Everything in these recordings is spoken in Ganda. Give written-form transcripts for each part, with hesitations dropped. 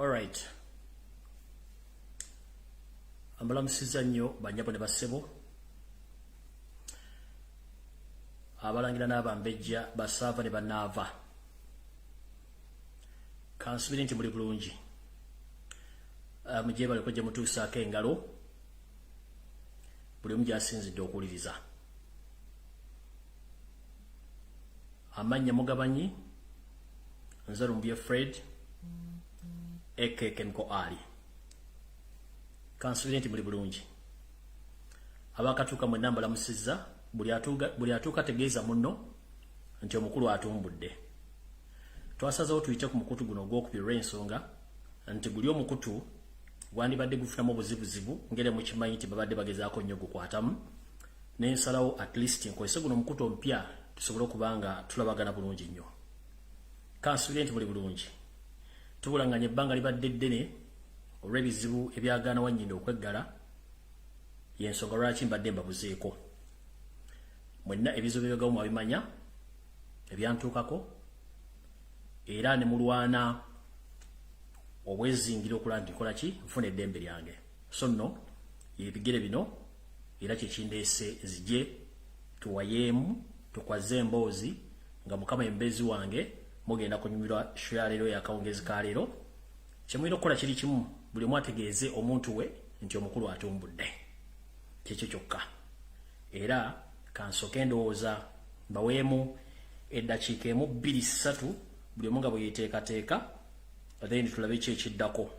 All right. Ambalamusiza nnyo banyabo ne basebo. Abalangira n'abambejja basava ne banava. Kansubiri nti muli bulungi. Mujye bali kujja mutuusaako engalo. Buli omu gy'asinzidde okuwuliriza. Amannya mugabanyi nze Lumbuye Fred Chemical Ali. Kansubiri nti muli bulungi. Abakatuuka mwe namba lamusizza buli atuuka tegeeza munno nti omukulu atumbudde. Twasazeewo tuyite ku mukutu guno ogwokubiri olw'ensonga nti guli omukutu gwandibadde gufunamu obuzibuzibu ngere mukimanyi nti babadde bagezaako nnyo gukwatamu n'ensalawo at least nkozese guno omukutu omupya tusobole okuba nga tulabagana bulungi nnyo. Kansubiri nti muli bulungi. Tubulanganya ebbanga libadde ddene olw'ebizibu ebyagaana wanyinda okweggala y'ensonga lwaki mbadde mbabuzeeko. Mwenna ebizibu by'ogamu mwabimanya ebyantuukako era ne mulwana obwezingira okulaba nti nkola ki nfuna eddembe lyange. So nno ebigere bino era kyekindeese nzije tuwayeemu tukwaze emboozi nga Mukama embezi wange mugenda kunyumirwa shya leero yakawungezi ka leero. Kyemulina okukola kiri kimu, buli omu ategeeze omuntu we nti omukulu atumbudde. Kyekyo kyokka. Era kansooke ndowooza mbaweemu eddakiika emu 2-3 buli omu nga bwe yeeteekateeka then tulabe ki ekiddako.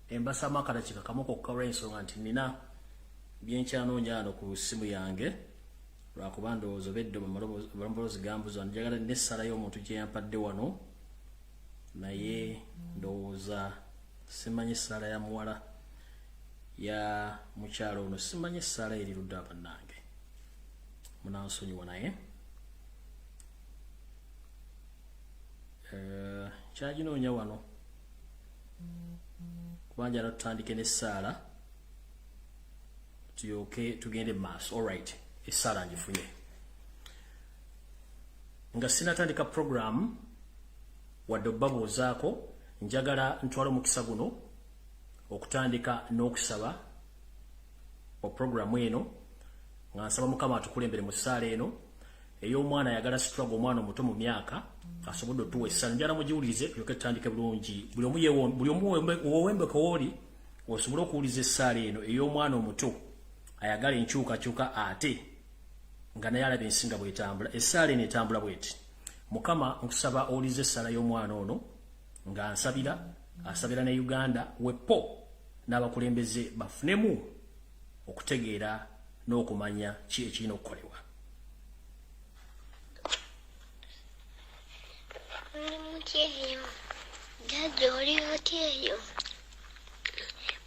Embasa makala kikamu kokka olw'ensonga nti nina byenkyanoonya wano ku ssimu yange lwakuba ndowooza obedde balomboloozi gambuza njagala n'essala y'omuntu gye yampadde wano naye ndowooza simanyi essala ya muwala ya mukyalo ono simanyi essala eri ludda bannange munansonyiwa naye kyaginoonya wano kubanja natutandike n'essaala tuyoke tugende maaso. All right,essaala ngifunye nga sinatandika program wadde obabuuzaako njagala ntwala omukisa guno okutandika n'okusaba o programu eno nga nsaba Mukama atukulembere mu ssaala eno ey'omwana ayagala struggle omwana omuto mu myaka asobodde otuwa essala njala mugiwulirize tulyoke tutandike bulungi buli omu wowembeko wooli osobole okuwuliza essaala eno ey'omwana omuto ayagala enkyukakyuka ate nga naye alaba ensinga bw'etambula. Essaala eno etambula bw'eti: Mukama nkusaba owulize essaala y'omwana ono nga asabira ne Uganda wepo n'abakulembeze bafunemu okutegeera n'okumanya ki ekirina okukolebwa.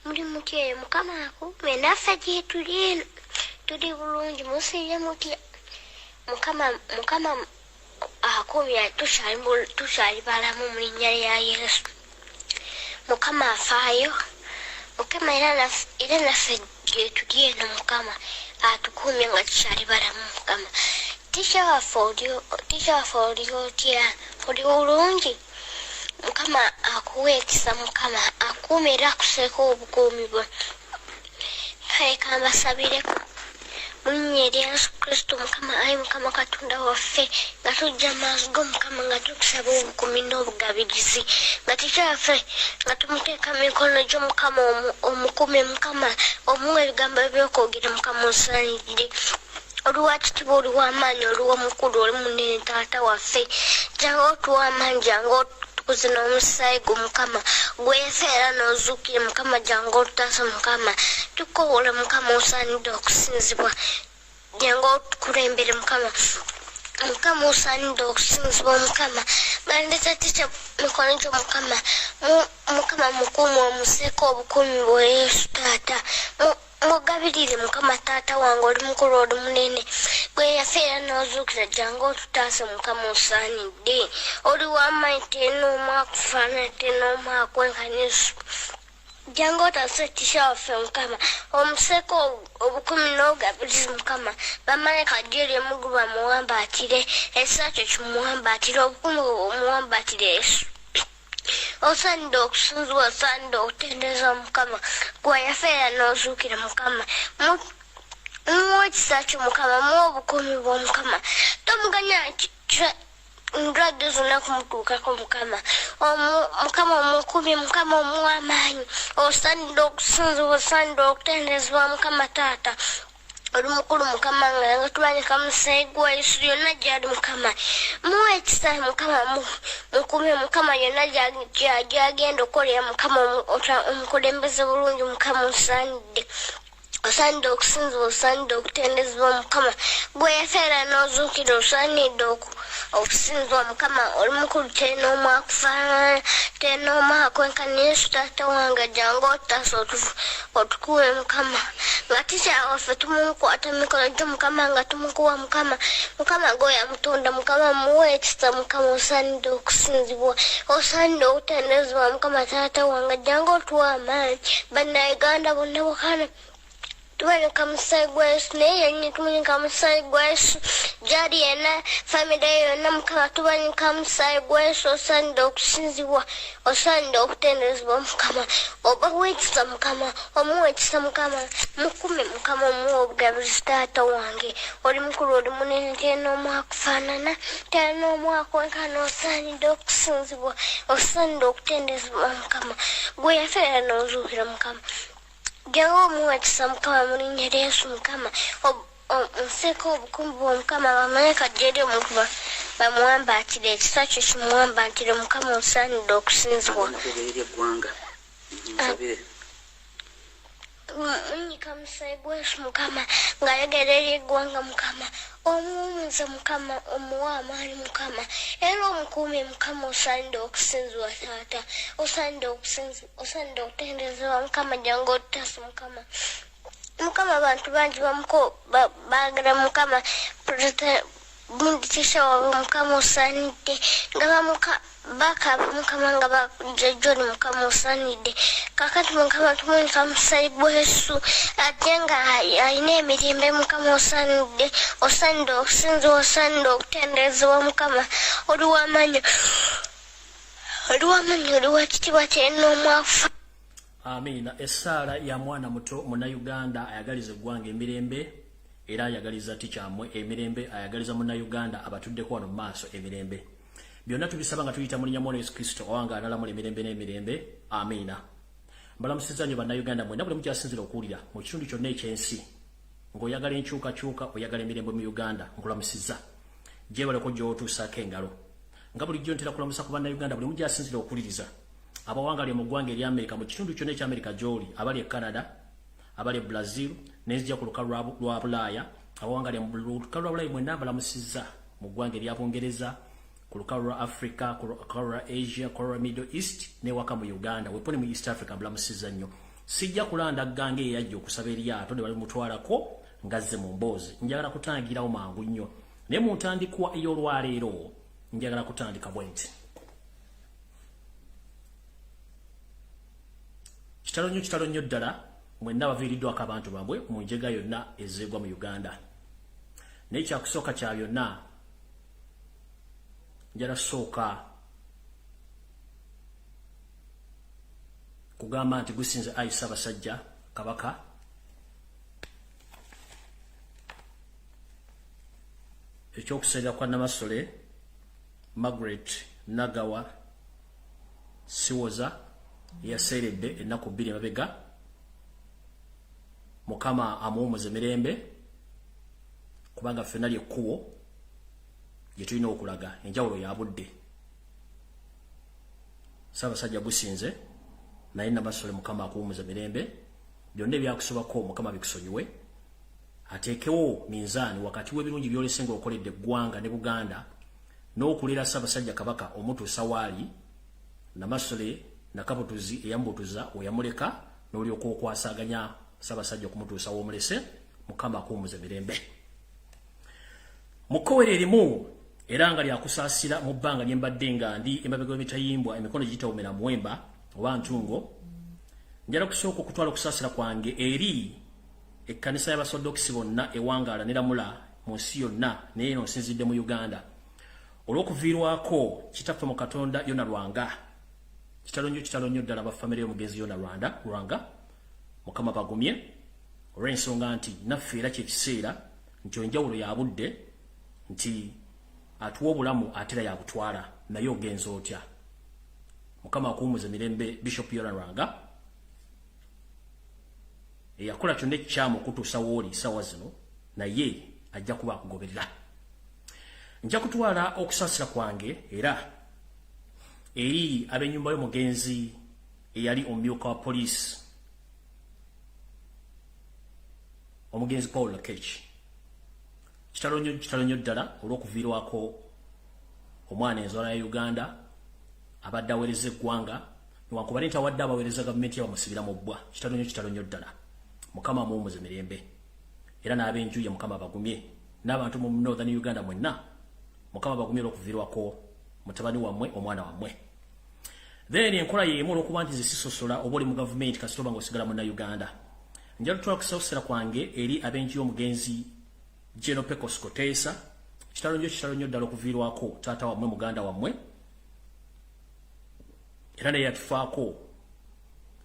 Muri mutyeyo Mukama akume naffe gye tuli eno tuli bulungi musiibye mutya Mukama akumya tukyali balamu mu linnya lya Yesu. Mukama afaayo Mukama era naffe gye tuli eno Mukama atukumye nga tukyali balamu Mukama. Tisha waffe oli otya oli bulungi Mukama akuwe ekisa Mukama akume era akuseeko obukuumi bwe. Kale kambasabireko mu linnya lya Yesu Kristo Mukama ayi Mukama Katonda waffe nga tujja maaso go Mukama nga tukusaba obukuumi n'obugabirizi nga tikyaffe nga tumuteeka mu mikono gyo Mukama omukume Mukama omuwa ebigambo ebyokwogera Mukama osaanidde oluwakitiibwa oluw'amaanyi oluw'omukulu oli munene taata waffe jangu otuwa amaanyi jangu tukuze n'omusaayi gwo Mukama gwefeera n'ozuukire Mukama jangu otutaasa Mukama tukowole Mukama osaanidde okusinzibwa jango tukulembere mukama mukama osaanidde okusinzibwa mukama gandeta ticha mikono gyo mukama mukumu omuseeko obukumi bwa Yesu taata mugabirire mukama taata wange oli mukulu oli munene gwe yafeera n'ozuukira jangu otutaase mukama osaanidde oli w'amaanyi tenoomu akufaanana tenoomu akwenkanisu jangu otaase tisha waffe mukama omuseeko obukumi n'obugabirizi mukama bamalayika gyeri emugulu bamuwambaatire ekisa kyo kimuwambaatire obukumi omuwambaatire Yesu osaanidde okusinzibwa osaanidde okutendereza mukama gwe yafeera n'ozuukira mukama muwa ekisa kyo mukama muwa obukumi bw'omukama tomuganya ndwadde zonna kumutuukako mukama omukumi mukama omuwa amaanyi osaanidde okusinzibwa osaanidde okutenderezebwa mukama taata oli mukulu mukama nga tubanyika musayi gwa Yesu yonna gyali mukama muwa ekisa mukama mukumi mukama yonna gyagenda okolera mukama omukulembeze bulungi mukama osaanidde okusinzibwa osaanidde okutendezebwa mukama gwe yafeera n'ozuukira osaanidde okusinzibwa mukama oli mukulu tenoomu akufaanana tenoomu akwenkana Yesu taata wange jangu otaase otukuwe mukama nga ticha waffe tumukwata mikono gyo mukama nga tumukuwa mukama gwe yamutunda mukama muwe ekisa mukama osaanidde okusinzibwa osaanidde okutendezebwa mukama taata wange jangu otuwa amaanyi bannayuganda bonna bukana tubanyika musayi gwa Yesu naye yennyini tubanyika musayi gwa Yesu gyali yenna famire yonna mukama tubanyika musayi gwa Yesu osaanidde okusinzibwa osaanidde okutenderezebwa mukama obawa ekisa mukama omuwa ekisa mukama mukume mukama omuwa obugabirizi taata wange oli mukulu oli munene tenoomu akufaanana tenoomu akwenkana osaanidde okusinzibwa osaanidde okutenderezebwa mukama gwe yafeera n'ozuukira mukama jangu omuwa ekisa mukama mu linnya lya Yesu mukama omuseeko obukumi bw'omukama bamalayika gyeri omugulu bamuwambaatire ekisa kyo kimuwambaatire mukama osaanidde okusinzibwa munyika musayi gwa Yesu mukama ng'ayogera eri eggwanga mukama omuwumuza mukama omuwa amaanyi mukama era omukuumi mukama osaanidde okusinzibwa taata osaanidde okutenderezebwa mukama jangu otutaase mukama abantu bangi baagala mukama munditisha wawe mukama osaanidde nga bakaba mukama nga bajjoni mukama osaanidde kakati mukama tumunyika musayi gwa Yesu ate nga alina emirembe mukama osaanidde okusinzibwa osaanidde okutenderezebwa mukama oli w'amaanyi oli w'ekitiibwa tenoomu akufa. Amiina. Essaala ya mwana muto munnayuganda ayagaliza eggwanga emirembe era ayagaliza tikyamwe emirembe ayagaliza munnayuganda abatuddeko wano mu maaso emirembe byonna tubisaba nga tuyita mu linnya lya Yesu Kristo owanga analamula emirembe n'emirembe. Amiina. Mbalamusizza nnyo bannayuganda mwenna buli mukyasinzira okuwulira mu kitundu kyonna ekyensi ng'oyagala enkyukakyuka oyagala emirembe mu Uganda nkulamusizza gyebaleko gy'otuusaako engalo nga bulijjo ntera kulamusa ku bannayuganda buli mukyasinzira okuwuliriza abawangali mu ggwanga erya Amerika mu kitundu kyonna ekya Amerika gy'oli abali e Canada abali e Brazil n'ezija ku lukalu lwa Bulaaya abawangali mu lukalu lwa Bulaaya mwenna balamusizza mu ggwanga erya Bungereza ku lukalu lwa Africa ku lukalu lwa Asia ku lwa Middle East n'ewaka mu Uganda weponi mu East Africa mbalamusizza nnyo sijja kulanda ggange eyajja okusaba eryato ne balimutwalako ngazze mu mboozi njagala kutangirawo mangu nnyo naye mu ntandikwa ey'olwaleero njagala kutandika bwenti kitalo nnyo ddala mwenna baviiriddwako abantu bambwe mu njega yonna ezeegwa mu Uganda naye kyakusooka kya byonna njala sooka kugamba nti gusinze ayi Ssaabasajja Kabaka ekyokusalira kwa Namasole Margaret Nagawa Siwoza yaseeredde ennaku 2 emabega Mukama amuwumuze mirembe kubanga ffenna lyekkubo gye tulina okulaga enjawulo ya budde Ssaabasajja gusinze naye Namasole Mukama akuwumuze mirembe byonna ebyakusobako Mukama bikusonyiwe ateekewo minzaani wakati w'ebirungi by'olesenga okoledde eggwanga ne Buganda n'okulera Ssaabasajja Kabaka omutuusa waali Namasole Nakabutuzi eyambutuza oyamuleka n'olyoka okwasaganya Ssaabasajja okumutuusa w'omulese Mukama akuumuze mirembe. Mu kkowe erimu era nga lyakusaasira mu bbanga lye mbadde nga ndi emabega w'emitayimbwa emikono gitawumira muwemba oba ntungo, njala kusooka okutwala okusaasira kwange eri ekkanisa y'Abasodokisi bonna ewangaala ne Lamula mu nsi yonna naye eno nsinzidde mu Uganda olw'okuviirwako kitaffe mu Katonda Yona Lwanga, kitalo nnyo ddala bafamire y'omugenzi Yona Lwanga, Mukama bagumye olw'ensonga nti naffe era kyekiseera nti enjawulo ya budde nti atuwa obulamu atera yabutwala naye ogenza otya. Mukama akuumuze mirembe Bishop Yona Lwanga eyakola kyonna ekikyamu okutuusa wooli ssaawa zino naye ajja kuba akugoberera. Nja kutwala okusaasira kwange era eri ab'ennyumba y'omugenzi eyali omumyuka wa poliisi omugenzi Paul Lokech. Kitalo nnyo ddala olw'okuviirwako omwana enzala ya Uganda abadde aweereza eggwanga newankubadde nti awadde abaweereza gavumenti yabamusibira mu bbwa. Kitalo nnyo ddala. Mukama amuwumuze mirembe era n'ab'enjuye Mukama bagumye n'abantu mu Northern Uganda mwenna Mukama bagumye olw'okuviirwako mutabani wammwe omwana wammwe. Then enkola y'emu olw'okuba nti zisisosola oba oli mu gavumenti kasita oba ng'osigala munna Uganda. Njala tutwala kusaasira kwange eri ab'enju y'omugenzi General Pecos Koteesa. Kitalo nnyo ddala okuviirwako taata wammwe muganda wammwe era naye yatufaako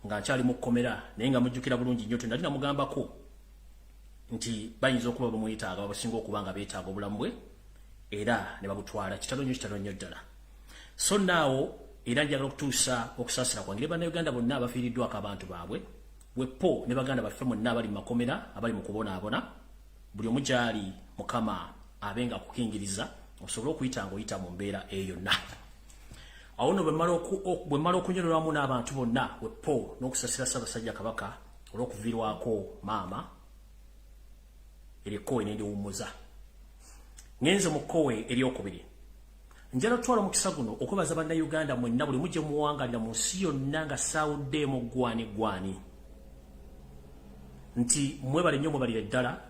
nga nkyali mu kkomera naye nga mujjukira bulungi nnyo nali namugambako nti bayinza okuba bamwetaaga babasinga okuba nga beetaaga obulamu bwe era ne babutwala. Kitalo nnyo ddala. So naawo era njagala okutuusa okusaasira kwange bannayuganda bonna abafiiriddwako abantu baabwe bwepo ne baganda baffe mwenna abali mu makomera abali mu kubonaabona buli omu gy'ali Mukama abenga akukingiriza osobole okuyita ng'oyita mu mbeera eyo yonna. Awo nno bwe mmala okunyololwamu n'abantu bonna bwepo n'okusasira Ssaabasajja Kabaka olw'okuviirwako maama erikkowe ne ndiwummuza. Ngenze mu kkowe eryokubiri. Njala tutwala mukisa guno okwebaza bannayuganda mwenna buli mujje muwangalira mu nsi yonna nga saawuddeemu gwani nti mwebale nnyo mwebalire ddala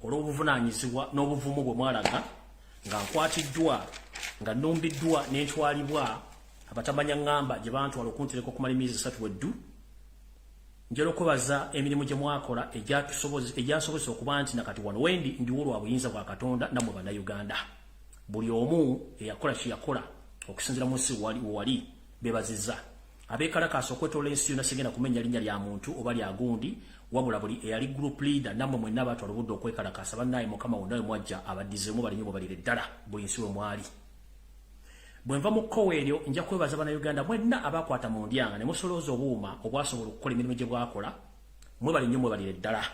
olw'obuvunaanyizibwa n'obuvumu bwe mwalaga nga nkwatiddwa nga nnumbiddwa n'entwalibwa abatamanya ŋŋamba gye bantwala okuntereka okumala emyezi 3 weddu. Njala okwebaza emirimu gye mwakola egyansobozesa okuba nti nakati wano wendi ndiwo olwa buyinza bwa Katonda nammwe bannayuganda. Buli omu eyakola kye yakola okusinziira mu nsi wali beebazizza. Abeekalakaasa okwetoola ensi yonna sigenda kumenya linnya lya muntu oba lya gundi wabula buli eyali group leader nammwe mwenna abaatwala obudde okwekalakaasa bannaye Mukama wonna we mwajja abaddizeemu balinyo mubalire ddala buli nsi we mwali. Bwe nva mu kkowe eryo nja kwebaza bannayuganda mwenna abaakwata mu ndyanga ne musolooza obuuma obwasobola okukola emirimu gye bwakola mwebale nnyo mwebalire ddala.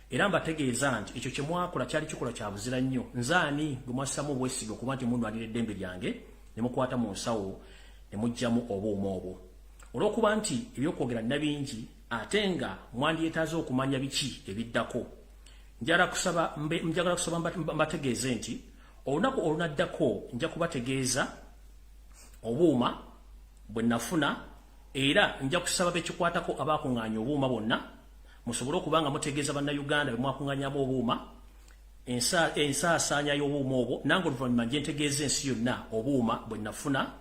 Era mbategeeza nti ekyo kye mwakola kyali kikola kya buzira nnyo. Nzaani gwe mwassamu obwesige okuba nti mundwanira eddembe lyange ne mukwata mu nsawo ne muggyamu obuuma obwo. Olw'okuba nti ebyokwogera nabingi ate nga mwandyetaaze okumanya biki ebiddako, njagala kusaba mbategeeze nti olunaku olunaddako nja kubategeeza obuuma bwe nafuna era nja kusaba bekikwatako abaakuŋŋaanya obuuma bonna musobole okuba nga mutegeeza bannayuganda be mwakuŋŋaanyaamu obuuma ensaasaanya y'obuuma obwo nange oluvannyuma nje ntegeeza ensi yonna obuuma bwe nafuna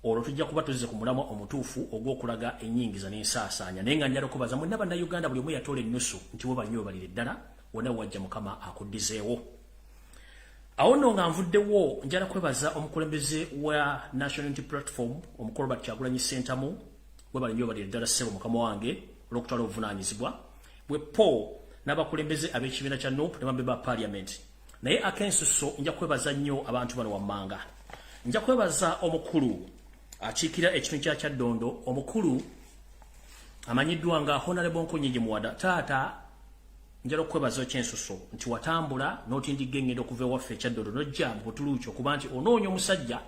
olwo tujja kuba tuzze ku mulamwa omutuufu ogw'okulaga ennyingiza n'ensaasaanya. Naye nga njala okubaza mwenna bannayuganda buli omu yatoola ennusu nti we bannyo balire ddala wonna wajja Mukama akuddizeewo. Awo nno nga nvuddewo njala kwebaza omukulembeze wa National Unity Platform omukulu Robert Kyagulanyi Ssentamu we bannyo balire ddala ssebo mukama wange olw'okutwala obuvunaanyizibwa bwepo n'abakulembeze ab'ekibiina kya NUP ne bambe ba Parliament. Naye akensuso nja kwebaza nnyo abantu bano wammanga. Nja kwebaza omukulu akiikira ekitundu kya Kyaddondo omukulu amanyiddwa nga Honorable Nkonyingi Muwada. Taata njala okwebaza ekyensuso nti watambula n'otindigga engendo okuva ewaffe e Kyaddondo n'ojja mu butuluuki okuba nti onoonya omusajja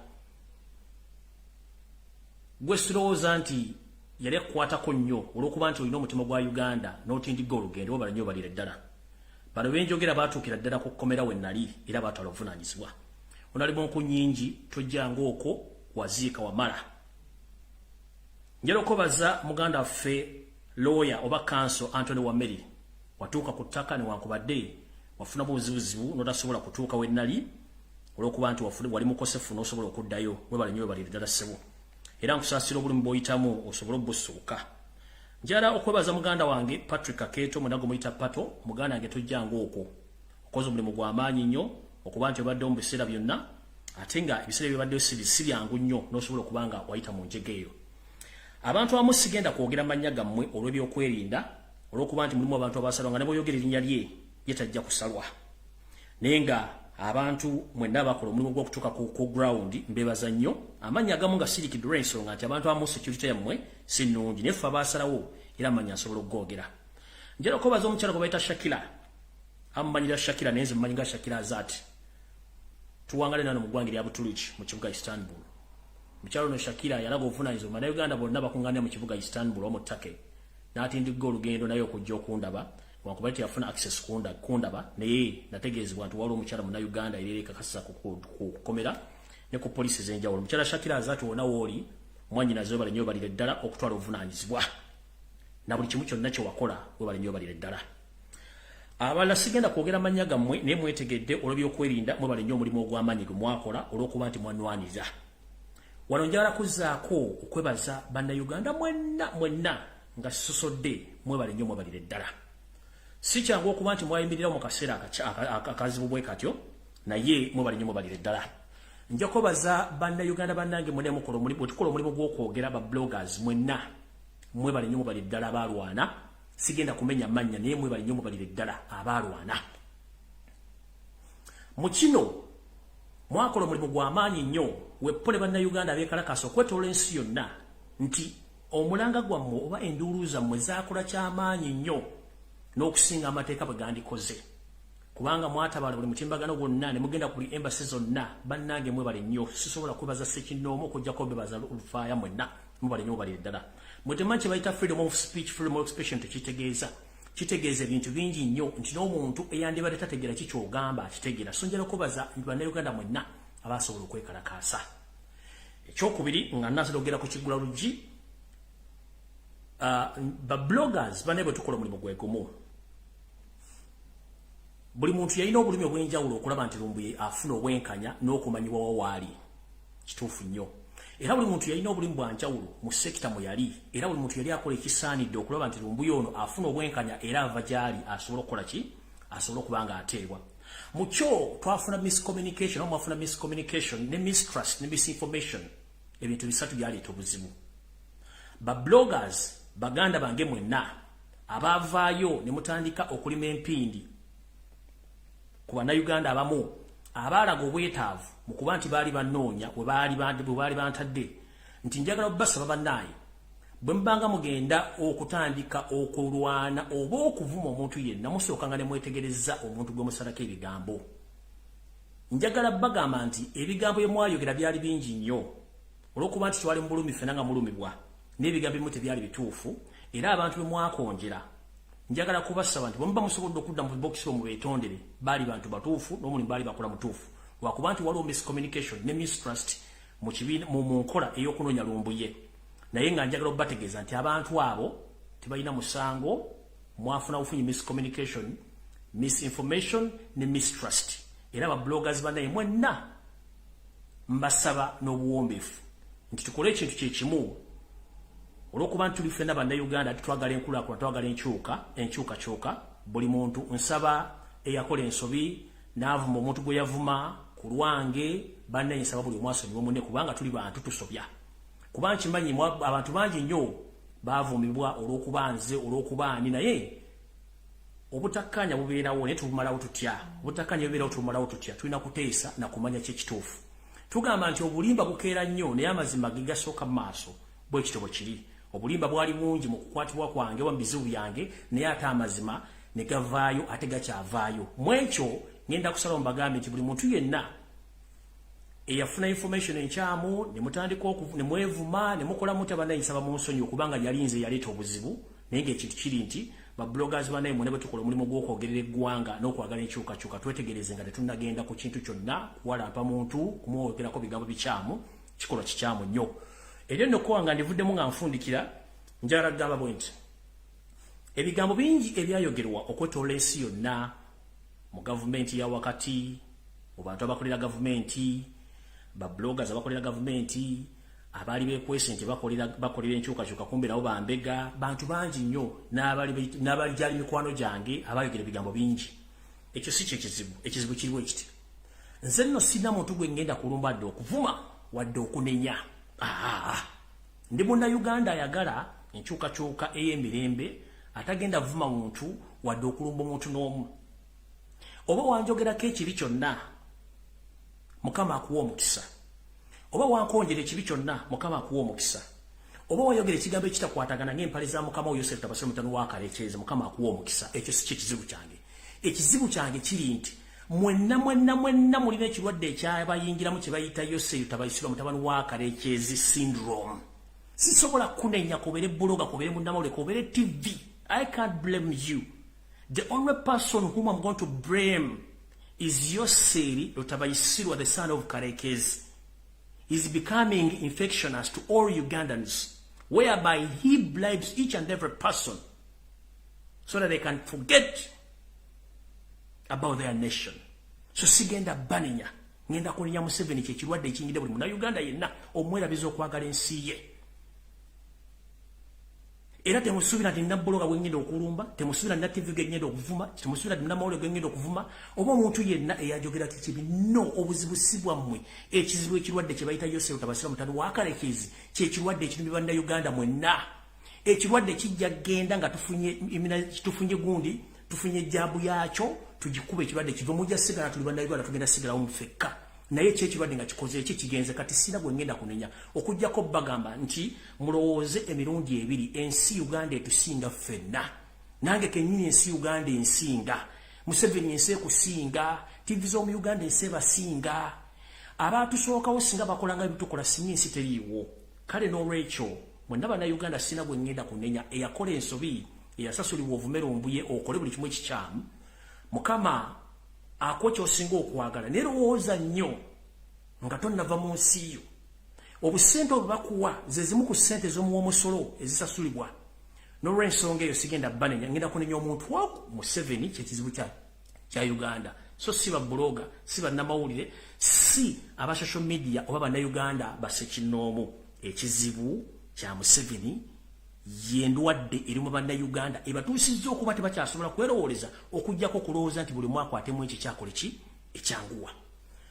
gwe sirowooza nti yali akukwatako nnyo olw'okuba nti olina omutima gwa Uganda n'otindigga olugendo wabala nnyo balire ddala. bano benjogera batuukira ddala ku kkomera we nali era baatwala obuvunaanyizibwa. Onali bonku nnyingi tojjanga okwo waziika wamala. Njala okubaza muganda waffe lawyer oba counsel Anthony Wameri watuuka ku ttaka newankubadde wafunamu obuzibuzibu n'otasobola kutuuka we nali olw'okuba nti wali mukosefu n'osobola okuddayo webale nnyo webalire ddala ssebo. Era nkusaasira obulimu bw'oyitamu osobola obbusuuka. Njala okwebaza muganda wange Patrick Aketo munago muyita Pato muganda wange tojjanga okwo okoze omulimu gw'amaanyi nnyo okuba nti obadde mu biseera byonna ate nga ebiseera byobaddeyo si byangu nnyo n'osobola okuba nga wayita mu njege eyo. Abantu abamu sigenda kwogera mannya gammwe olw'ebyokwerinda olw'okuba nti mulimu abantu abasalwa nga ne bw'oyogera erinnya lye tajja kusalwa. Naye nga abantu mwenna bakola omulimu gw'okutuuka ku ground mbebaza nnyo. Amannya agamu nga sirikidwa ensonga nti abantu abamu security yammwe si nnungi naye ffe abaasalawo era amannya asobola okugoogera. Njala okubaza omukyala gwe bayita Shakira. Amumanyira Shakira naye nze mumanyi nga Shakira Azati. Tuwangale nano mu ggwanga erya Butuluki mu kibuga Istanbul. Mukyala ono Shakira yalaga obuvunaanyizibwa bannayuganda bonna bakungaanira mu kibuga Istanbul omu ttake. N'atindigga olugendo naye okujja okundaba wankubadde teyafuna access kundaba naye nategeezebwa nti waliwo omukyala munnayuganda era ekakasa ku kkomera ne ku poliisi ez'enjawulo. Mukyala Shakira Azati wonna wooli mwannyinaze webale nnyo webalire ddala okutwala obuvunaanyizibwa na buli kimu kyonna kye wakola webale nnyo webalire ddala. Abalala sigenda kwogera mannya gammwe naye mwetegedde olw'ebyokwerinda mwebale nnyo omulimu ogw'amaanyi gwe mwakola olw'okuba nti mwanwaniriza. Wano njagala kuzzaako okwebaza bannayuganda mwenna nga sisosodde mwebale nnyo mwebalire ddala. Si kyangu okuba nti mwayimirira mu kaseera akazibu bwe katyo naye mwebale nnyo mwebalire ddala. Nja kwebaza bannayuganda bannange mwenna bwe tukola omulimu gw'okwogera ba bloggers mwenna mwebale nnyo mwebalire ddala abaalwana. Sigenda kumenya mannya naye mwebale nnyo mwebalire ddala abaalwana. Mu kino mwakola omulimu gw'amaanyi nnyo weppole bannayuganda abeekalakaasa okwetoola ensi yonna nti omulanga gwammwe oba enduulu zammwe zaakola ky'amaanyi nnyo n'okusinga amateeka bwe gandikoze. Kubanga mwatabaala buli mutimbagano gwonna ne mugenda ku embassy zonna bannange mwebale nnyo. Sisobola kwebaza Ssekinnoomu okuggyako bebaza Lufaaya mwenna mwebale nnyo mwebalire ddala. Mwe temanyi kye bayita freedom of speech, freedom of expression tekitegeeza. Kitegeeza ebintu bingi nnyo nti n'omuntu eyandibadde tategeera ki ky'ogamba akitegeera. So njala kwebaza bannayuganda mwenna abaasobola okwekalakaasa. Ekyokubiri nga nnaasala okugera ku kiggula luggi ba bloggers banne bwe tukola omulimu gwe gumu. Buli muntu yalina obulumi obw'enjawulo okulaba nti Lumbuye afuna obwenkanya n'okumanyibwa wawaali. Kituufu nnyo. Era buli muntu yalina obulimu bwa njawulo mu sekita mwe yali. Era buli muntu yali akola ekisaanidde okulaba nti Lumbuye ono afuna obwenkanya era ava gy'ali asobola okukola ki? Asobola okuba nga ateebwa. Mu kyo twafuna miscommunication oba mwafuna miscommunication ne mistrust ne misinformation. Ebintu bisatu byaleeta obuzibu. Ba bloggers baganda bange mwenna abaavaayo ne mutandika okulima empindi ku bannayuganda abamu abaalaga obwetaavu mu kuba nti baali bannoonya bwe baali bantadde nti njagala basaba bannaaye bwe mubanga mugenda okutandika okulwana oba okuvuma omuntu yenna musookanga ne mwetegereza omuntu gwe musalako ebigambo. Njagala bagamba nti ebigambo bye mwayogera byali bingi nnyo olw'okuba nti twali mu bulumi ffenna nga mulumibwa n'ebigambo ebimu tebyali bituufu era abantu bwe mwakonjera. Njagala kubasaba nti bwe muba musobodde okudda mu bokisi mu beetondere baali bantu batuufu n'omulimu baali bakola mutuufu lwakuba nti waliwo miscommunication ne mistrust mu nkola ey'okunoonya Lumbuye. Naye nga njagala okubategeeza nti abantu abo tebalina musango. Mwafuna bufunyi miscommunication, misinformation ne mistrust. Era ba bloggers bannaye mwenna mbasaba n'obuwombeefu nti tukole ekintu kye kimu olw'okuba nti tuli ffenna bannayuganda twagala enkulaakulana twagala enkyukakyuka. Buli muntu nsaba eyakola ensobi n'avuma omuntu gwe yavuma ku lwange bannaye nsaba buli omu asonyiwe munne kubanga tuli bantu tusobya. Kuba nkimanyi abantu bangi nnyo baavumibwa olw'okuba nze olw'okuba ani naye obutakkaanya bubeerawo naye tubumalawo tutya. Obutakkaanya bubeerawo tubumalawo tutya. Tulina kuteesa na kumanya kyekituufu. Tugamba nti obulimba bukeera nnyo naye amazima ge gasooka mu maaso bwe kityo bwe kiri. Obulimba bwali bungi mu kukwatibwa kwange oba mu bizibu byange naye ate amazima ne gavaayo ate gakyavaayo. Mu ekyo ngenda kusalawo mbagambe nti buli muntu yenna eyafuna information enkyamu ne mutandika ne mwevuma ne mukola mutya bannaye nsaba mu nsonyi okubanga yali nze yaleeta obuzibu naye ng'ekintu kiri nti ba bloggers banaye mwene bwe tukola omulimu gw'okwogerera eggwanga n'okwagala enkyukakyuka twetegereze nga tetunnagenda ku kintu kyonna kuwalampa muntu kumwogerako bigambo bikyamu kikolwa kikyamu nnyo era nno kowa nga ndivuddemu nga nfundikira njagala kugamba bwe nti ebigambo bingi ebyayogerwa okwetoola ensi yonna mu gavumenti ya wakati mu bantu abakolera gavumenti ba bloggers abakolera gavumenti abali bekwese nti bakolera enkyukakyuka kumbe nabo bambega bantu bangi nnyo n'abali gyali mikwano gyange abayogera ebigambo bingi ekyo si ekizibu kiriwo ekiti nze nno sina muntu gwe ngenda kulumba dde okuvuma wadde okunenya ndi munnayuganda ayagala enkyukakyuka ey'emirembe atagenda vuma muntu wadde okulumba omuntu n'omu oba wanjogerako ekibi kyonna mukama akuwa omukisa oba wankonjera ekibi kyonna mukama akuwa omukisa oba wayogera ekigambo ekitakwatagana ng'empale za mukama wo Yosefu tabasire mutano wakalekyeze mukama akuwa omukisa ekyo si kizibu kyange ekizibu kyange kiri nti mwenna mulina ekirwadde ekyabayingiramu kye bayita Yosefu tabasire mutabani wakalekyeze syndrome sisobola kunenya kubeere buloga kubeere munnamawulire kubeere TV. I can't blame you. The only person whom I'm going to blame is Yoseri Lotabayisirwa, the son of Karekezi. He's becoming infectious to all Ugandans, whereby he bribes each and every person so that they can forget about their nation. So sigenda baninya ngenda kulinya Museveni kyekirwadde ekingide buli munnayuganda yenna omwerabiza okwagala ensi ye. Era temusuubira nti nnabbologa bwe ngenda okulumba, temusuubira nna TV ge ngenda okuvuma, temusuubira nti nnamawulire ge ngenda okuvuma, oba omuntu yenna eyajogera kibi. No, obuzibu si bwammwe. Ekizibu ekirwadde kye bayita Yosefu tabasira mutano wa Kalekezi kyekirwadde ekirumi bannayuganda mwenna. Ekirwadde kijja genda nga tufunye gundi, tufunye ejjaabu yaakyo, tugikuba ekirwadde kiva mujja sigala tuli bannayuganda tugenda sigalawo mufekka. Naye kyekirwadde nga kikoze kigenze kati sina gwe ngenda kunenya okujjako bagamba nti mulowooze emirundi ebiri ensi Uganda etusinga ffenna nange kennyini ensi Uganda ensinga Museveni ensi ekusinga TV z'omu Uganda ensi ebasinga abaatusookawo singa bakolanga ebitukola singa ensi teriiwo kale n'olwekyo mwenna bannayuganda sina gwe ngenda kunenya eyakola ensobi eyasasulibwa ovumera ombuye okole buli kimu ekikyamu Mukama akuwa ky'osinga okwagala naye lowooza nnyo nga tonnava mu nsi yo obusente obwo bakuwa ze zimu ku ssente z'omuwa omusolo ezisasulibwa n'olw'ensonga eyo sigenda banenya ngenda kunenya omuntu waku Museveni kyekizibu kya Uganda so si babbuloga si bannamawulire si aba social media oba bannayuganda basekinnoomu ekizibu kya Museveni yendwadde eri mu bannayuganda ebatuusizza okuba tebakyasobola kwerowooleza okujjako kulowooza nti buli mwaka atemu ekyo kyakole ki ekyanguwa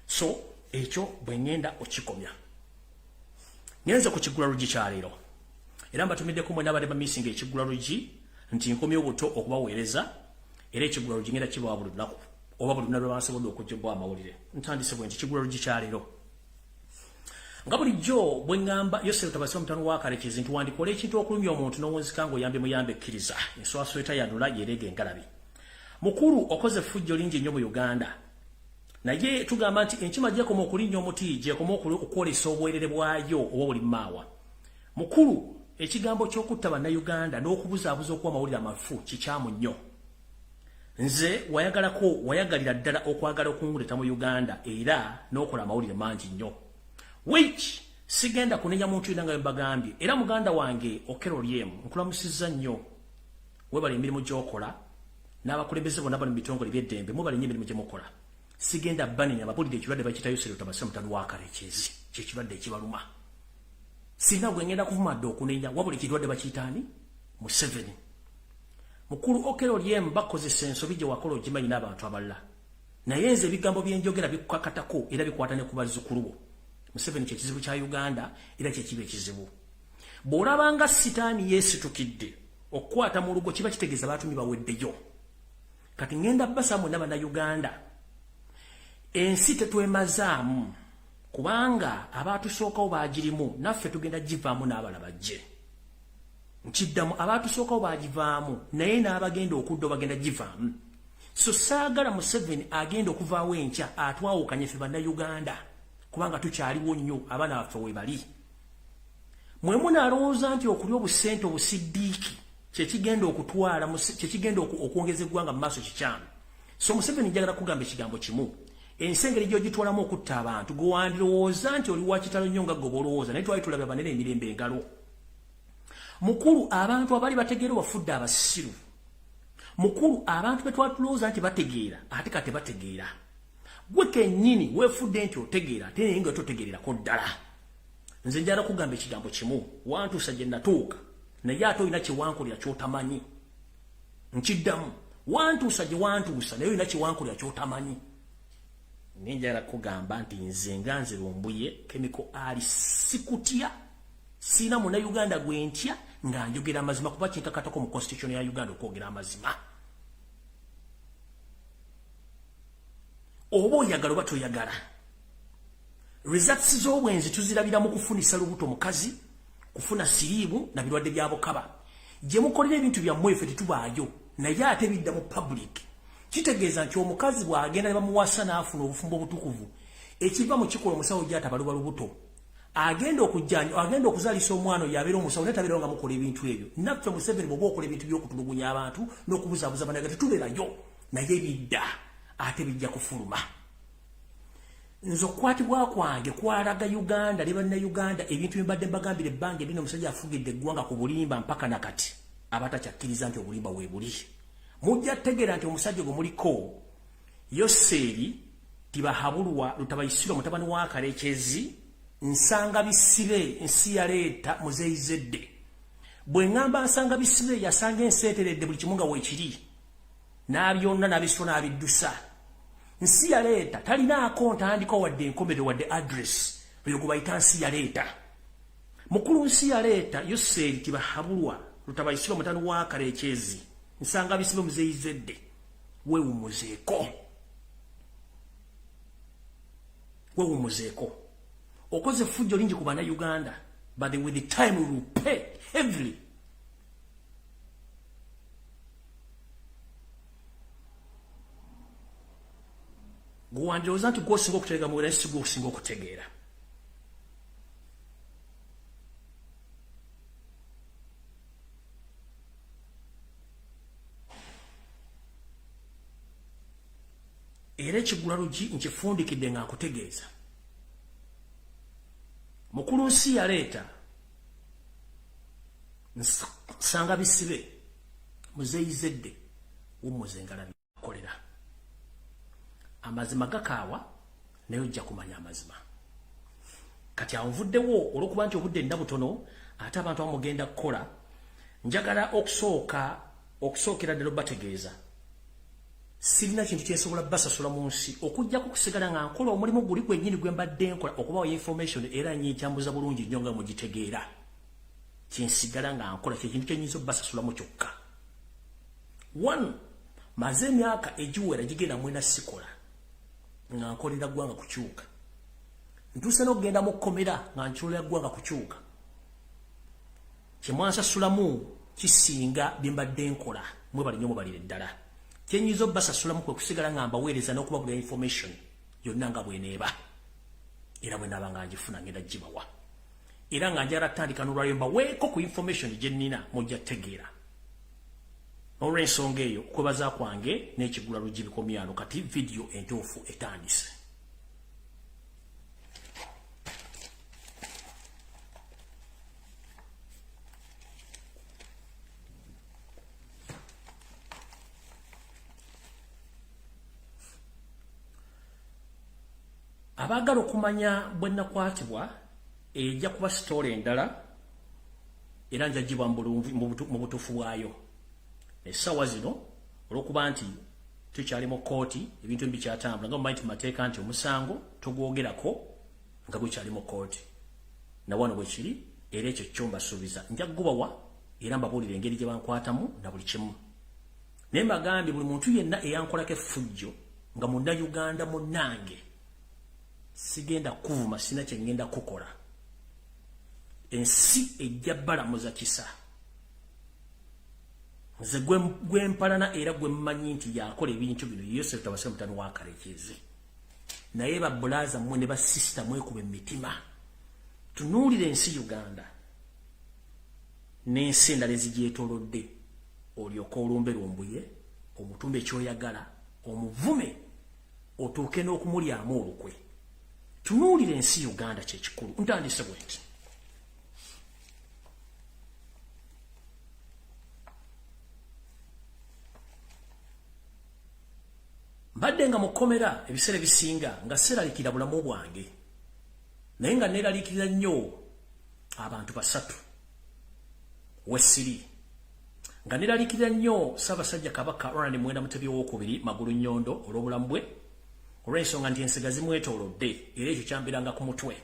so ekyo bwe ngenda okikomya ngenze ku kiggula lugi kyaleero era mbatumiddeko mwena abadde bamisinga ekiggula lugi nti nkomye obuto okubaweereza era ekiggula lugi ngenda kibawa buli lunaku oba buli lunaku lwebansobodde okuggyibwa amawulire ntandise bwe nti kiggula lugi kyaleero nga bulijjo bwe ngamba Yosefu tabasire mutano wa Kalekezi nti wandikola ekintu okulumya omuntu n'owunzika ng'oyambe muyambe ekkiriza enswaswa etayanula yereega engalabi mukulu okoze effujjo lingi nnyo mu Uganda naye tugamba nti enkima gyekoma okulinnya omuti gyekoma okwolesa obwerere bwayo oba buli maawa mukulu ekigambo ky'okutta bannayuganda n'okubuzaabuza okuwa amawulire amafu kikyamu nnyo nze wayagalira ddala okwagala okunguleta mu Uganda era n'okola amawulire mangi nnyo which sigenda kunenya muntu yina nga mbagambye era muganda wange Okeroliemu nkulamusizza nnyo webali emirimu gy'okola n'abakulembeze bonna bali mu bitongole by'eddembe mubali nnyo emirimu gye mukola sigenda banenya ababulidde ekirwadde bakiyita Yosefu tabasire mutano wa Kalekezi kyekirwadde ekibaluma sina gwe ngenda kuvuma dde okunenya wabula ekirwadde bakiyitaani Museveni mukulu Okeroliemu bakozesa ensobi gye wakola ogimanyi n'abantu abalala naye nze ebigambo byenjogera bikukakatako era bikwata ne ku bazzukulu bo Museveni kyekizibu kya Uganda era kyekiba ekizibu bw'olabanga sitaani yeesitukidde okukwata mu lugo kiba kitegeeza baatumi baweddeyo kati ngenda basa mwena bannayuganda ensi tetwemazaamu kubanga abaatusookawo baagirimu naffe tugenda givaamu n'abala bajje nkiddamu abaatusookawo baagivaamu naye n'abagenda okudda bagenda givaamu so saagala Museveni agenda okuvaawo enkya atwawukanye ffe bannayuganda kubanga tukyaliwo nnyo abaana baffe we bali mwe munaalowooza nti okulya obusente obusiddiiki kyekigenda okutwala kyekigenda okwongeza eggwanga mu maaso kikyamu. So Museveni njagala kugamba ekigambo kimu. Ensengeri gy'ogitwalamu okutta abantu gwe wandirowooza nti oli wa kitalo nnyo nga gwe b'olowooza naye twali tulabye abanene emirembe engalo. Mukulu abantu abali bategeera wafudde abasiru. Mukulu abantu be twatulowooza nti bategeera ate kati bategeera. Gwe kennyini weefudde nti otegeera ate naye nga totegeererako ddala. Nze njagala kugamba ekigambo kimu wantuusa gye natuuka naye ate olina kyewankolera ky'otamanyi. Nkiddamu wantuusa gye wantuusa naye olina kyewankolera ky'otamanyi. Ninjala kugamba nti nze nga nze Lumbuye Chemical Ali sikutya sina muna Uganda gwentya nga njogera amazima kuba kinkakatako mu constitution ya Uganda okwogera amazima. Oba oyagala oba toyagala results z'obwenzi tuzirabira mu kufunisa lubuto mukazi kufuna siriimu na birwadde bya bukaba gye mukolera ebintu byammwe ffe tetubaayo naye ate bidda mu public. Kitegeeza nti omukazi bw'agenda ne bamuwasa n'afuna obufumbo obutukuvu ekiva mu kikola omusawo gy'atabaluba lubuto agenda okuzaalisa omwana oyo abeera omusawo naye tabeerawo nga mukola ebintu ebyo. Naffe Museveni bw'oba okola ebintu by'okutulugunya abantu n'okubuzaabuza banaga tetubeerayo naye bidda ate bijja kufuluma. Nze okukwatibwa kwange kwalaga Uganda ne bannayuganda ebintu bye mbadde mbagambira ebbanga eddene omusajja afugidde eggwanga ku bulimba mpaka nakati abatakyakkiriza nti obulimba we buli. Mujja tegeera nti omusajja gwe muliko Yoseeri Tibahabulwa Lutabayisirwa mutabani wa Kalekezi nsanga bisibe nsi yaleeta muzeyizedde. Bwe ngamba nsanga bisibe yasanga enseeteredde buli kimu nga weekiri n'abyonna n'abisula n'abiddusa. Nsi yaleeta talinaako ntandikwa wadde enkomero wadde address oyo gwe bayita nsi yaleeta. Mukulu nsi yaleeta Yoseeri Tibahabulwa Lutabayisirwa mutabani wa Kalekezi nsanga bisibe muzeyizedde. Weewumuzeeko. Okoze fujjo lingi ku bannayuganda but with the time we will pay heavily. Guwandirowooza nti gwosinga okutegeera mu si gwosinga okutegeera. Era ekigula lugi nkifundikidde nga nkutegeeza. Mukulu nsi yaleeta nsanga bisibe muzeyizedde wumuzengala bikolera. Amazima gakaawa naye ojja kumanya amazima. Kati awo nvuddewo olw'okuba nti obudde nda butono ate abantu bamugenda kukola njagala okusookera ddala obategeeza. Sirina kintu kyensobola basasula mu nsi okujjako kusigala nga nkola omulimu guli gwennyini gwe mbadde nkola okubawa information era nyikyambuza bulungi nnyo nga mugitegeera. Kyensigala nga nkola kyekintu kyenyinza obbasasulamu kyokka. 1 maze emyaka egiwera gigenda mwena sikola nga nkolera ggwanga kukyuka. Ntuuse n'okugenda mu kkomera nga nkyolera ggwanga kukyuka. Kyemwansasulamu kisinga bye mbadde nkola mwebali nnyo mubalire ddala. Kyenyiza obbasasulamu kwe kusigala nga mbaweereza n'okubagulira information yonna nga bweneeba era bwe naaba nga ngifuna ngenda gibawa era nga njagala tandika n'olwaliro mbaweeko ku information gye nnina mujja tegeera. Olw'ensonga eyo kwebaza kwange n'ekigula lugi bikomyano kati video entuufu etandise. Abagala okumanya bwe nakwatibwa ejja kuba story endala era njagibwa mu butuufu bwayo. Essaawa zino olw'okuba nti tukyali mu kooti ebintu ebikyatambula nga mumanyi nti mateeka nti omusango togwogerako nga gukyali mu kooti. Na wano bwe kiri era ekyo kyo mbasuubiza nja kugubawa era mbabuulira engeri gye bankwatamu na buli kimu. Naye mbagambye buli muntu yenna eyankolako effujjo nga munnayuganda munnange sigenda kuvuma sina kye ngenda kukola. Ensi ejja balamuza kisa. Nze gwe mpalana era gwe mmanyi nti yakola ebintu bino Yosef Tabase mutani wa Kalekezi. Naye babbulaaza mmwe ne basisita mwekuba emitima. Tunuulire ensi Uganda n'ensi endala ezigyetoolodde olyoka olumbe Lumbuye omutumbe ekyoyagala omuvume otuuke n'okumulyamu olukwe. Tunuulira ensi Uganda kyekikulu. Ntandise bwenti. Mbadde nga mukomera ebiseera bisinga nga seralikira bulamu bwange. Naye nga neralikira nnyo abantu basatu. Wesiri. Nga neralikira nnyo Ssaabasajja Kabaka Ronald Muwenda Mutebi II Magulu Nnyondo olw'obulamu bwe, olw'ensonga nti ensiga zimwetoolodde era ekyo kyambiranga ku mutwe.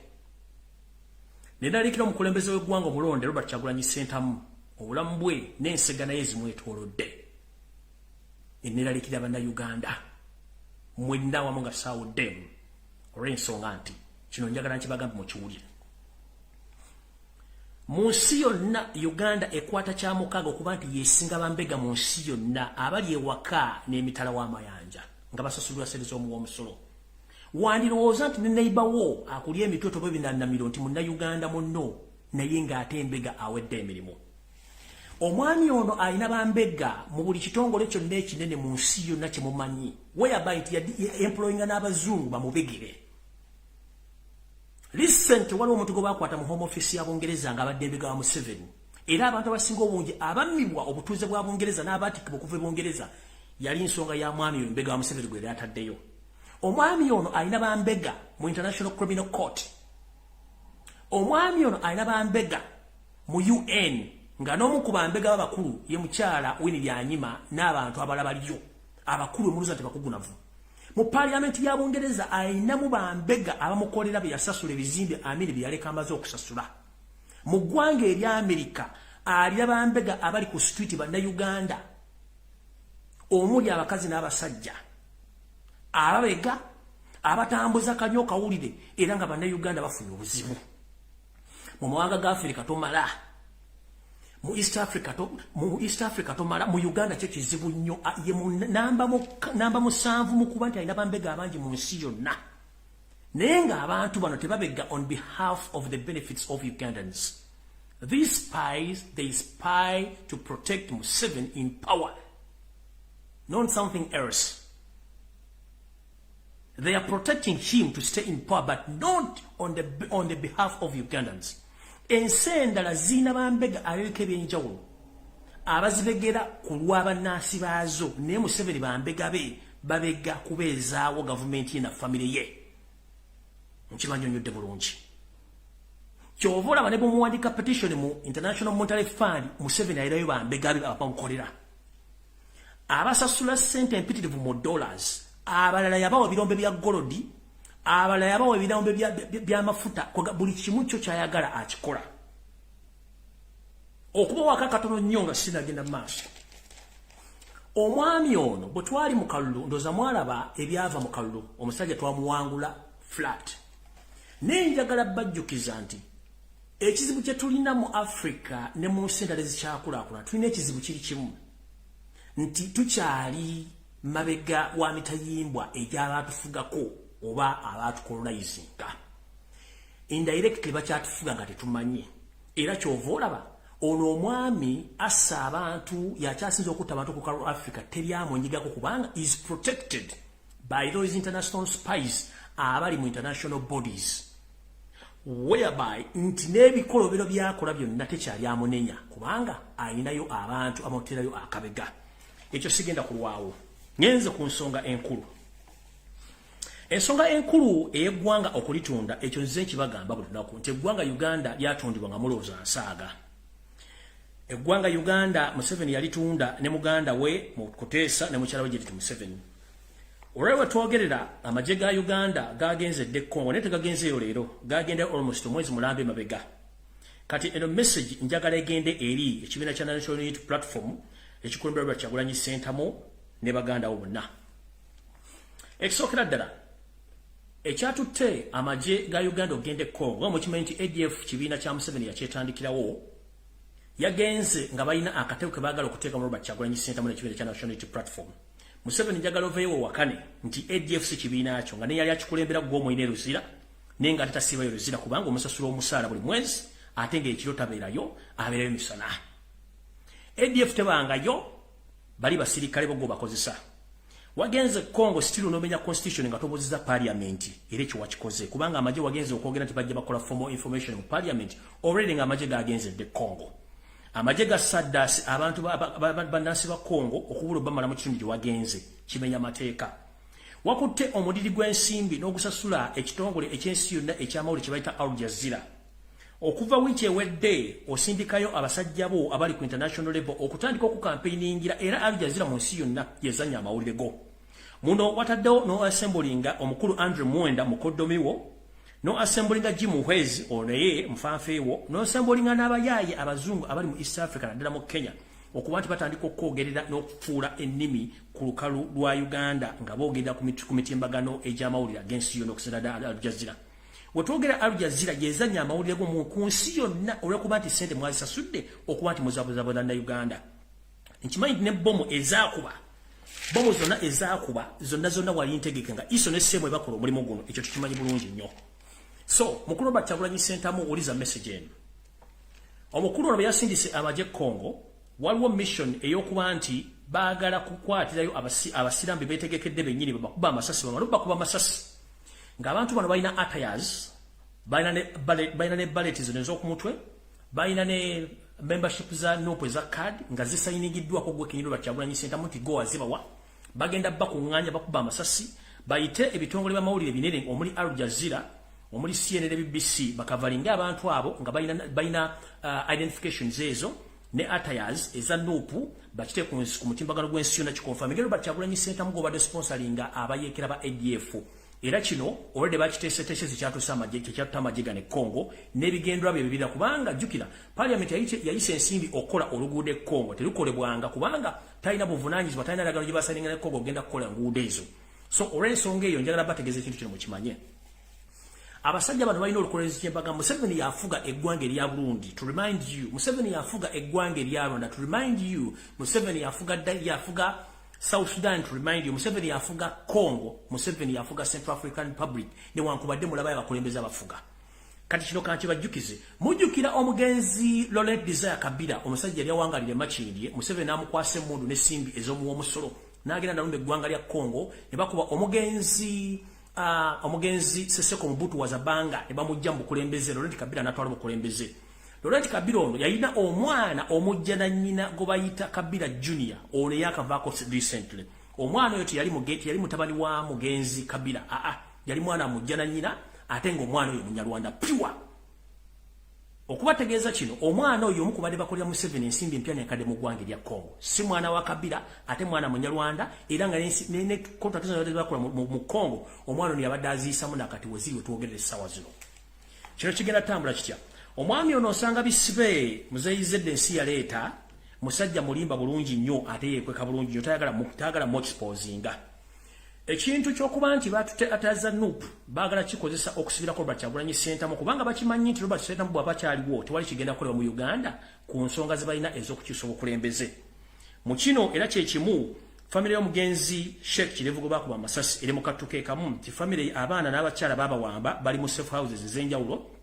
Neralikira omukulembeze w'eggwanga omulonde Robert Kyagulanyi Ssentamu, obulamu bwe n'ensiga naye zimwetoolodde. Neralikira bannayuganda mwenna wamu nga saawuddemu olw'ensonga nti kino njagala nkibagambe mukiwulire. Mu nsi yonna Uganda ekwata kya mukaaga okuba nti yeesinga bambega mu nsi yonna abali ewaka n'emitala w'amayanja nga basasulwa ssente z'omuw'omusolo. Wandirowooza nti ne neighbour wo akulya emitwe toba ebinannamiro nti munnayuganda munno naye ng'ate embega awedde emirimu. Omwami ono alina bambega mu buli kitongole kyonna ekinene mu nsi yonna kye mumanyi, whereby nti employinga n'abazungu bamubegere. Recent waliwo omuntu gwe baakwata mu home office ya Bungereza nga abadde embega wa Museveni. Era abantu abasinga obungi abammibwa obutuuze bwa Bungereza n'abaatikibwa okuva e Bungereza yali nsonga ya mwami oyo embega wa Museveni gwe yali ataddeyo. Omwami ono alina bambega mu International Criminal Court. Omwami ono alina bambega mu UN nga n'omu ku bambega b'abakulu ye mukyala Winnie Byanyima n'abantu abalala baliyo abakulu emuluza nti bakugunavu. Mu Parliament ya Bungereza alinamu bambega abamukolera bye yasasula ebizimbe amini bye yaleka amaze okusasula. Mu ggwanga erya Amerika alina bambega abali ku street bannayuganda omuli abakazi n'abasajja ababega abatambuza kanyo kawulire era nga bannayuganda bafunye obuzibu. Mu mawanga ga Afrika tomala, mu East Africa tomala, mu Uganda kye kizibu nnyo ye namba 7 mu kuba nti alina bambega abangi mu nsi yonna. Naye nga abantu bano tebabega on behalf of the benefits of Ugandans. These spies, they spy to protect Museveni in power, not something else. They are protecting him to stay in power, but not on the behalf of Ugandans. Ensendala zina bambega abebika ebyenjawulo abazibegera ku lw'abannansi baazo, naye Museveni bambega be babega kubeezaawo gavumenti ye na famire ye. Nkimanyi onyodde bulungi. Kyova olaba ne bwemuwandika petition mu International Monetary Fund, Museveni ayirayo bambega be abamukolera. Abasasula ssente empitirivu mu dollars, abalala yabawa ebirombe bya golodi, abalala yabawa ebirombe by'amafuta, buli kimu kyo kyayagala akikola. Okuba waka katono nnyo nga sinagenda maaso. Omwami ono bwe twali mu kalulu ndoza mwalaba ebyava mu kalulu, omusajja twamuwangula flat. Naye njagala bajjukiza nti ekizibu kye tulina mu Africa ne mu nsi endala ezikyakulaakulana, tulina ekizibu kiri kimu nti tukyali mabega wa mitayimbwa egy'abaatufugako oba abaatukolonizinga. Indirectly bakyatufuga nga tetumanyi. Era kyova olaba ono omwami assa abantu yakyasinza okutta abantu ku kalu Africa teryamunyigako kubanga is protected by those international spies abali mu international bodies, whereby nti n'ebikolobero byakola byonna tekyali amunenya kubanga ayinayo abantu amuterayo akabega. Ekyo sigenda kulwawo. Ngenze ku nsonga enkulu. Ensonga enkulu ey'eggwanga okulitunda, ekyo nze nkibagamba buli lunaku nti eggwanga Uganda lyatundibwa nga mulowooza nsaaga. Eggwanga Uganda Museveni yalitunda ne muganda we mu Kuteesa ne mukyala we Judith Museveni. Olwewe twogerera amagye ga Uganda gagenzedde Congo naye tegagenzeeyo leero, gagenda almost omwezi mulambe mabega. Kati eno message njagala egende eri ekibiina kya National Unity Platform ekikulembera Robert Kyagulanyi Ssentamu ne baganda bo bonna. Ekisookera ddala ekyatutte amagye ga Uganda ogende Congo mu kimanyi nti ADF kibiina kya Museveni yakyetandikirawo yagenze nga balina akatego ke baagala okuteeka mu Robert Kyagulanyi Ssentamu n'ekibiina kya National Unity Platform. Museveni njagala oveewo wakane nti ADF si kibiina kyo nga ne yali akikulembera gwe omulina eruzira naye nga tatasiibayo eruzira kubanga omusasula omusaala buli mwezi ate ng'ekiro tabeerayo abeerayo misana. ADF tebangayo bali basirikale bogo bakozesa wagenze Congo still nomenya constitution nga tobuziza parliament ile kyo wakikoze kubanga amaje wagenze okwogera nti bajja bakola formal information mu parliament already nga amaje gagenze de Congo amaje ga sadas abantu banasi ba Congo okubula bamala mu kitundu wagenze kimenya mateeka wakutte omudiri gw'ensimbi n'ogusasula ekitongole ekyensi yonna ekyamawuli kibayita Al Jazeera okuva wiki ewedde osindikayo abasajja bo abali ku international level okutandika ku campaigningira era Al Jazeera mu nsi yonna yezanya amawulire go muno wataddewo no assemblinga omukulu Andrew Mwenda mukoddomiwo no assemblinga Jim Hwezi oneye mfanfeewo no assemblinga n'abayaye abazungu abali mu East Africa naddala mu Kenya okuba nti batandika okwogerera n'okufuula ennimi ku lukalu lwa Uganda nga boogera ku mitimbagano egy'amawulire ag'ensi yonna okusinda Al Jazeera wetwogera Al Jazeera yezanya amawulire go mu nsi yonna olw'okuba nti ssente mwazisasudde okuba nti muzabuzabuza na Uganda nkimanyi ne bomu ezaakuba zonna wali ntegeke nga iso ne ssemu ebakola omulimu guno ekyo tukimanyi bulungi nnyo so mukulu Robert Kyagulanyi Ssentamu uliza message eno omukulu ono yasindise amaje Congo waliwo mission eyokuba nti baagala kukwatirayo abasirambi betegekedde bennyini bakuba amasasi bakuba amasasi ng'abantu bano balina attires balina ne ballet ez'okumutwe balina ne membership za nope za card nga zisayiningiddwako gwe Kenyini Robert Kyagulanyi Ssentamu nti go azibawa bagenda bakuŋŋaanya bakuba amasasi bayite ebitongole by'amawulire binene omuli Al Jazeera omuli CNN ne BBC bakavalinga abantu abo nga balina identifications ezo ne attires eza nupu bakite ku mutimbagano gw'ensi yonna kikonfirm Robert Kyagulanyi Ssentamu gobadde sponsoringa abayeekera ba ADF era kino already bakiteeseteese kyatusa amagye gane Congo n'ebigendwa bye bibira kubanga jjukira parliament yayise ensimbi okola oluguudo e Congo terukolebwanga kubanga talina buvunaanyizibwa talina ndagano gye basaninga ne Congo ogenda kukola nguudo ezo so olw'ensonga eyo njagala bategeeza ekintu kino mukimanye abasajja bano balina olukolezi ky'embaga Museveni yafuga eggwanga erya Burundi to remind you Museveni yafuga eggwanga erya Rwanda to remind you Museveni yafuga South Sudan to remind you Museveni yafuga Congo Museveni yafuga Central African Republic ne wankubadde mulabaye abakulembeze abafuga kati kino kanti bajjukize mujjukira omugenzi Laurent Desire Kabila omusajja yali awangalire makindye Museveni amukwase emmundu n'essimbi ez'omuwa omusolo n'agenda nalumba eggwanga lya Congo ne bakuba omugenzi Seseko Mobutu Wazabanga ne bamujja mu bukulembeze Laurent Kabila n'atwala bukulembeze Laurent Kabila ono yalina omwana omujja na nnyina gwe bayita Kabila Junior ono yakavaako recently omwana oyo yali mutabani wa mugenzi Kabila yali mwana mujja na nnyina ate ng'omwana oyo munyarwanda pure okubategeeza kino omwana oyo omukubadde bakolera Museveni ensimbi empya nekadde mu ggwanga erya Congo si mwana wa Kabila ate mwana munyarwanda era nga ne contract zino bakola mu Congo omwana ono yabadde aziyisamu nakati weziri wetwogerera essaawa zino kino kigenda tambula kitya omwami ono osanga bisibe muzeyizedde ensi yaleeta musajja mulimba bulungi nnyo ate yeekweka bulungi nnyo tayagala mu exposinga ekintu ky'okuba nti batutaza nupu baagala kikozesa okusibirako Robert Kyagulanyi Ssentamu kubanga bakimanyi nti Robert Ssentamu bw'aba kyaliwo tewali kigenda kukolebwa mu Uganda ku nsonga ze balina ez'okukyusa obukulembeze mu kino era kye kimu famire y'omugenzi Sheikh Kirevu gwe bakuba amasasi eri mu kattuko ekamu nti famire abaana n'abakyala baabawamba bali mu safe houses ez'enjawulo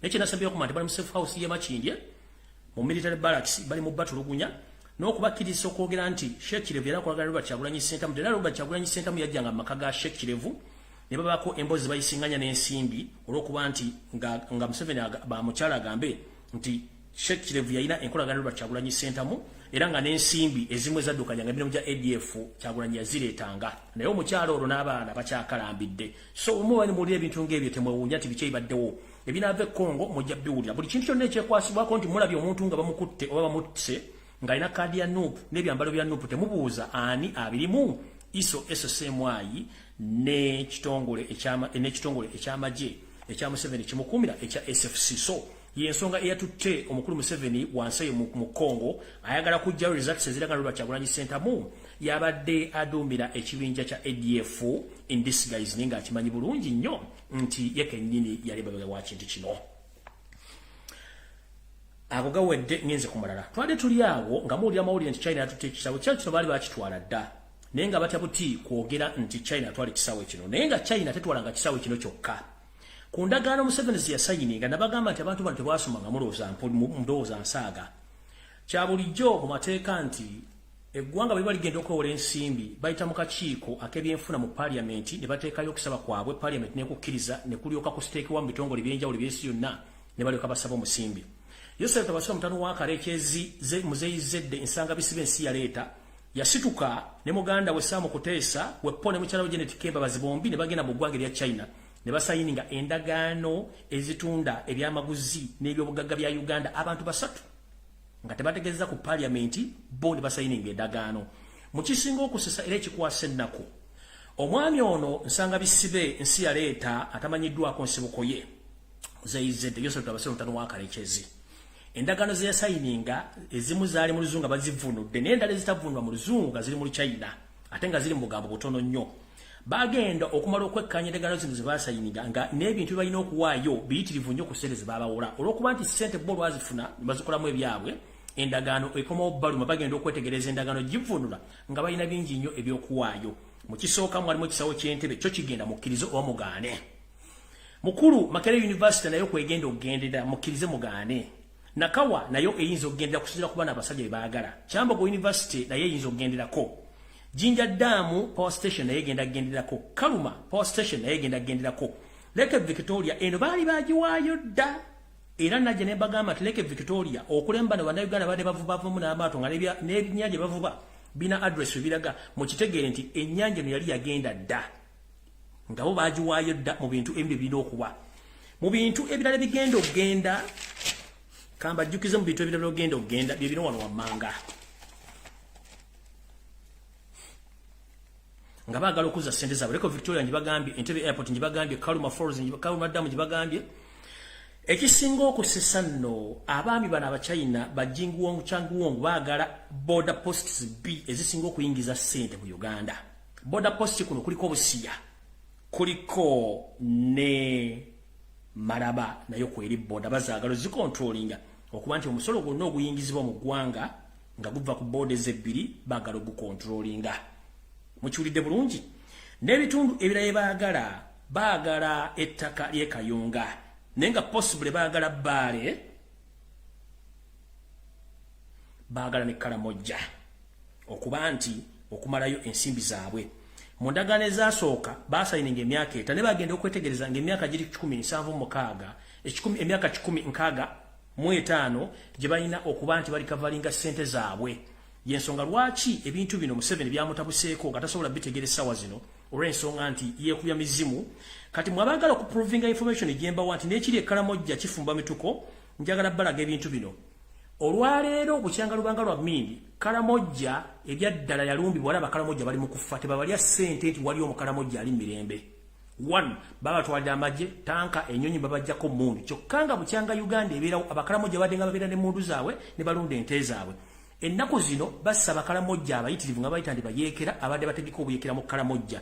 nekinasabye okuma nti bali mu safe house y'e Makindye mu military barracks bali mu batulugunya n'okubakkiriza okwogera nti Sheikh Kirevu era akolagana Robert Kyagulanyi Ssentamu era Robert Kyagulanyi Ssentamu yajjanga mu maka ga Sheikh Kirevu ne babaako emboozi bayisinganya n'ensimbi olw'okuba nti nga Museveni bamukyala agambe nti Sheikh Kirevu yalina enkolagana Robert Kyagulanyi Ssentamu era nga n'ensimbi ezimu ezaddukanya nga emirimu gya ADF Kyagulanyi yazireetanga naye omukyala olwo n'abaana bakyakalambidde so omuwani muwulira ebintu ng'ebyo temwewuunya nti biki ebibaddewo ebinaava e Congo mujja biwulira buli kintu kyonna ekyekwasibwako nti mulabye omuntu nga bamukutte oba bamutte ng'alina kaadi ya nuupu n'ebyambalo bya nuupu temubuuza ani abirimu iso SSMY n'ekitongole eky'amagye ekya Museveni kimukuumira ekya SFC so yensonga eyatutte omukulu Museveni wansi mu Congo ayagala kujjayo results eziraga Robert Kyagulanyi Ssentamu yabadde aduumira ekibinja kya ADF in disguise ninga akimanyi bulungi nnyo nti ye kennyini yali babega wa kintu kino ago gawedde ngenze kumalala twade tuli awo nga muwulira amawulire nti China yatutte ekisawe kino baali bakitwala dda naye nga batya buti kwogera nti China yatwala ekisawe kino naye nga China tetwalanga kisawe kino kyokka ku ndagaano Museveni ze yasayininga nabagamba nti abantu bano tebasomanga mulowooza nsaaga kya bulijjo mu mateeka nti eggwanga bwe baligenda okuwola ensimbi bayita mu kakiiko ak'ebyenfuna mu parliament ne bateekayo okusaba kwabwe parliament n'ekukkiriza ne kulyoka kusiteekebwa mu bitongole by'enjawulo by'ensi yonna ne balyoka basaba omusimbi. Yosef Tabasira mutano wa Karekyezi Muzeeyi Zedde ensanga bisibe ensi yaleeta yasituka ne muganda we Sam Kuteesa wepo ne mukyala we Janet Kemba bazibombi ne bagenda mu ggwanga lya China ne basayininga endagaano ezitunda ebyamaguzi n'ebyobugagga bya Uganda abantu basatu nga tebategeeza ku parliament bo ne basayininga endagaano mu kisinga okusesa era ekikwasa ennaku omwami ono nsanga bisibe ensi yaleeta atamanyiddwako nsibuko ye Muzeeyi Zedde Yosef Tabasira mutano wa Karekyezi endagaano ze yasayininga ezimu zaali mu luzungu bazivunudde n'endala ezitavunwa mu luzungu nga ziri mu China ate nga ziri mu bugambo butono nnyo bagenda okumala okwekkanya endagaano zino ze basayininga nga n'ebintu balina okuwaayo biyitirivu nnyo ku ssente ze babawola olw'okuba nti ssente bo lwazifuna ne bazikolamu ebyabwe endagaano ekomawo baluma bagenda okwetegereza endagaano givunula nga balina bingi nnyo ebyokuwaayo mu kisooka mwalimu ekisawo ky'entebe kyo kigenda mukkirize oba mugaane mukulu Makerere University nayo kwegenda okugendera mukkirize mugaane Nakawa nayo eyinza okugendera kusinziira ku baana abasajja be baagala Kyambogo University nayo eyinza okugenderako Jinja Dam Power Station nayo egenda kugenderako Kaluma Power Station nayo egenda kugenderako Lake Victoria eno baali bagiwaayo dda era najja ne bagamba nti Lake Victoria okulemba ne bannayuganda badde bavubavumu n'amaato nga n'ebinnyanja bavuba bina address biraga mu kitegeere nti ennyanja eno yali yagenda dda nga bo bagiwaayo dda mu bintu ebyo birina okuba mu bintu ebirala bigenda okugenda kamba jjukize mu bintu ebirala ogenda okugenda bye bino wano wammanga nga baagala okuza ssente zaabwe Lake Victoria njibagambye Entebbe Airport njibagambye Kaluma Falls Kaluma Dam njibagambye ekisinga okusesa nno abaami bano abachina bajinguwongu changuwongu baagala border posts B ezisinga okuyingiza ssente mu Uganda border post kuno kuliko Busiya kuliko ne Maraba nayo kweri border bazaagala zikontrolinga okuba nti omusolo gwonna oguyingizibwa mu ggwanga nga guva ku borders ebbiri baagala ogukontrolinga mukiwulidde bulungi n'ebitundu ebirala baagala ettaka ly'ekayunga nenga possible baagala Bbaale baagala ne Kalamojja okuba nti okumalayo ensimbi zaabwe mu ndagaano ezasooka baasayininga emyaka eta ne bagenda okwetegereza ng'emyaka giri 17 emyaka 15 gye balina okuba nti bali kavalinga ssente zaabwe yensonga lwaki ebintu bino Museveni byamutabuseeko nga tasobola bitegeera essaawa zino olw'ensonga nti yeekubya mizimu kati mwabagala okuprovinga information egyembawa nti n'ekiri Kalamojja kifumba mituko njagala balaga ebintu bino olwaleero bukyanga lubanga lwa mmindi Kalamojja ebyaddala yalumbibwa wala Bakalamojja bali mu kufa tebabalya ssente nti wali Omukalamojja ali mirembe 1 babatwalira amagye tanka ennyonyi babajjako mundu kyokka nga bukyanga Uganda ebeerawo Abakalamojja badde nga babeera ne mundu zaabwe ne balunda ente zaabwe ennaku zino bassa Bakalamojja abayitirivu nga bayita nti bayeekera abadde bategeka obuyeekera mu Kalamojja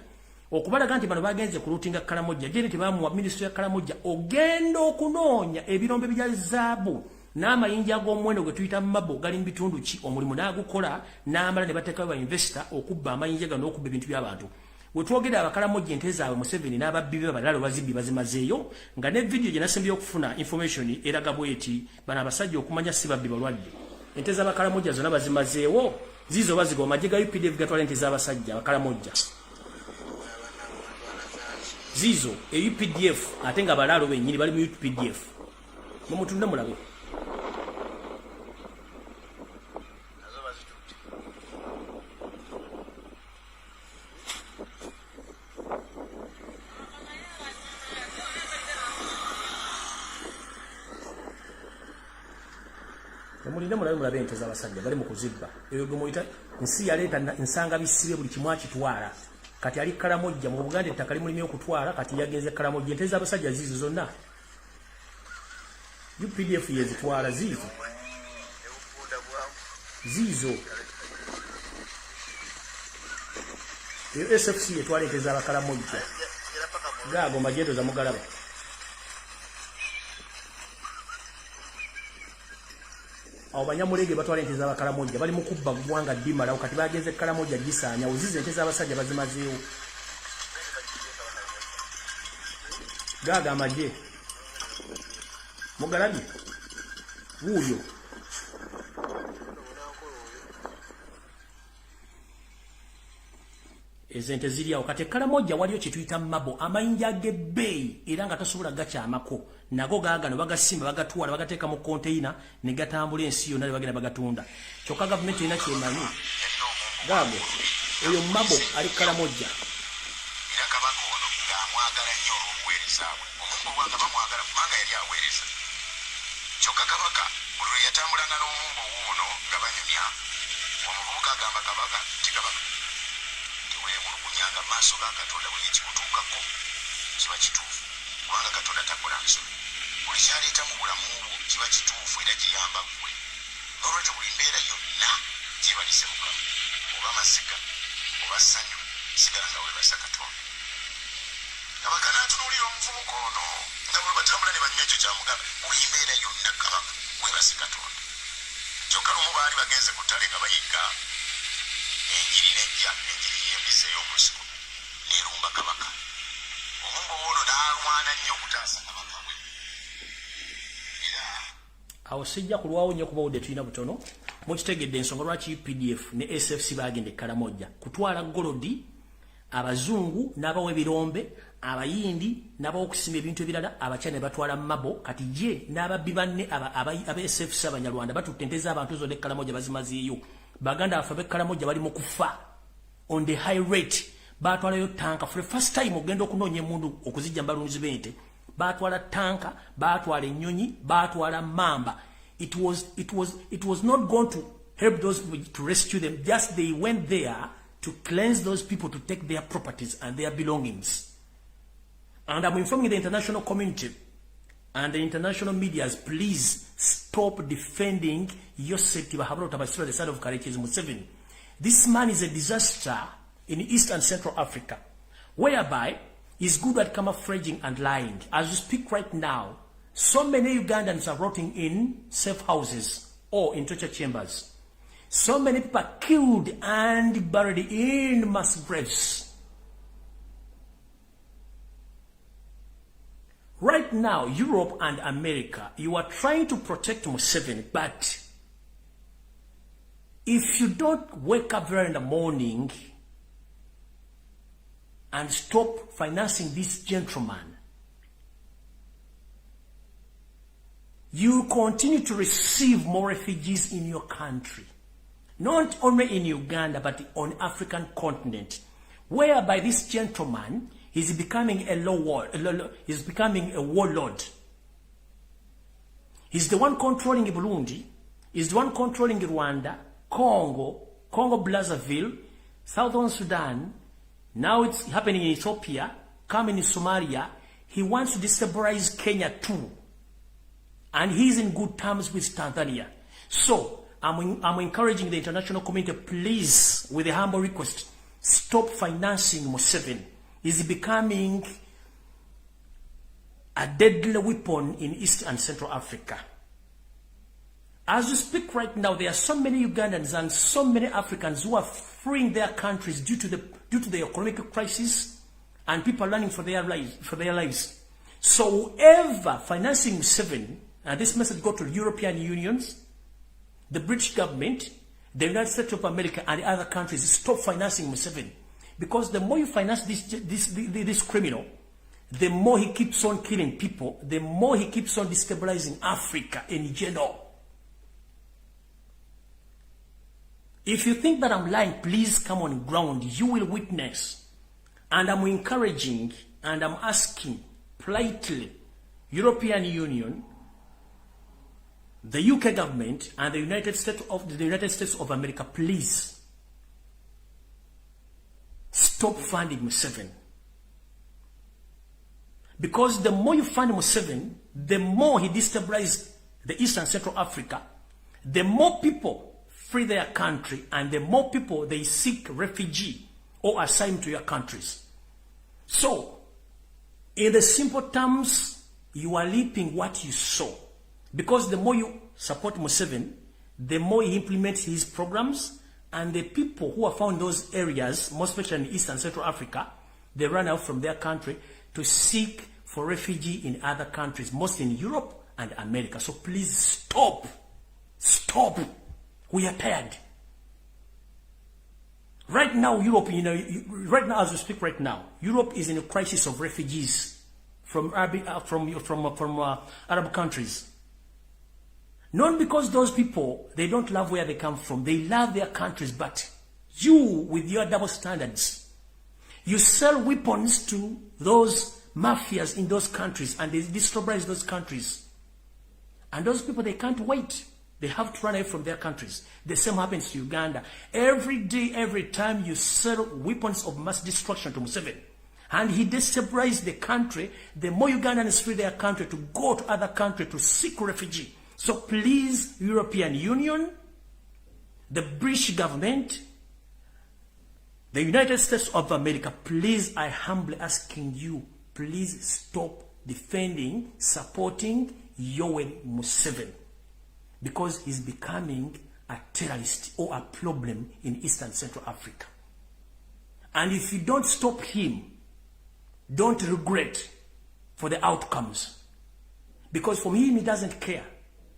okubalaga nti bano bagenze ku luutinga Kalamojja gye nti bamuwa minisitule ya Kalamojja ogenda okunoonya ebirombe bya zaabu n'amayinja ag'omuwendo gwe tuyita mabo gali mu bitundu ki omulimu n'agukola n'amala ne bateekayo ba investor okubba amayinja gano n'okubba ebintu by'abantu we twogera Abakalamojja ente zaabwe Museveni n'ababbi be balala bazibbi bazimazeeyo nga ne vidiyo gye nasembye okufuna information eraga bweti bano abasajja okumanya si babbi balwadde ente z'Abakalamojja zonna bazimazeewo zizo baziga amagye ga UPDF gatwala ente z'abasajja Abakalamojja zizo UPDF ate nga balaalo bennyini bali mu UPDF mumutunde mulabe mulinde mulabe ente z'abasajja bali mu kuzibba eyo gumuyita nsi yaleeta nsanga bisibe buli kimu akitwala kati ali Kalamojja mu Buganda ettaka limulimye okutwala kati yagenze Kalamojja ente z'abasajja zizo zonna UPDF yezitwala zizo eyo SFC etwala ente z'Abakalamojja gaago magendo za mugalaba awo banyamulege batwala ente z'Abakalamojja bali mu kubba ggwanga ddimalawo kati bagenze Kalamojja gisaanya ozize ente z'abasajja bazimazeewo gaaga amagye mugalabye wuuyo ezente ziriawo kati Karamoja waliyo kituyita mabo amayinja gebbeeyi era nga tasobola gakyamako nago gaagano bagasimba bagatwala bagateeka mu container ne gatambula ensi yonna ne bagenda bagatunda kyokka gavumenti erina kyemanyi gaago oyo mabo ali Karamoja era kabaka ono ng'amwagala nnyo olw'obuweereza bwe omumbo bwanga bamwagala kubanga yali aweereza kyokka kabaka buli lwe yatambulanga n'omumbo wuuno nga banyumya omuvubuka agamba kabaka ti kabaka teweemulugunyanga mu maaso ga Katonda buli ekikutuukako kiba kituufu kubanga Katonda takola nsobi buli kyaleeta mu bulamu bwo kiba kituufu era kiyamba ggwe n'olwekyo buli mbeera yonna gyebalise Mukama oba masiga oba ssanyu sigala nga weebasa Katonda kabaka n'atunuulira omuvubuka ono nga bwe batambula ne banyuma ekyo kyamugamba buli mbeera yonna kabaka weebase Katonda kyokka lumu baali bagenze ku ttale nga bayigga enjiri nejja enjiri y'empisa ey'omunsiko n'erumba kabaka omumbo ono n'alwana nnyo okutaasa kabaka we era awo sijja kulwawo nnyo kuba wudde tulina butono mukitegedde ensonga lwaki UPDF ne SFC bagenda e Karamoja kutwala golodi abazungu n'abawa ebirombe abayindi n'abawa okusimba ebintu ebirala abakyala ne batwala mabo kati ye n'ababbi banne aba SFC abanyarwanda batutte ente z'abantu zonna e Karamoja bazimazeeyo baganda baffe ab'e Karamoja bali mu kufa on the high rate batwalayo tanka for the first time ogenda okunoonya emundu okuzijja mu balunzi b'ente batwala tanka batwala ennyonyi batwala mamba it was not going to help those people to rescue them just they went there to cleanse those people to take their properties and their belongings and I'm informing the international community and the international medias, please stop defending Yosef Tibahabro Tabasira, the side of Karekezi Museveni. This man is a disaster in East and Central Africa, whereby he's good at camouflaging and lying. As we speak right now, so many Ugandans are rotting in safe houses or in torture chambers. So many people are killed and buried in mass graves. Right now, Europe and America, you are trying to protect Museveni, but if you don't wake up there in the morning and stop financing this gentleman, you continue to receive more refugees in your country. Not only in Uganda, but on the African continent, whereby this gentleman is becoming he's becoming a warlord. He's the one controlling Burundi, he's the one controlling Rwanda, Congo Brazzaville, Southern Sudan. Now it's happening in Ethiopia, coming in Somalia. He wants to destabilize Kenya too. And he's in good terms with Tanzania. So, I'm encouraging the international community, please, with a humble request, stop financing Museveni. He's becoming a deadly weapon in East and Central Africa. As we speak right now, there are so many Ugandans and so many Africans who are fleeing their countries due to the economic crisis, and people are running for their lives. So whoever financing Museveni, and this message go to the European unions, the British government, the United States of America, and other countries, stop financing Museveni. Because the more you finance this criminal, the more he keeps on killing people, the more he keeps on destabilizing Africa in general. If you think that I'm lying, please come on ground. You will witness. And I'm encouraging and I'm asking politely, European Union, the UK government, and the United States of America, please stop funding Museveni. Because the more you fund Museveni, the more he destabilizes the East and Central Africa, the more people flee their country, and the more people they seek refugee or asylum to your countries. So, in the simple terms, you are reaping what you sow. Because the more you support Museveni, the more he implements his programs, and the people who are found in those areas, most especially in East and Central Africa, they run out from their country to seek for refugee in other countries, mostly in Europe and America. So please stop. Stop. We are tired. Right now, Europe, right now as we speak right now, Europe is in a crisis of refugees from Arab countries. Not because those people, they don't love where they come from. They love their countries, but you, with your double standards, you sell weapons to those mafias in those countries, and they destabilize those countries. And those people, they can't wait. They have to run away from their countries. The same happens to Uganda. Every day, every time you sell weapons of mass destruction to Museveni, and he destabilizes the country, the more Ugandans flee their country to go to other countries to seek refuge. So please, European Union, the British government, the United States of America, please, I humbly asking you, please stop defending, supporting Yoweri Museveni, because he's becoming a terrorist or a problem in Eastern Central Africa. And if you don't stop him, don't regret for the outcomes. Because for him, he doesn't care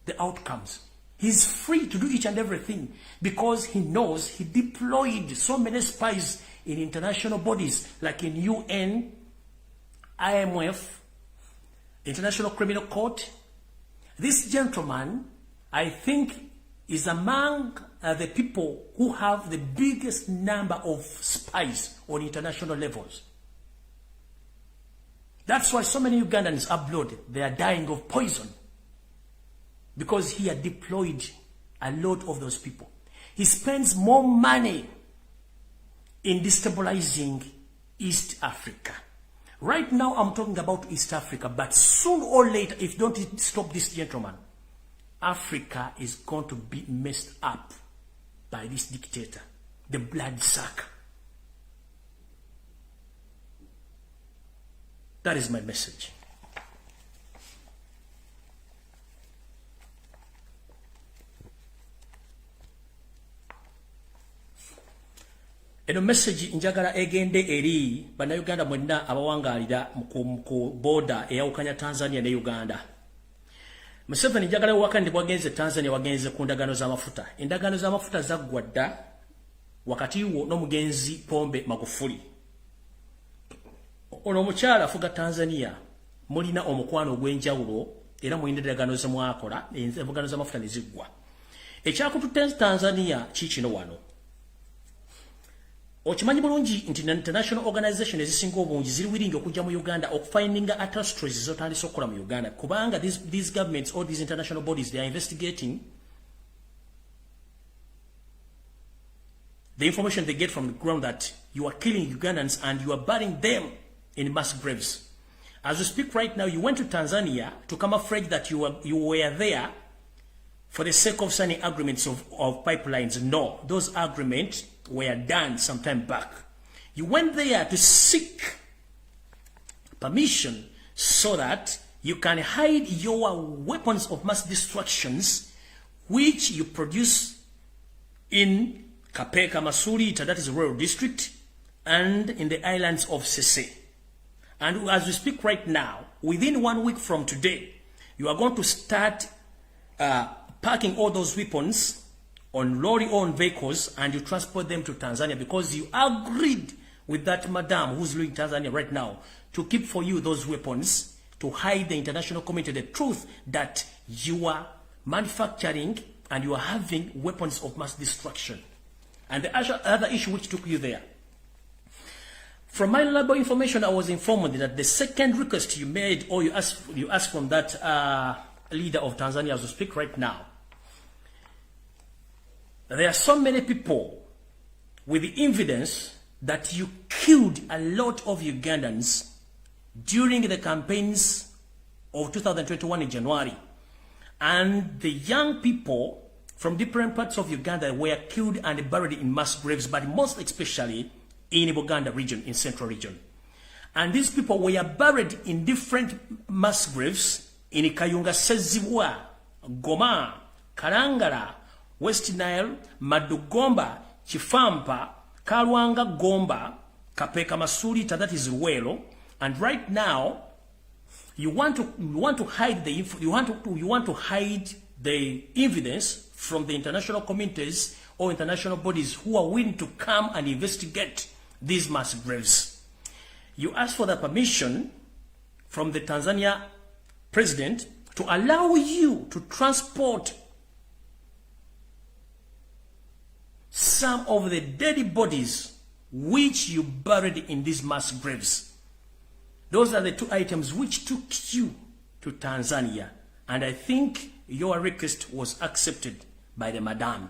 the outcomes. He's free to do each and everything because he knows he deployed so many spies in international bodies like in UN, IMF, International Criminal Court. This gentleman, I think, is among the people who have the biggest number of spies on international levels. That's why so many Ugandans abroad, they are dying of poison, because he had deployed a lot of those people. He spends more money in destabilizing East Africa. Right now, I'm talking about East Africa, but soon or later, if you don't stop this gentleman, Africa is going to be messed up by this dictator, the bloodsucker. That is my message. Eno message njagala egende eri bannayuganda mwenna abawangalira ku border eyawukanya Tanzania ne Uganda. Museveni njagala wakandi bwagenze Tanzania wagenze ku ndagano z'amafuta. Endagano z'amafuta zaggwa dda wakati wo n'omugenzi Pombe Magufuli. Ono omukyala afuga Tanzania mulina omukwano ogw'enjawulo era mulina endagano ze mwakola, endagano z'amafuta ne ziggwa. Ekyakututte Tanzania kikino wano. Okimanyi bulungi nti international organization ezisinga obungi ziri willing okujja mu Uganda okufindinga atrocities zotandise okukola mu Uganda, kubanga these governments or these international bodies, they are investigating the information they get from the ground that you are killing Ugandans and you are burying them in mass graves. As we speak right now, you went to Tanzania to camouflage that you were there for the sake of signing agreements of pipelines. No, those agreements were done some time back. You went there to seek permission so that you can hide your weapons of mass destructions which you produce in Kapeka Masulita, that is Royal District, and in the islands of Sese. And as we speak right now, within 1 week from today, you are going to start packing all those weapons on lorry-owned vehicles and you transport them to Tanzania, because you agreed with that madam who's ruling Tanzania right now to keep for you those weapons to hide the international community the truth that you are manufacturing and you are having weapons of mass destruction. And the other issue which took you there. From my reliable information, I was informed that the second request you made, or you asked from that leader of Tanzania as we speak right now, there are so many people with the evidence that you killed a lot of Ugandans during the campaigns of 2021 in January. And the young people from different parts of Uganda were killed and buried in mass graves, but most especially in Buganda region, in central region. And these people were buried in different mass graves in Kayunga, Sezibwa, Goma, Karangara, West Nile, Madugomba, Chifampa, Kalwanga Gomba, Kapeka Masulita, that is Ruwelo. And right now, you want to hide the evidence from the international communities or international bodies who are willing to come and investigate these mass graves. You ask for the permission from the Tanzania president to allow you to transport some of the dead bodies which you buried in these mass graves. Those are the two items which took you to Tanzania. And I think your request was accepted by the madam.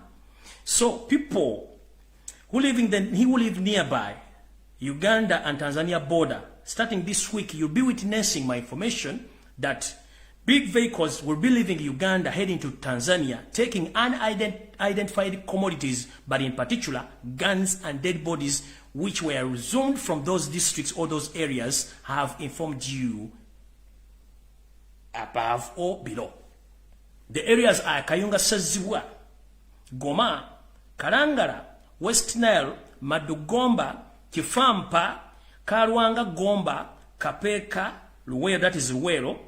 So people who live nearby, Uganda and Tanzania border, starting this week, you'll be witnessing my information that big vehicles will be leaving Uganda, heading to Tanzania, taking unidentified commodities, but in particular, guns and dead bodies, which were resumed from those districts or those areas, have informed you above or below. The areas are Kayunga Saziwa, Goma, Karangara, West Nile, Madugomba, Kifampa, Karwanga, Gomba, Kapeka, Luwero, that is Luwero.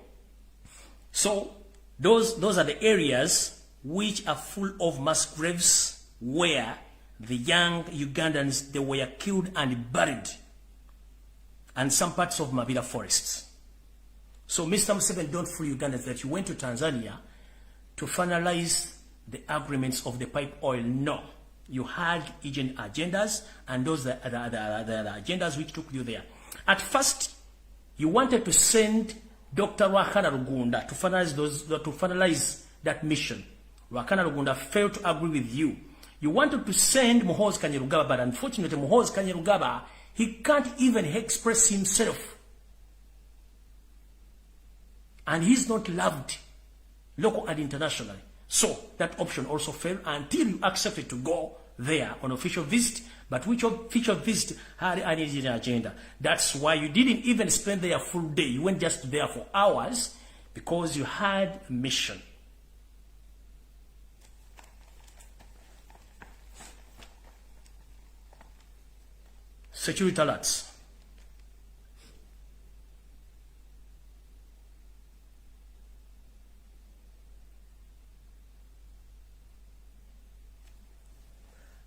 So those are the areas which are full of mass graves where the young Ugandans, they were killed and buried, and some parts of Mabila forests. So Mr. Museveni, don't fool Ugandans that you went to Tanzania to finalize the agreements of the pipe oil. No. You had agent agendas, and those are the agendas which took you there. At first, you wanted to send Dr. Rwakana Rugunda to finalize that mission. Rwakana Rugunda failed to agree with you. You wanted to send Muhoozi Kainerugaba, but unfortunately, Muhoozi Kainerugaba, he can't even express himself. And he's not loved, local and internationally. So that option also failed until you accepted to go there on official visit, but which official visit had an agenda. That's why you didn't even spend there a full day. You went just there for hours because you had a mission. Security alerts.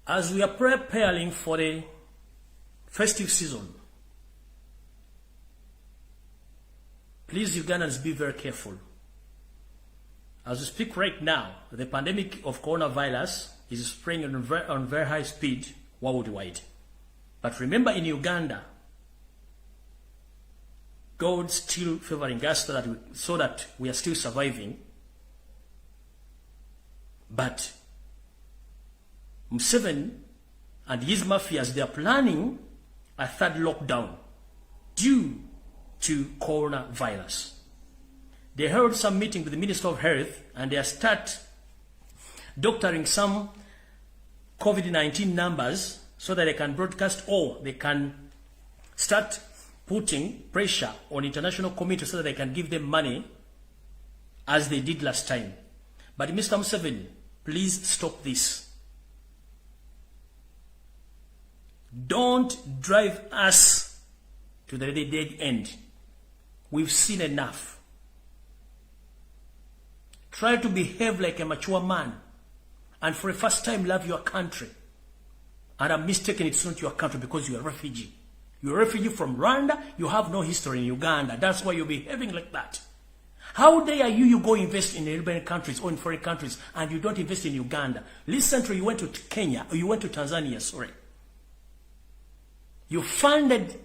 As we are preparing for the festive season, please, Ugandans, be very careful. As we speak right now, the pandemic of coronavirus is spreading on very high speed worldwide. But remember, in Uganda, God's still favoring us so that we are still surviving. But Museveni and his mafias, they are planning a third lockdown due to coronavirus. They held some meeting with the Minister of Health, and they start doctoring some COVID-19 numbers so that they can broadcast, or they can start putting pressure on international community so that they can give them money as they did last time. But Mr. Museveni, please stop this. Don't drive us to the dead end. We've seen enough. Try to behave like a mature man, and for the first time love your country. And I'm mistaken, it's not your country because you're a refugee. You're a refugee from Rwanda, you have no history in Uganda. That's why you're behaving like that. How dare you go invest in European countries or in foreign countries and you don't invest in Uganda? Recently you went to Kenya, or you went to Tanzania, sorry. You funded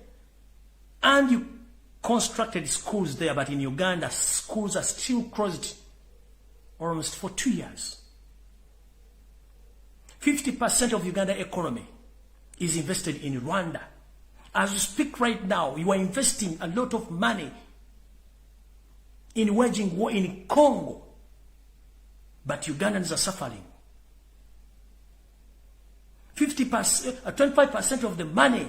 and you constructed schools there, but in Uganda, schools are still closed almost for 2 years. 50% of Uganda economy is invested in Rwanda. As we speak right now, you are investing a lot of money in waging war in Congo, but Ugandans are suffering. 25% of the money,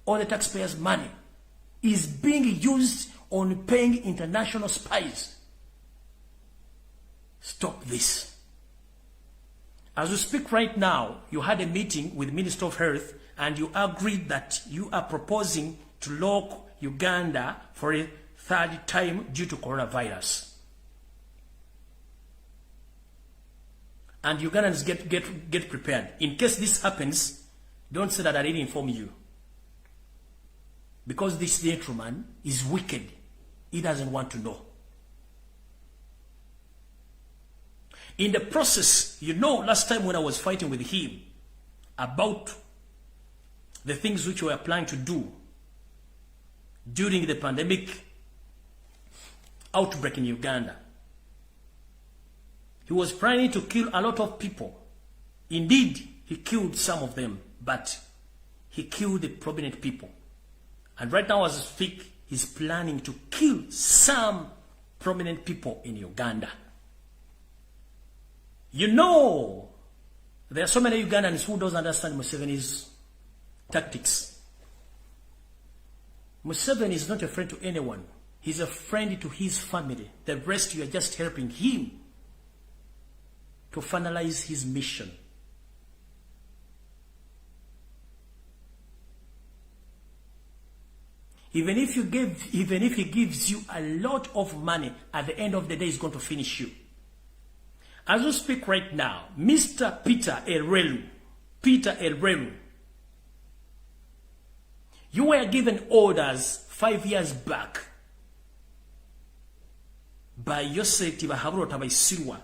all the taxpayers' money, is being used on paying international spies. Stop this. As we speak right now, you had a meeting with the Minister of Health and you agreed that you are proposing to lock Uganda for a third time due to coronavirus. And Ugandans get prepared. In case this happens, don't say that I didn't inform you. Because this gentleman is wicked. He doesn't want to know. In the process, you know, last time when I was fighting with him about the things which we were planning to do during the pandemic outbreak in Uganda, he was planning to kill a lot of people. Indeed, he killed some of them, but he killed the prominent people. And right now as I speak, he's planning to kill some prominent people in Uganda. You know, there are so many Ugandans who don't understand Museveni's tactics. Museveni is not a friend to anyone. He's a friend to his family. The rest, you are just helping him to finalize his mission. Even if he gives you a lot of money, at the end of the day, he's going to finish you. As we speak right now, Mr. Peter Elrelu, you were given orders 5 years back by Yosef Tibahaburo Tabaisirwa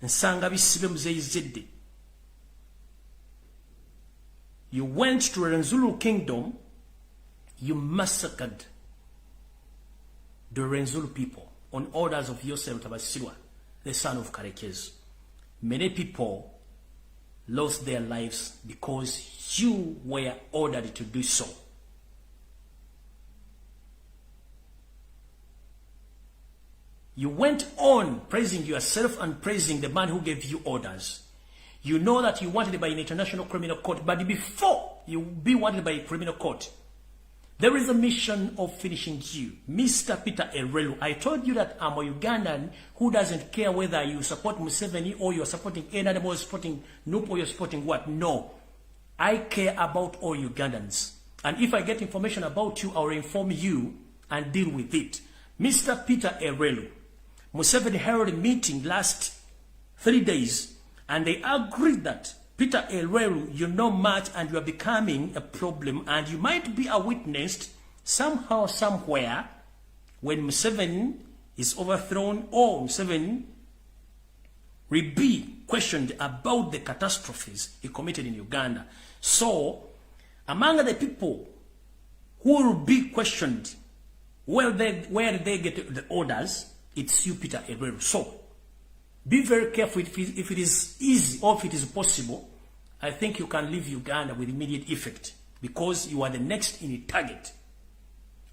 Nsanga bisibe muzeyizedde. You went to Renzulu kingdom, you massacred the Renzulu people on orders of Yosef Tabasirwa, the son of Karekezi. Many people lost their lives because you were ordered to do so. You went on praising yourself and praising the man who gave you orders. You know that you wanted by an international criminal court, but before you be wanted by a criminal court, there is a mission of finishing you. Mr. Peter Elrelu, I told you that I'm a Ugandan who doesn't care whether you support Museveni or you're supporting another, or supporting Nup, or you're supporting what. No. I care about all Ugandans. And if I get information about you, I'll inform you and deal with it. Mr. Peter Elrelu, Museveni held a meeting last 3 days, and they agreed that Peter Elrelu, you know much and you are becoming a problem, and you might be a witness somehow, somewhere, when Museveni is overthrown or Museveni will be questioned about the catastrophes he committed in Uganda. So, among the people who will be questioned where did they get the orders, it's you, Peter Elrelu. So, be very careful if it is easy or if it is possible. I think you can leave Uganda with immediate effect because you are the next in the target.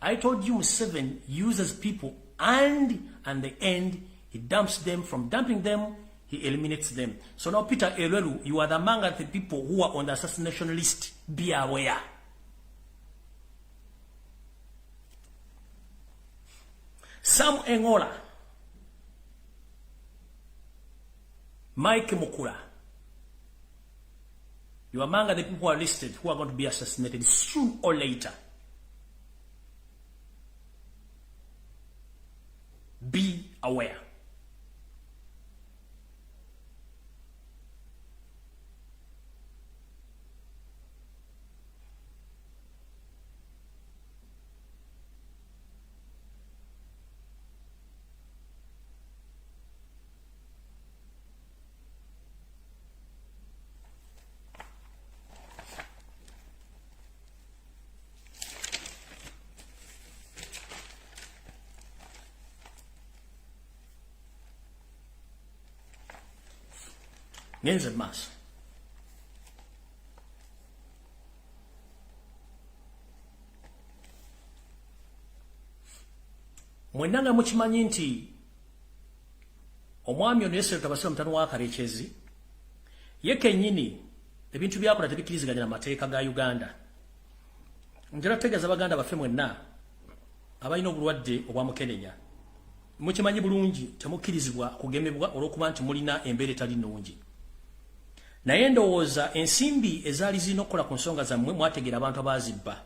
I told you Museveni uses people and at the end he dumps them. From dumping them, he eliminates them. So now Peter Elrelu, you are among the people who are on the assassination list. Be aware. Sam Engola, Mike Mukula, you are among the people who are listed who are going to be assassinated soon or later. Be aware. Ngenze maso. Mwenanga mukimanyi nti omwami ono Yosef Tabasirwa mutano wa Karekezi ye kennyini ebintu byakola tebikiriziganya na mateeka ga Uganda. Njala tegeeza Baganda baffe mwenna abalina obulwadde obwa mukenenya. Mukimanyi bulungi temukkirizibwa kugemebwa olw'okuba nti mulina embeera etali nnungi. Naye ndowooza ensimbi ezaali zirina okukola ku nsonga zammwe mwategeera abantu abazibba.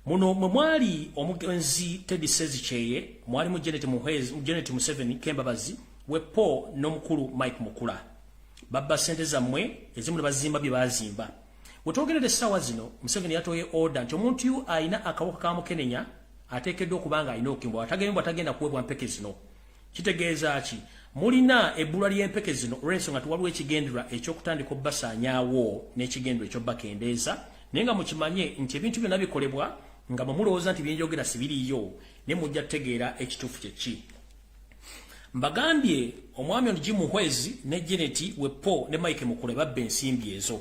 Muno mwe mwali omugenzi Teddy Sezikyeye, mwalimu Janet Museveni Kembabazi, wepo n'omukulu Mike Mukula babba sente zammwe ezimu bazimba bye bazimba wetwogerera essaawa zino Museveni yatoye order nti omuntu ayina akawuka ka mukenenya ateekeddwa okubanga ayina okukimbwa atagenda kuwebwa mpeke zino kitegeeza ki mulina ebbula ly'empeke zino olw'ensonga tiwaliwo ekigendererwa eky'okutandika obbasaanyaawo n'ekigendererwa eky'obbakendeeza naye nga mukimanye nti ebintu byonna bikolebwa nga mulowooza nti byenjogera sibiriiyo ne mujja kutegeera ekituufu kyeki mbagambye omwami ono Jim Muhwezi ne Janet Wepo ne Mike Mukule babba ensimbi ezo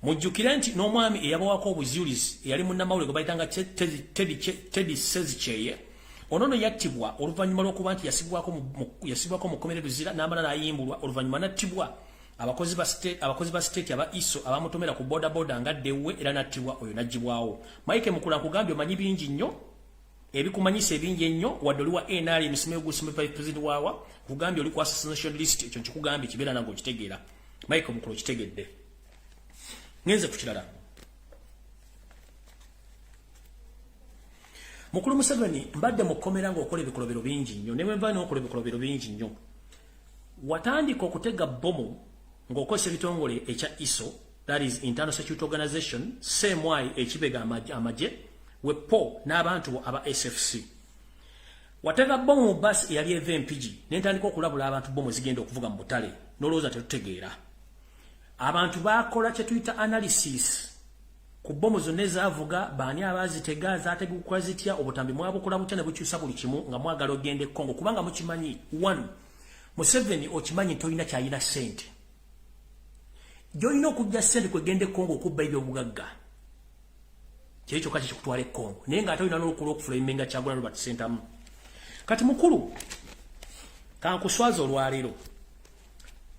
mujjukire nti n'omwami eyabawako obuzuulizi eyali munnamawulire gwe bayitanga Teddy Sezikyeye ono yattibwa oluvannyuma lw'okuba nti yasibwako mu kkomera Luzira n'amala n'ayimbulwa oluvannyuma nattibwa abakozi ba state aba ISO abamutomera ku boda nga ddewe era nattibwa oyo naggibwawo Mike Mukula nkugambye omanyi bingi nnyo ebikumanyisa ebingi ennyo wadde oli wa NRM Simegusimu president waawa kugambye oli ku assassination list ekyo nkikugambye kibeera nange okitegeera Mike Mukula okitegedde ngenze ku kirala Mukulu Museveni mbadde mukomera ng'okola ebikolobero bingi nnyo ne bwenva n'okola ebikolobero bingi nnyo watandika okutega bomu ng'okozesa ebitongole ekya ISO that is Internal Security Organization CMY ekibega amaje wepo n'abantu aba SFC watega bomu mu basi eyali eva empigi n'entandika okulabula abantu bomu zigenda okuvuga mu butale n'olowooza tetutegeera abantu bakola kye tuyita analysis ku bomu zonna ezaavuga baani abaazitega zaategekwa zitya obutambi mwabukola butya ne bukyusa buli kimu nga mwagala ogende Congo kubanga mukimanyi one Museveni okimanyi tolina kyayina ssente gy'olina okujja ssente kwegende Congo okubba ebyobugagga kyekyo kati kikutwala Congo naye nga ate olina n'olukulu okufulaminga Kyagulanyi Robert Sentamu kati mukulu kankuswaza olwaleero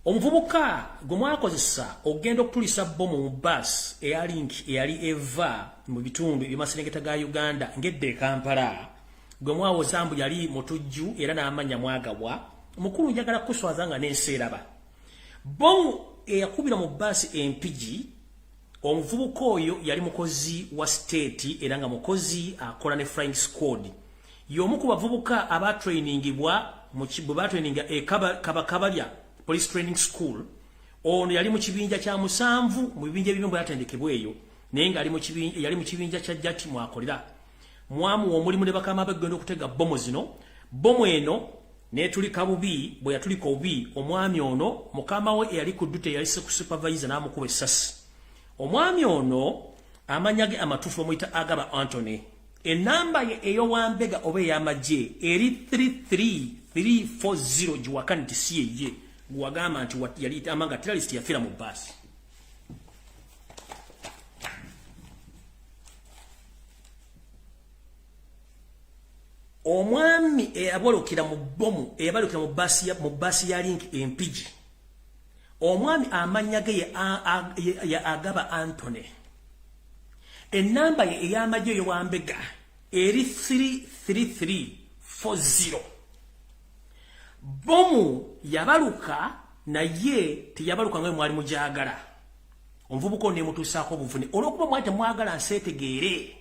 omuvubuka gwe mwakozesa ogenda okutulisa bomu mu bus eyali eva mu bitundu eby'amaserengeta ga Uganda ngedde e Kampala gwe mwawoza mbu yali mutujju era n'amanya mwagabwa mukulu njagala kuswaza nga n'enseeraba bomu eyakubira mu bus empigi omuvubuka oyo yali mukozi wa state era nga mukozi akola ne flying squad y'omu ku bavubuka abatrainingibwa bwe batraininga Kabakabalya Police Training School ono yali mu kibinja kya 7 mu bibinja ebimu bwatendekebwa eyo naye nga yali mu kibinja kya jati mwakolera mwamu omulimu ne bakama bagenda okutega bomu zino bomu eno netulika bubi bwe yatulika obubi omwami ono mukama we eyali ku ddute yali supervisor n'amukuba essasi omwami ono amanyage amatuufu omuyita Agaba Anthony enamba ye ey'owambega oba ey'amagye eri 33340 giwakani nti si yeye gwagamba nti yali amanga terrorist yafira mu basi omwami eyabalukira mu bomu eyabalukira mu basi ya link empigi omwami amanyage ya Agaba Anthony enamba ye ey'amagye ey'owambega eri 33340 bomu yabaluka naye teyabaluka nga mwali mujagala omuvubuka ne mutusaako obuvune olwokuba mwate mwagala nseetegeere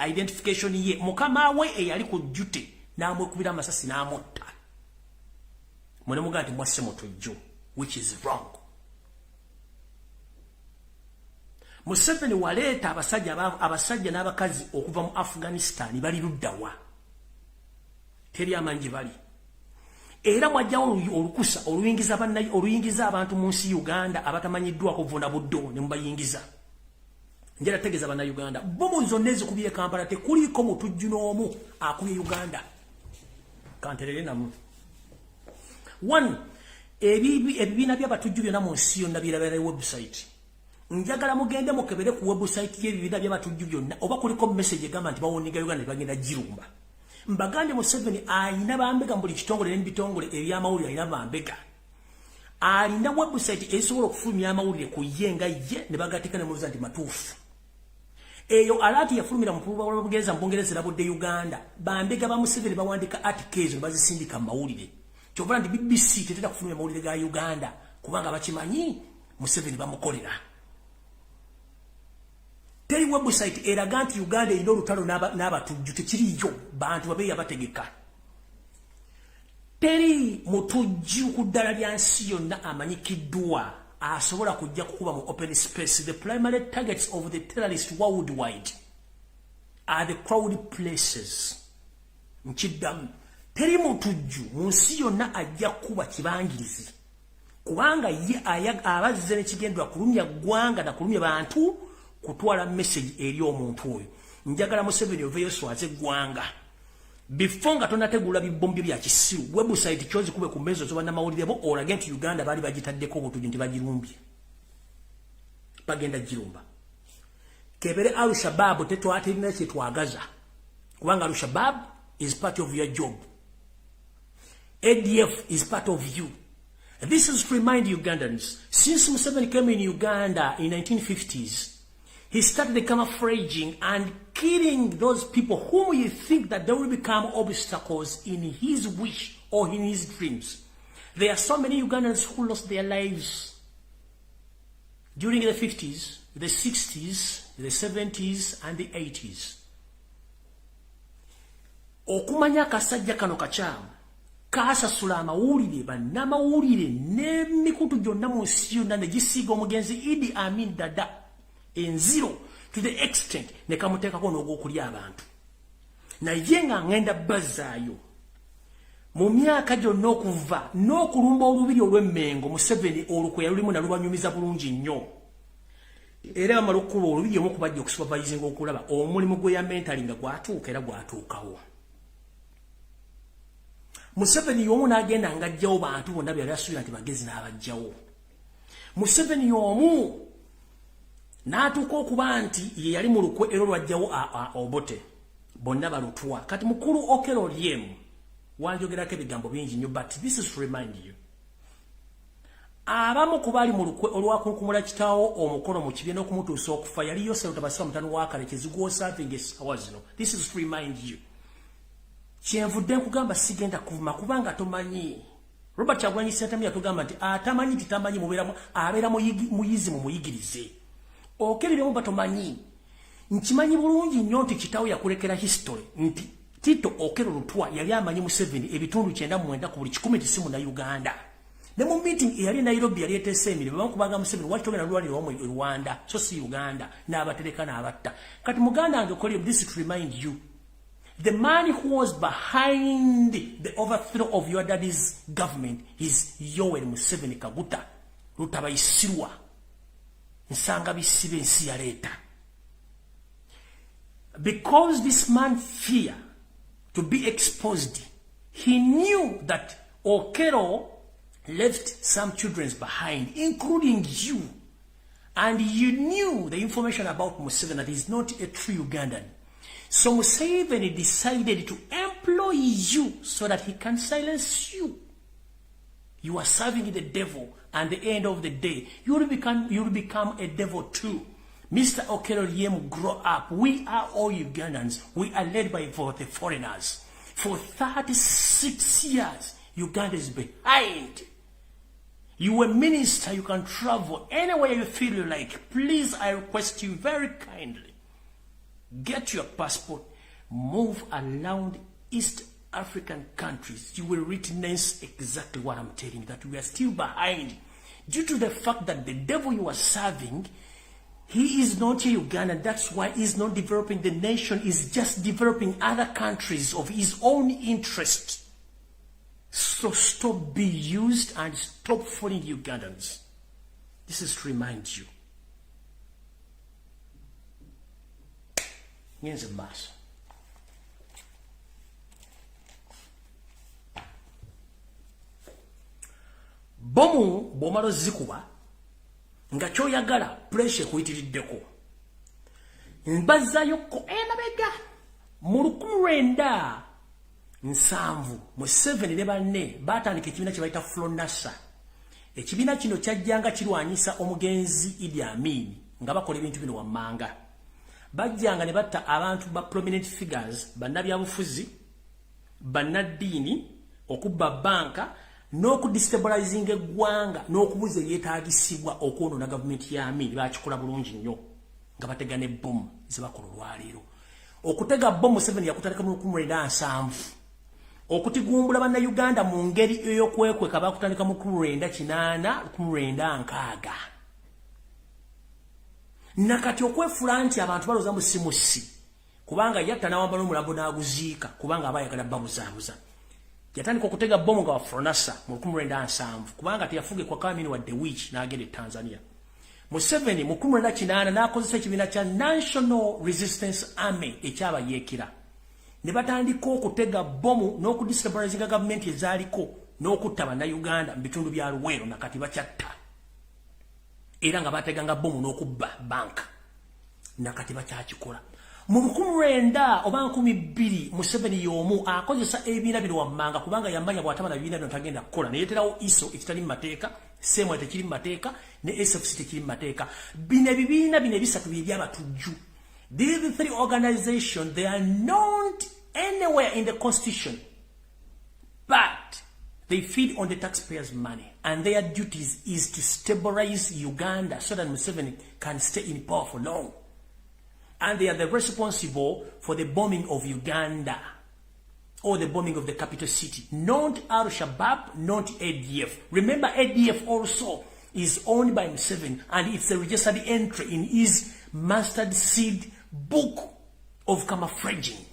identification ye mukama we eyali ku jute n'amwekubira amasasi n'amutta mwene mugaa nti mwasse mutujju which is wrong. Museveni waleeta abasajja n'abakazi okuva mu Afghanistan bali luddawa teri amanyi bali era mwajjawo olukusa oluyingiza abantu mu nsi Uganda abatamanyiddwa kuvuna buddo ne mubayingiza njera tegeza bana Uganda bomu zonna ezikubye Kampala tekuliko mutujju n'omu akubye Uganda kanterere namu one ebibiina by'abatujju byonna mu nsi yonna birabera website njagala mugende mukebere ku website y'ebibiina by'abatujju byonna oba kuliko message egamba nti bawoniga Uganda bagenda jirumba mbagande Museveni ayina bambega mbuli kitongole n'ebitongole eby'amawulire ayina bambega alina website esobola okufulumya amawulire ku yenga ye ne bagatika ne muza nti matuufu eyo alati yafulumira mu Bugereza mbongereza labudde Uganda bambega ba Museveni bawandika articles bazisindika mawulire kyovula nti BBC tetera kufulumya mawulire ga Uganda kubanga bakimanyi Museveni bamukolera teri website eraga nti Uganda ino olutalo n'abatujju tekiriyo bantu babeeya bategeka teri mutujju ku ddala lya nsi yonna amanyikiddwa asobola kujja kukuba mu open space. The primary targets of the terrorists worldwide are the crowded places. Nchiddamu teri mutujju mu nsi yonna ajja kuba kibangirizi kubanga ye abazze n'ekigendwa kulumya ggwanga na kulumya bantu kutwala message eri omuntu oyo. Njagala Museveni oveyo swaze ggwanga before nga tonategula bibombi bya kisiru website chozi kube ku mezo zo bannamawulire bo olage nti Uganda bali bagitaddeko obutuju nti bagirumbye bagenda girumba. Kebere Al-Shabaab tetwatirina kye twagaza kubanga Al-Shabaab is part of your job. ADF is part of you. This is to remind Ugandans, since Museveni came in Uganda in 1950s, he started camouflaging and killing those people whom you think that they will become obstacles in his wish or in his dreams. There are so many Ugandans who lost their lives during the 50s, the 60s, the 70s, and the 80s. Okumanya kasajja kano kachamu kasasula amawulire bannamawulire n'emikutu gyonna mu nsi yonna ne gisiiga omugenzi Idi Amin Dada in zero to the extent ne kamuteekako n'ogw'okulya abantu. Naye nga ngenda bazzaayo mu myaka gyonna okuva n'okulumba olubiri olw'emmengo Museveni olukwe yalulimu nalubanyumiza bulungi nnyo. Era bamala okukuba olubiri omu kubajja okusupervisinga okulaba omulimu gwe ya mentali nga gwatuuka era gwatuukawo. Museveni y'omu n'agenda ng'ajjawo bantu bonna byali asuubira nti bagezi n'abajjawo. Museveni y'omu n'atuuka okuba nti ye yali mu lukwe era lwajjawo Obote bonna balutwa. Kati mukulu Okero Oryem wanjogerako ebigambo bingi nnyo, but this is to remind you. Abamu ku baali mu lukwe olwakunkumula kitaawo omukolo mu kibiina okumutuusa okufa yali Yosef Tabasira mutano wa Kalekezi gw'osavinga essaawa zino. This is to remind you. Kyenvudde nkugamba sigenda kuvuma kubanga tomanyi. Robert Kyagulanyi Ssentamu yatugamba nti atamanyi titamanyi mubeeramu abeera muyizi mu muyigirize. Okeberemu batomanyi. Nkimanyi bulungi nnyo nti kitaawo yakulekera history nti Tito Okero Lutwa yali amanyi Museveni ebitundu 99 ku buli 10 tisimu na Uganda. Ne mu meeting eyali Nairobi yali eteese emirimu bankubanga Museveni wakitogera lwaliro wamu e Rwanda so si Uganda n'abatereka n'abatta. Kati muganda wange Okolie, this is to remind you. The man who was behind the overthrow of your daddy's government is Yoweri Museveni Kaguta. Lutabayisirwa. Nsanga bisibe nsi ya leta. Because this man feared to be exposed, he knew that Okero left some children behind, including you. And you knew the information about Museveni that he's not a true Ugandan. So Museveni decided to employ you so that he can silence you. You are serving the devil, and at the end of the day, you will become a devil too. Mr. Okero Oryem, grow up. We are all Ugandans. We are led by the foreigners. For 36 years, Uganda is behind. You are a minister. You can travel anywhere you feel like. Please, I request you very kindly. Get your passport, move around East African countries. You will witness exactly what I'm telling you, that we are still behind. Due to the fact that the devil you are serving, he is not a Ugandan. That's why he's not developing the nation. He's just developing other countries of his own interest. So stop being used and stop fooling Ugandans. This is to remind you. Ngenze maaso. Bomu bw'omala zikuba nga ky'oyagala pressure kuyitiriddeko. Mbazzayokko emabega mu 1970 Museveni ne banne baatandika ekibiina kye bayita Flonasa. Ekibiina kino kyajjanga kirwanyisa omugenzi Idi Amin nga bakola ebintu bino wammanga. Bajjanga ne batta abantu ba prominent figures, bannabyabufuzi, bannaddiini, okubba banka, n'okudestabilizing eggwanga, n'okubuza ebyetaagisibwa okwonoona gavumenti ya Amin. Bakikola bulungi nnyo nga batega ne bbomu ze bakola olwaleero. Okutega bbomu Museveni yakutandika mu 1970 okutigumbula bannayuganda mu ngeri ey'okwekweka bakutandika mu 1986 nakati okwefuula nti abantu balooza musimusi kubanga yatta n'awamba n'omulambo n'aguziika kubanga aba ayagala babuzaabuza yatandika okutega bomu nga wafronasa mu 1907 kubanga teyafugikwa kamini wadde wiiki n'agenda e Tanzania. Museveni mu 1998 n'akozesa ekibiina kya National Resistance Army ekyabayeekera ne batandika okutega bomu n'okudestabilizinga gavumenti ezaaliko n'okutta bannayuganda mu bitundu bya Luweero nakati bakyatta era nga bateganga bomu n'okubba banka nakati bakyakikola. Mu 1900 oba 2000 Museveni y'omu akozesa ebibiina bino wammanga kubanga yamanya bw'ataba na bibiina bino tagenda kukola ne yeeterawo ISO ekitali mu mateeka, SEMO tekiri mu mateeka ne SFC tekiri mu mateeka. Bino ebibiina bino ebisatu bye by'abatujju. These three organizations, they are not anywhere in the constitution, but they feed on the taxpayers' money, and their duties is to stabilize Uganda so that Museveni can stay in power for long. And they are the responsible for the bombing of Uganda, or the bombing of the capital city. Not Al-Shabaab, not ADF. Remember, ADF also is owned by Museveni, and it's a registered entry in his mustard seed book of camouflaging.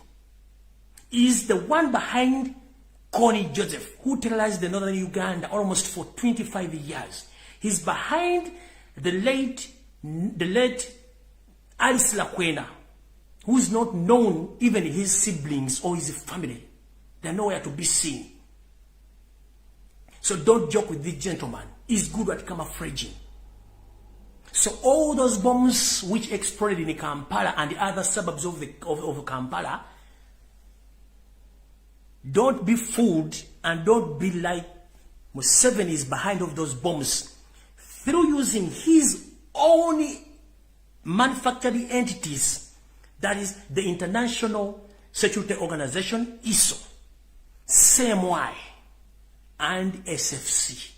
Is the one behind Connie Joseph, who terrorized the northern Uganda almost for 25 years. He's behind the late Alice Lakwena, who is not known, even his siblings or his family. They're nowhere to be seen. So don't joke with this gentleman. He's good at camouflaging. So all those bombs which exploded in Kampala and the other suburbs of Kampala, don't be fooled and don't be like Museveni is behind of those bombs through using his own manufacturing entities, that is the International Security Organization, ISO, CMY, and SFC.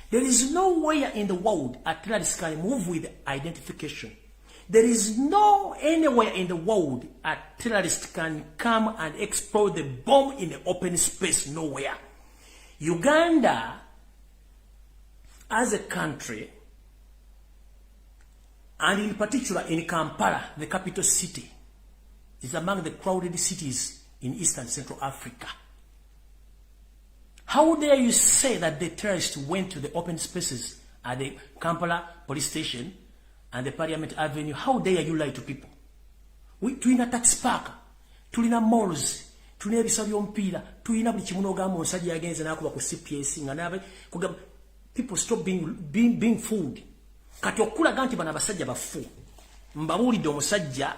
There is nowhere in the world a terrorist can move with identification. There is no anywhere in the world a terrorist can come and explode the bomb in the open space. Nowhere. Uganda, as a country, and in particular in Kampala, the capital city, is among the crowded cities in East and Central Africa. How dare you say that the terrorists went to the open spaces at the Kampala police station and the Parliament Avenue? How dare you lie to people? Tulina tax park, tulina malls, tulina ebisa by'omupiira, tulina buli kimu n'ogamba omusajja yagenze n'akuba ku CPS nga n'abe kugamba. People stop being fooled. Kati okulaga nti bano abasajja bafu. Mbabuulidde omusajja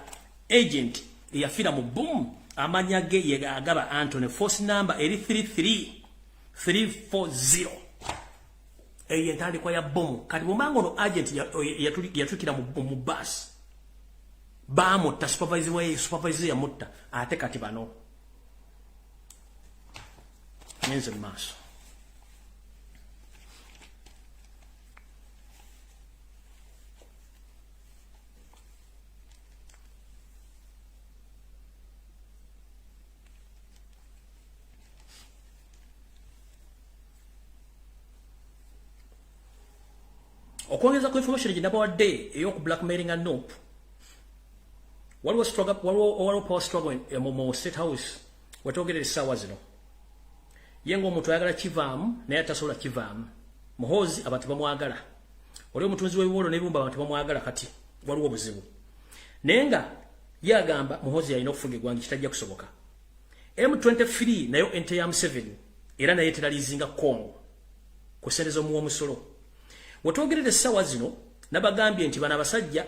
agent eyafiira mu boom amanya ge ye agaba Anthony, force number eri 33340. Eyo entandikwa ya bomu. Kati bwomanga ono agent yatukira mu bus. Bamutta supervisor yamutta ate kati bano. Nyenze mu maaso. Okwongeza ku information gye nabawadde ey'oku blackmailing and nope. Waliwo power struggle mu State House wetwogerera essaawa zino. Ye ng'omuntu ayagala kivaamu naye atasobola kivaamu. Muhoozi abantu bamwagala. Oli omutunzi w'ebiwolo n'ebibumba abantu bamwagala kati waliwo obuzibu. Naye nga ye agamba Muhoozi yalina okufuga eggwanga kitajja kusoboka. M23 nayo ente ya Museveni era naye teralizinga Congo ku ssente z'omuwa omusolo. Wetwogerera essaawa zino nabagambye nti bano abasajja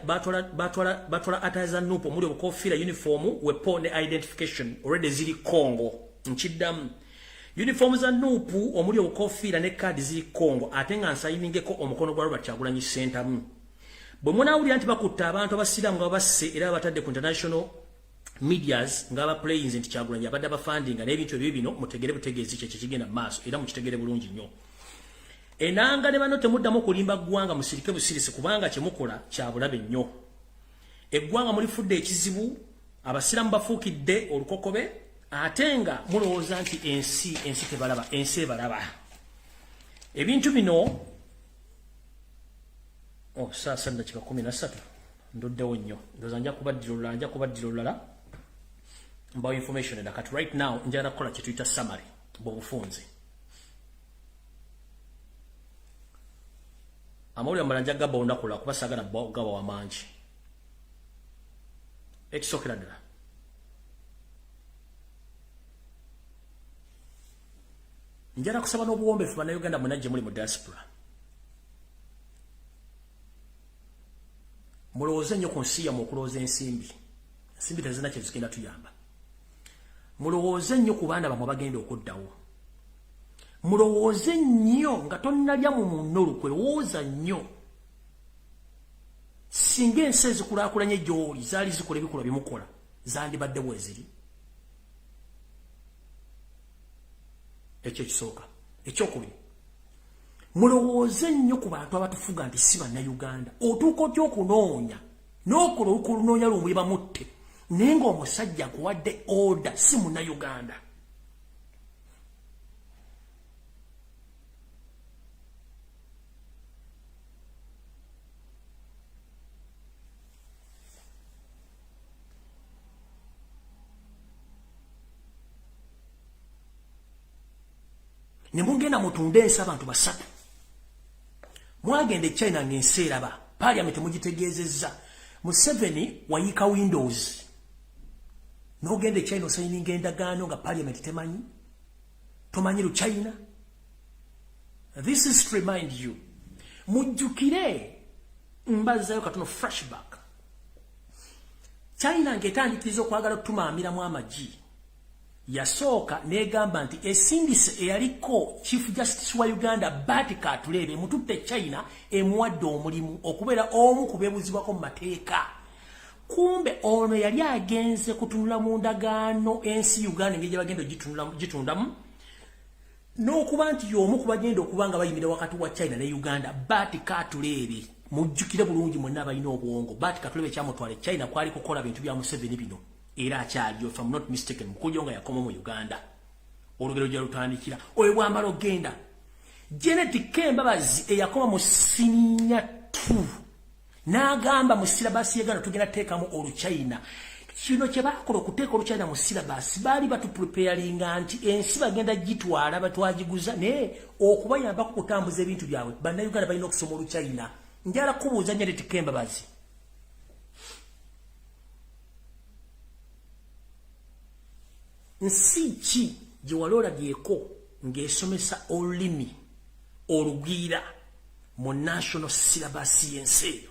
batwala ataza nupo omuli obukofiira uniform wepo ne identification already ziri Congo. Nkiddamu uniform za nupu omuli obukofiira ne kaadi ziri Congo ate nga nsayiningeko omukono gwa Robert Kyagulanyi Sentamu. Bwe munaawulira nti bakutta abantu abasiraamu nga babasse era batadde ku international medias nga baplayings nti Kyagulanyi abadde abafandinga n'ebintu ebyo bino mutegere butegeezi kye kigenda mu maaso era mukitegere bulungi nnyo. Enanga ne bano temuddamu kulimba ggwanga musirike busirisi kubanga kye mukola kya bulabe nnyo. Eggwanga mulifudde ekizibu abasiramu bafuukidde olukokobe ate nga mulowooza nti ensi tebalaba, ensi ebalaba. Ebintu bino saa 13 ndoddewo nnyo ndoza nja kubaddira olulala mbawo information edda kati right now njagala kukola kye tuyita summary bw'obufunze. Amawulire amala nja gabba olunaku lwa kuba saagala gaba wamangi. Ekisookera ddala njala kusaba n'obuwombeefu bannayuganda mwenna gye muli mu diaspora. Mulowooze nnyo ku nsi yammwe okulowooza ensimbi. Ensimbi tezirina kye zigenda tuyamba. Mulowooze nnyo ku baana bammwe bagenda okuddawo. Mulowooze nnyo nga tonnalya mu munno olukwe, lowooza nnyo. Singa ensi ezikulaakulanye gy'oli zaali zikola ebikolwa bye mukola, zandibadde bwe ziri. Ekyo ekisooka. Ekyokubiri, mulowooze nnyo ku bantu abatufuga nti si bannayuganda. Otuuka otya okunoonya n'okola olukunoonya lumwe bamutte naye ng'omusajja akuwadde order si munnayuganda. Ne mugenda mutunde ensi abantu basatu. Mwagenda e China ng'ensi eraba. Parliament mugitegeezezza. Museveni wayiika Windows. N'ogenda e China osayininga endagaano nga Parliament temanyi. Tomanyi Luchina. This is to remind you. Mujjukire mbazzayo katono flashback. China ng'etandikiriza okwagala okutumaamiramu amagi. Yasooka negamba nti esindise eyaliko Chief Justice wa Uganda Batika Atulebe mututte China emuwadde omulimu okubeera omu ku beebuzibwako mu mateeka. Kumbe ono yali agenze kutunula mu ndagaano ensi Uganda ng'egye bagenda gitundamu n'okuba nti y'omu ku bagenda okuba nga bayimira wakati wa China ne Uganda. Batika Atulebe mujjukire bulungi mwenna abalina obwongo. Batika Atulebe kyamutwala China kwali kukola bintu bya Museveni bino. Era akyaliyo, if I'm not mistaken, Mukujo nga yakoma mu Uganda. Olugero gye lutandikira. Oyo bwamala ogenda. Janet Kembabazi eyakoma mu senior 2. N'agamba mu silabasi y'Uganda tugenda teekamu Oluchina. Kino kye baakola okuteeka Oluchina mu silabasi baali batupreparinga nti ensi bagenda gitwala batwagiguza naye okubayambako kutambuza ebintu byabwe. Bannayuganda balina okusoma Oluchina. Njala kubuuza Janet Kembabazi. Nsi ki gye wali olabyeko ng'esomesa olulimi olugwira mu national syllabus y'ensi eyo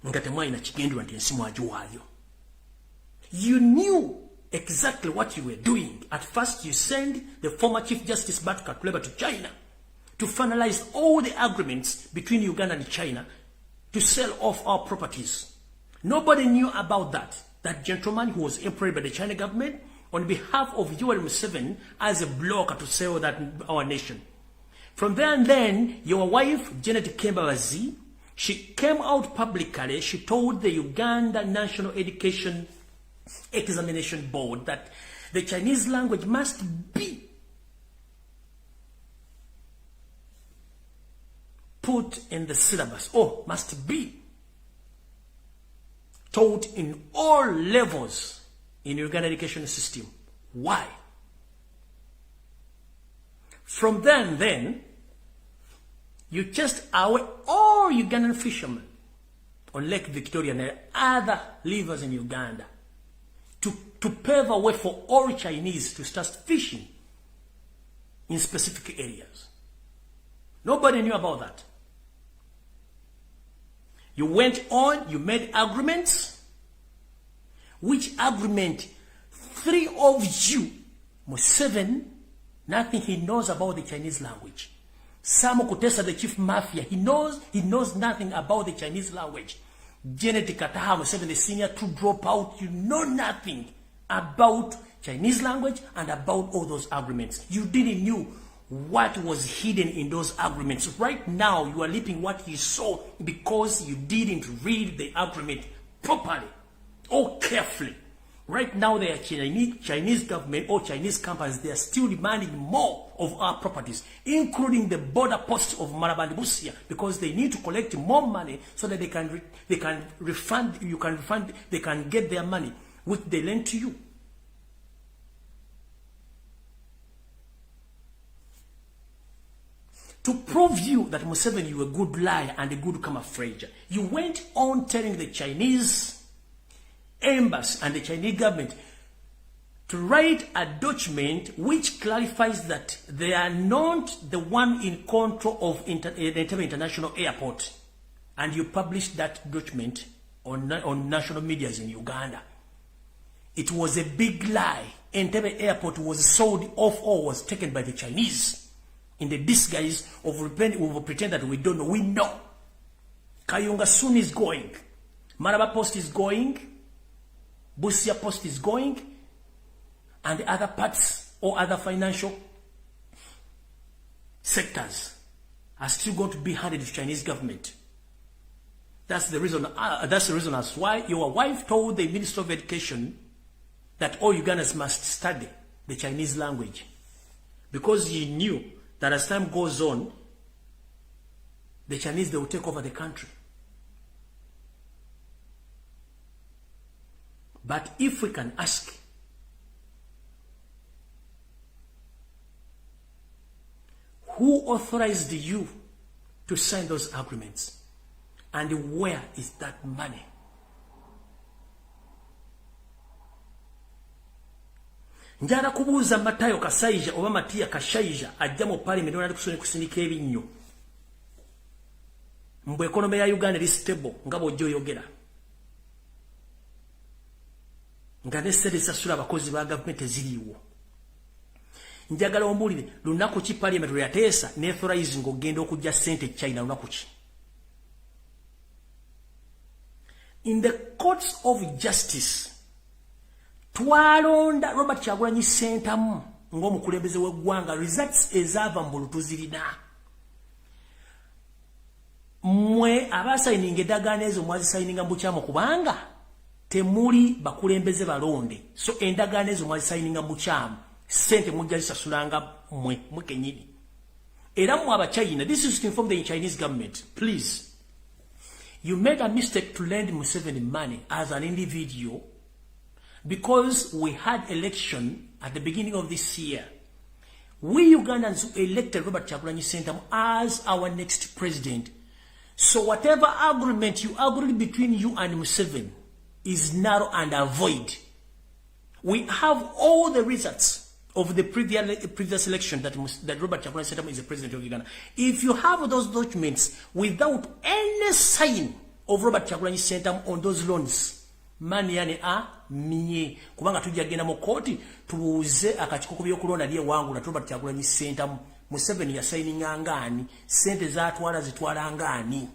nga temwalina kigendera nti ensi mwagiwaayo? You knew exactly what you were doing. At first you sent the former Chief Justice Batika Atulebe to China to finalize all the agreements between Uganda and China to sell off our properties. Nobody knew about that. That gentleman who was employed by the China government on behalf of UL7 as a blocker to sell that our nation. From there and then, your wife, Janet Kembabazi, she came out publicly. She told the Uganda National Education Examination Board that the Chinese language must be put in the syllabus, or must be taught in all levels in Uganda education system. Why? From then, you chased away all Ugandan fishermen on Lake Victoria and other rivers in Uganda to pave a way for all Chinese to start fishing in specific areas. Nobody knew about that. You went on, you made agreements. Which agreement? 3 of you, Museveni, nothing he knows about the Chinese language. Sam Kutesa, the chief mafia, he knows nothing about the Chinese language. Janet Kataha, Museveni, the senior 2 dropout, you know nothing about Chinese language and about all those agreements. You didn't know what was hidden in those agreements. Right now, you are leaping what you saw because you didn't read the agreement properly or carefully. Right now, the Chinese government or Chinese companies, they are still demanding more of our properties, including the border posts of Maraband Busia, because they need to collect more money so that they can refund, they can get their money, which they lend to you. To prove you that Museveni, you were a good liar and a good camouflager, you went on telling the Chinese embassy and the Chinese government to write a document which clarifies that they are not the one in control of Entebbe International Airport. And you published that document on national media in Uganda. It was a big lie. Entebbe Airport was sold off or was taken by the Chinese in the disguise of pretend that we don't know. We know. Kayunga soon is going. Maraba Post is going. Busia Post is going, and the other parts or other financial sectors are still going to be handed to the Chinese government. That's the reason. That's the reason as why your wife told the Minister of Education that all Ugandans must study the Chinese language, because he knew that as time goes on, the Chinese, they will take over the country. But if we can ask, who authorized you to sign those agreements? And where is that money? Njala kubuuza Matayo Kasaija oba Matia Kashaija ajja mu parliament onali kusindika ebinnyo. Mbwe economy ya Uganda is stable nga bw'ojja oyogera. Nga nesere sasula abakozi ba government eziriwo. Njagala ombulire lunaku ki parliament lyateesa ne authorize ng'ogenda okujja ssente China lunaku ki? In the courts of justice, twalonda Robert Kyagulanyi Ssentamu ng'omukulembeze w'eggwanga, results ezaava mu lutuzirina. Mwe abasayininga eddagaano ezo mwazisayininga mu bukyamu kubanga temuli bakulembeze balonde. So endagaano ezo mwazisayininga mu bukyamu, ssente mujja zisasulanga mwe kenyini. Era mwe Abachina, this is to inform the Chinese government, please. You made a mistake to lend Museveni money as an individual because we had election at the beginning of this year. We Ugandans elected Robert Kyagulanyi Ssentamu as our next president. So whatever agreement you agreed between you and Museveni is narrow and void. We have all the results of the previous election that Robert Kyagulanyi Ssentamu is the president of Uganda. If you have those documents without any sign of Robert Kyagulanyi Ssentamu on those loans, mani yani minye kubanga tujja genda mu koti tubuuze akakiko by'okulonda lye wangula Robert Kyagulanyi Ssentamu Museveni yasayininga ngani, sente zatwala zitwala ngani.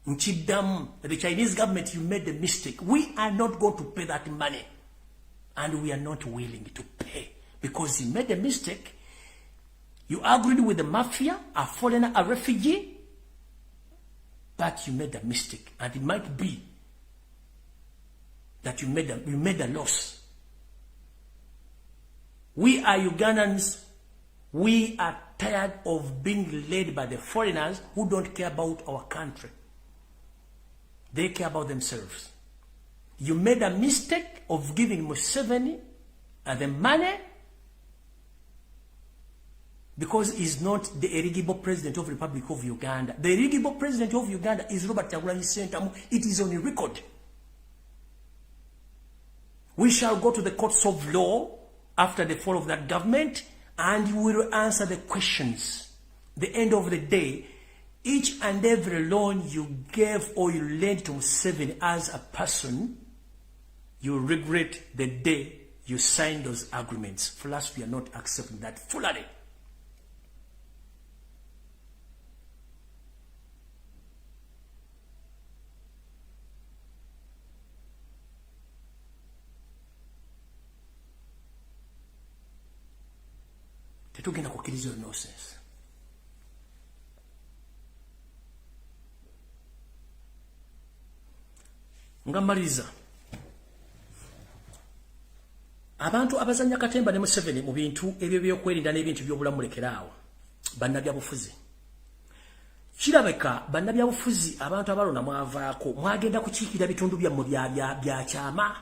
Nchidam, the Chinese government, you made a mistake. We are not going to pay that money. And we are not willing to pay. Because you made a mistake. You agreed with the mafia, a foreigner, a refugee. But you made a mistake. And it might be that you made a loss. We are Ugandans. We are tired of being led by the foreigners who don't care about our country. They care about themselves. You made a mistake of giving Museveni the money because he's not the eligible president of the Republic of Uganda. The eligible president of Uganda is Robert Kyagulanyi Ssentamu. It is on record. We shall go to the courts of law after the fall of that government and we will answer the questions. The end of the day, each and every loan you gave or you lent to Museveni as a person, you regret the day you signed those agreements. For us, we are not accepting that fully. Tetugenda kukkiriza nonsense. Ngamaliza. Abantu abazanya katemba ne Museveni mu bintu ebyo byokwerinda n'ebintu by'obulamu lekeraawo. Bannabyabufuzi. Kirabeka bannabyabufuzi abantu abalonda mwavaako mwagenda kukiikira bitundu byammwe bya kyama.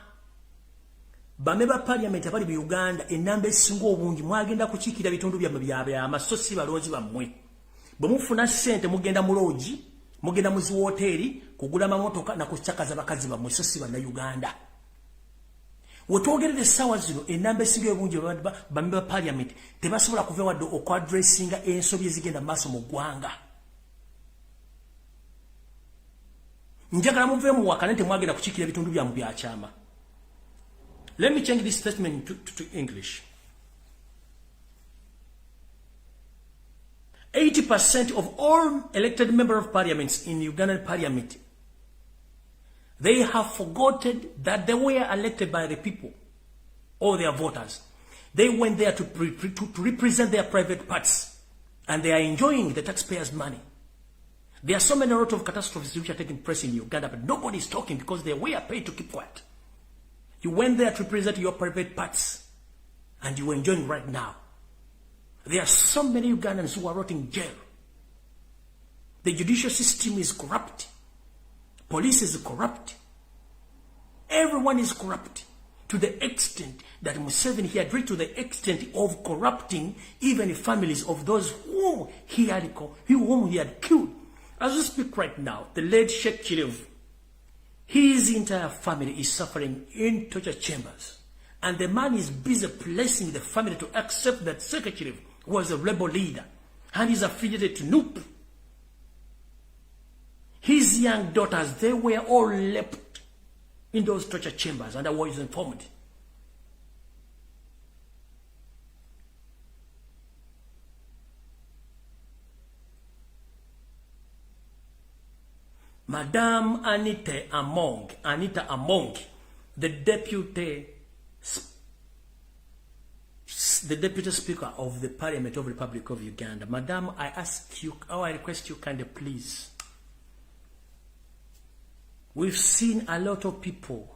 Bame ba parliament abali mu Uganda enamba esinga obungi mwagenda kukiikira bitundu byammwe byama so si balonzi bammwe. Bwe mufuna ssente mugenda mu lodge, mugenda mu ziwoteri, kugula mamotoka na kuchakaza bakazi bammwe so si bannayuganda. Wetwogerere essaawa zino enamba esinga obungi bame ba parliament tebasobola kuva wadde okwadressinga ensobi ezigenda maaso mu ggwanga. Njagala muve mu wakane temwagenda kukiikira bitundu byammwe bya kyama. Let me change this statement to English. 80% of all elected members of parliaments in Ugandan parliament, they have forgotten that they were elected by the people or their voters. They went there to represent their private parts, and they are enjoying the taxpayers' money. There are so many lot of catastrophes which are taking place in Uganda, but nobody is talking because they were paid to keep quiet. You went there to represent your private parts, and you are enjoying right now. There are so many Ugandans who are rotting in jail. The judicial system is corrupt. Police is corrupt. Everyone is corrupt to the extent that Museveni, he had reached to the extent of corrupting even families of those whom he had killed. As we speak right now, the late Sheikh Chirev, his entire family is suffering in torture chambers. And the man is busy placing the family to accept that Sheikh Chirev was a rebel leader and is affiliated to NUP. His young daughters, they were all left in those torture chambers, and I was informed. Madame Anita Among, the deputy speaker of the Parliament of the Republic of Uganda. Madame, I request you kindly, please. We've seen a lot of people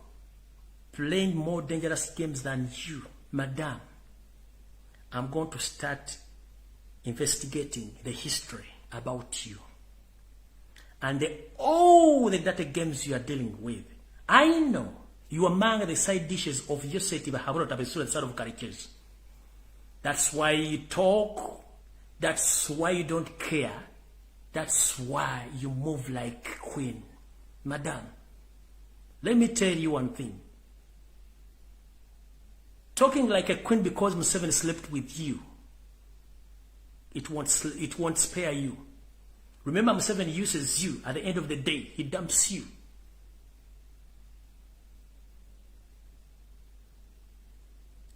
playing more dangerous games than you. Madame, I'm going to start investigating the history about you. And all the data games you are dealing with. I know you are among the side dishes of your city, but have not a sort of caricatures. That's why you talk. That's why you don't care. That's why you move like queen. Madam, let me tell you one thing. Talking like a queen because Museveni slept with you, it won't spare you. Remember, Museveni uses you. At the end of the day, he dumps you.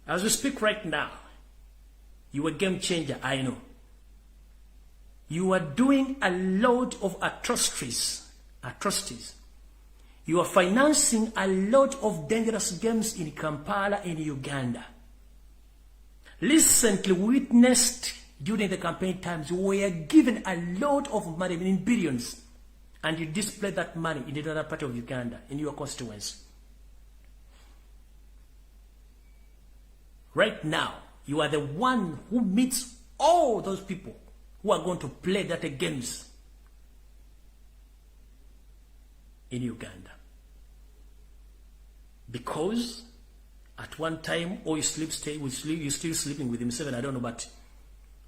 As we speak right now, you are a game changer, I know. You are doing a lot of atrocities. You are financing a lot of dangerous games in Kampala, in Uganda. Recently witnessed during the campaign times, you were given a lot of money, in billions, and you display that money in the other part of Uganda, in your constituency. Right now, you are the one who meets all those people who are going to play that games in Uganda. Because at one time, or you're still sleeping with Museveni, I don't know, but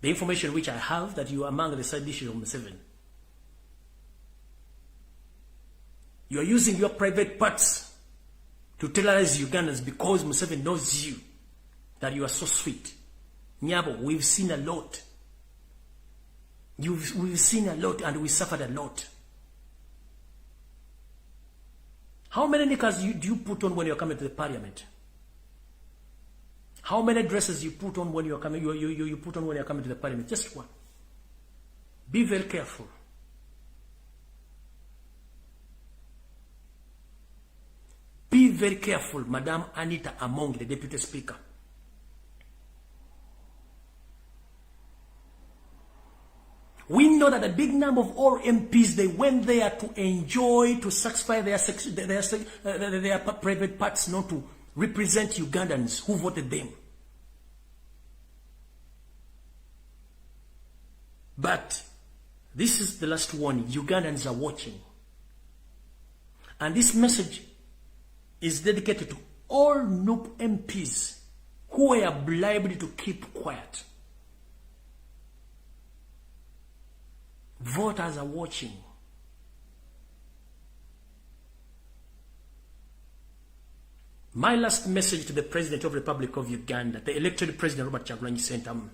the information which I have that you are among the side dishes of Museveni. You are using your private parts to terrorize Ugandans because Museveni knows you, that you are so sweet. Nyabo, we've seen a lot. We've seen a lot and we suffered a lot. How many knickers do you put on when you're coming to the parliament? How many dresses you put on when you're coming? You put on when you're coming to the parliament? Just one. Be very careful. Be very careful, Madame Anita Among, the Deputy Speaker. We know that a big number of all MPs, they went there to enjoy, to satisfy their private parts, not to represent Ugandans who voted them. But this is the last warning. Ugandans are watching. And this message is dedicated to all NUP MPs who were bribed to keep quiet. Voters are watching. My last message to the President of the Republic of Uganda, the elected President Robert Kyagulanyi Ssentamu.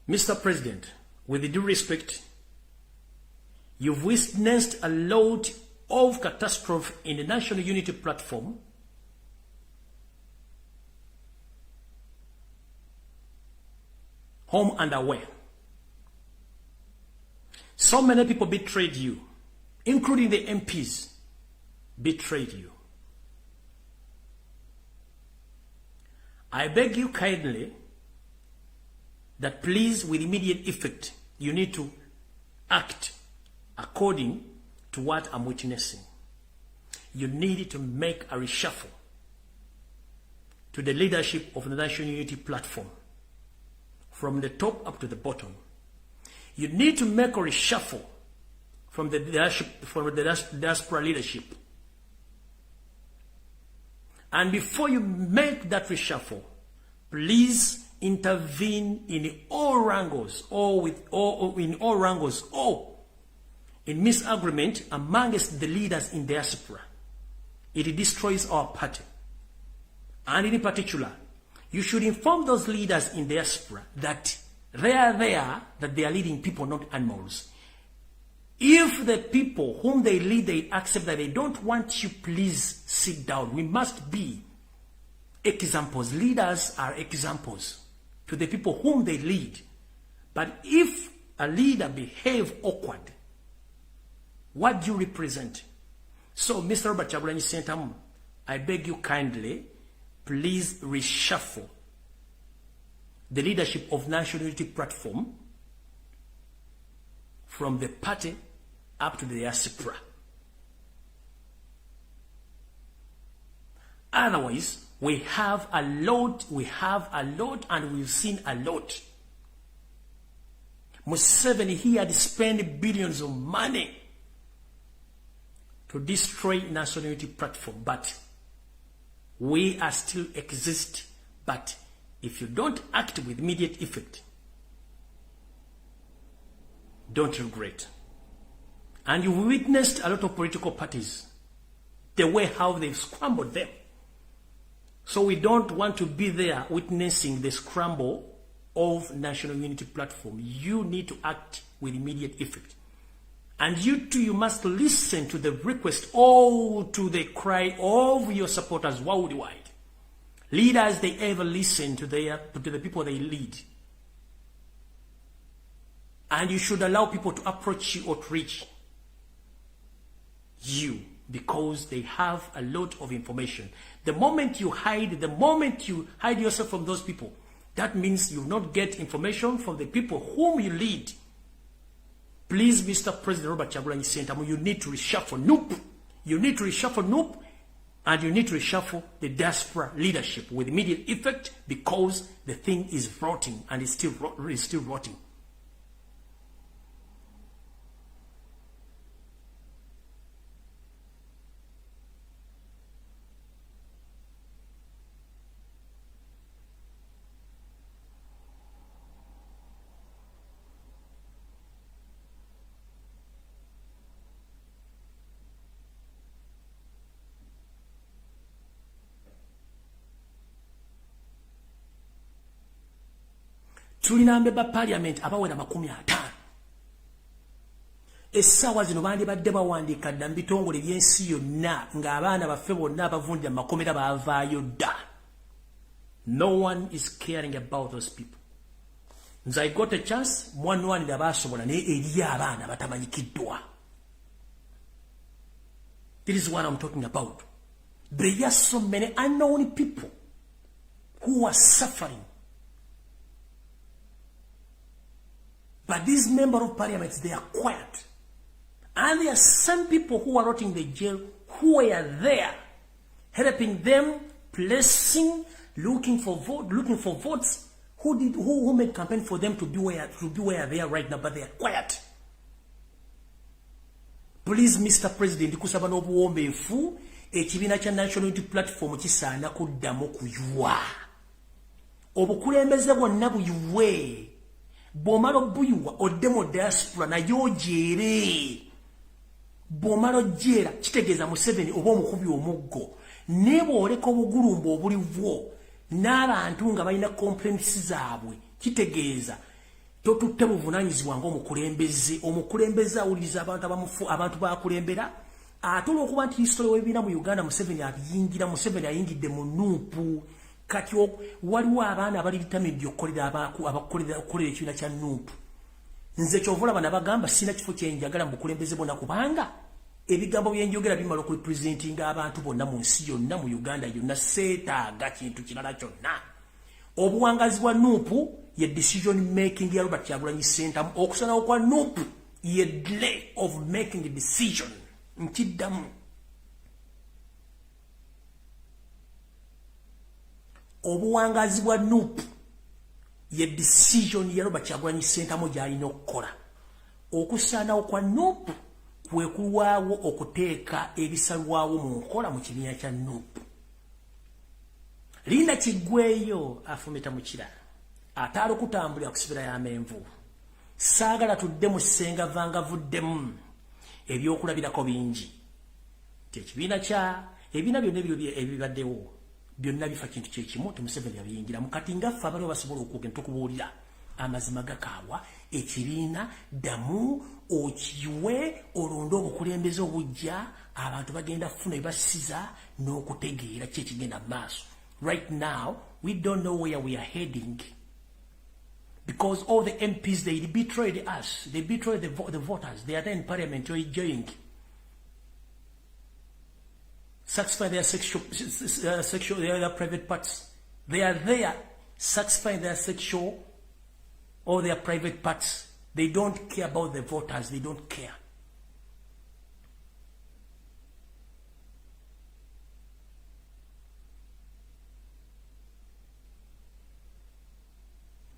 Mr. President, with due respect, you've witnessed a lot of catastrophe in the National Unity Platform. Home and away. So many people betrayed you, including the MPs, betrayed you. I beg you kindly that please, with immediate effect, you need to act according to what I'm witnessing. You need to make a reshuffle to the leadership of the National Unity Platform, from the top up to the bottom. You need to make a reshuffle from the diaspora leadership. And before you make that reshuffle, please intervene in all wrangles, or in misagreement amongst the leaders in diaspora. It destroys our party. And in particular, you should inform those leaders in diaspora that they are leading people, not animals. If the people whom they lead, they accept that they don't want you, please sit down. We must be examples. Leaders are examples to the people whom they lead. But if a leader behaves awkward, what do you represent? So, Mr. Robert Kyagulanyi Ssentamu, I beg you kindly, please reshuffle the leadership of National Unity Platform from the party up to the diaspora. Otherwise, we have a lot, and we've seen a lot. Museveni, he had spent billions of money to destroy National Unity Platform, but we are still exist. But if you don't act with immediate effect, don't regret. And you witnessed a lot of political parties, the way how they've scrambled them. So we don't want to be there witnessing the scramble of National Unity Platform. You need to act with immediate effect. And you too, you must listen to the request, to the cry of your supporters worldwide. Leaders, they ever listen to the people they lead. And you should allow people to approach you or to reach you, because they have a lot of information. The moment you hide yourself from those people, that means you not get information from the people whom you lead. Please, Mr. President Robert Kyagulanyi Ssentamu, you need to reshuffle NUP. You need to reshuffle NUP, and you need to reshuffle the diaspora leadership with immediate effect, because the thing is rotting, and it's still rotting. Tulina mbeba parliament abawera 50. Essaawa zino bandibadde bawandiika dda mu bitongole by'ensi yonna ng'abaana baffe bonna abavundira makomera baavaayo dda. No one is caring about those people. Nze I got a chance, mwanwanira baasobola naye eri abaana batamanyikiddwa. This is what I'm talking about. There are so many unknown people who are suffering. But these members of parliament, they are quiet. And there are some people who are rotting in the jail who are there, helping them, blessing, looking for votes, who made campaign for them to be where they are right now, but they are quiet. Please, Mr. President, kusaba n'obuwombeefu ekibiina kya National Unity Platform kisaana kuddamu kuyuwa. Obukulembeze bwonna buyuwe. Bw'omala obuyuwa odde mu diaspora naye ojeere. Bw'omala ojjeera kitegeeza Museveni oba omukubi omuggo. Ne bw'oleka obugulumba obuliwo n'abantu nga balina complaints zaabwe kitegeeza totutte buvunaanyizibwa ng'omukulembeze awuliriza abantu bakulembera atuula okuba nti history w'ebiina mu Uganda Museveni ayingidde mu nuupu kati waliwo abaana abali bitamidde okukolera ekibiina kya nuupu. Nze kyovulaba nabagamba sina kifo kyenjagala mu bukulembeze bwonna kubanga ebigambo byenjogera bimala okurepresentinga abantu bonna mu nsi yonna mu Uganda yonna seetaaga kintu kirala kyonna. Obuwangazi bwa nuupu ye decision making ya Robert Kyagulanyi Ssentamu. Okusalawo kwa nuupu ye delay of making a decision. Nkiddamu. Obuwangazi bwa nuupu ye decision ya Robert Kyagulanyi Ssentamu gy'alina okukola. Okusaanawo kwa nuupu kwe kulwawo okuteeka ebisalwawo mu nkola mu kibiina kya nuupu. Linda Kiggweeyo afumita mu kirala ataala okutambulira ku sibira y'amenvu. Saagala tudde mu ssenga vuddemu ebyokulabirako bingi. Ekibiina byonna ebibaddewo byonna bifa kintu kyekimu Museveni yabiyingiramu. Kati ngaffe abaliwo basobola okugenda tukubuulira amazima gakaawa ekibiina ddamu okiwe olonde obukulembeze obujja abantu bagenda kufuna ebibasiza n'okutegeera ki ekigenda mu maaso. Right now, we don't know where we are heading. Because all the MPs, they betrayed us. They betrayed the voters. They are there in parliament enjoying. Satisfying their their private parts. They are there satisfying their sexual or their private parts. They don't care about the voters. They don't care.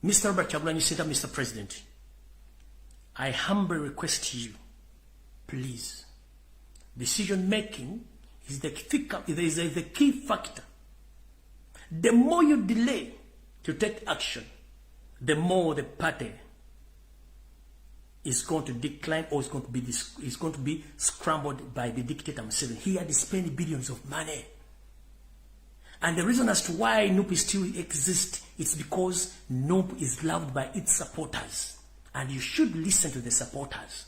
Mr. Robert Kyagulanyi Ssentamu, Mr. President, I humbly request you, please, decision making is the key factor. The more you delay to take action, the more the party is going to decline or is going to be scrambled by the dictator Museveni. He had spent billions of money. And the reason as to why NUP still exists is because NUP is loved by its supporters. And you should listen to the supporters.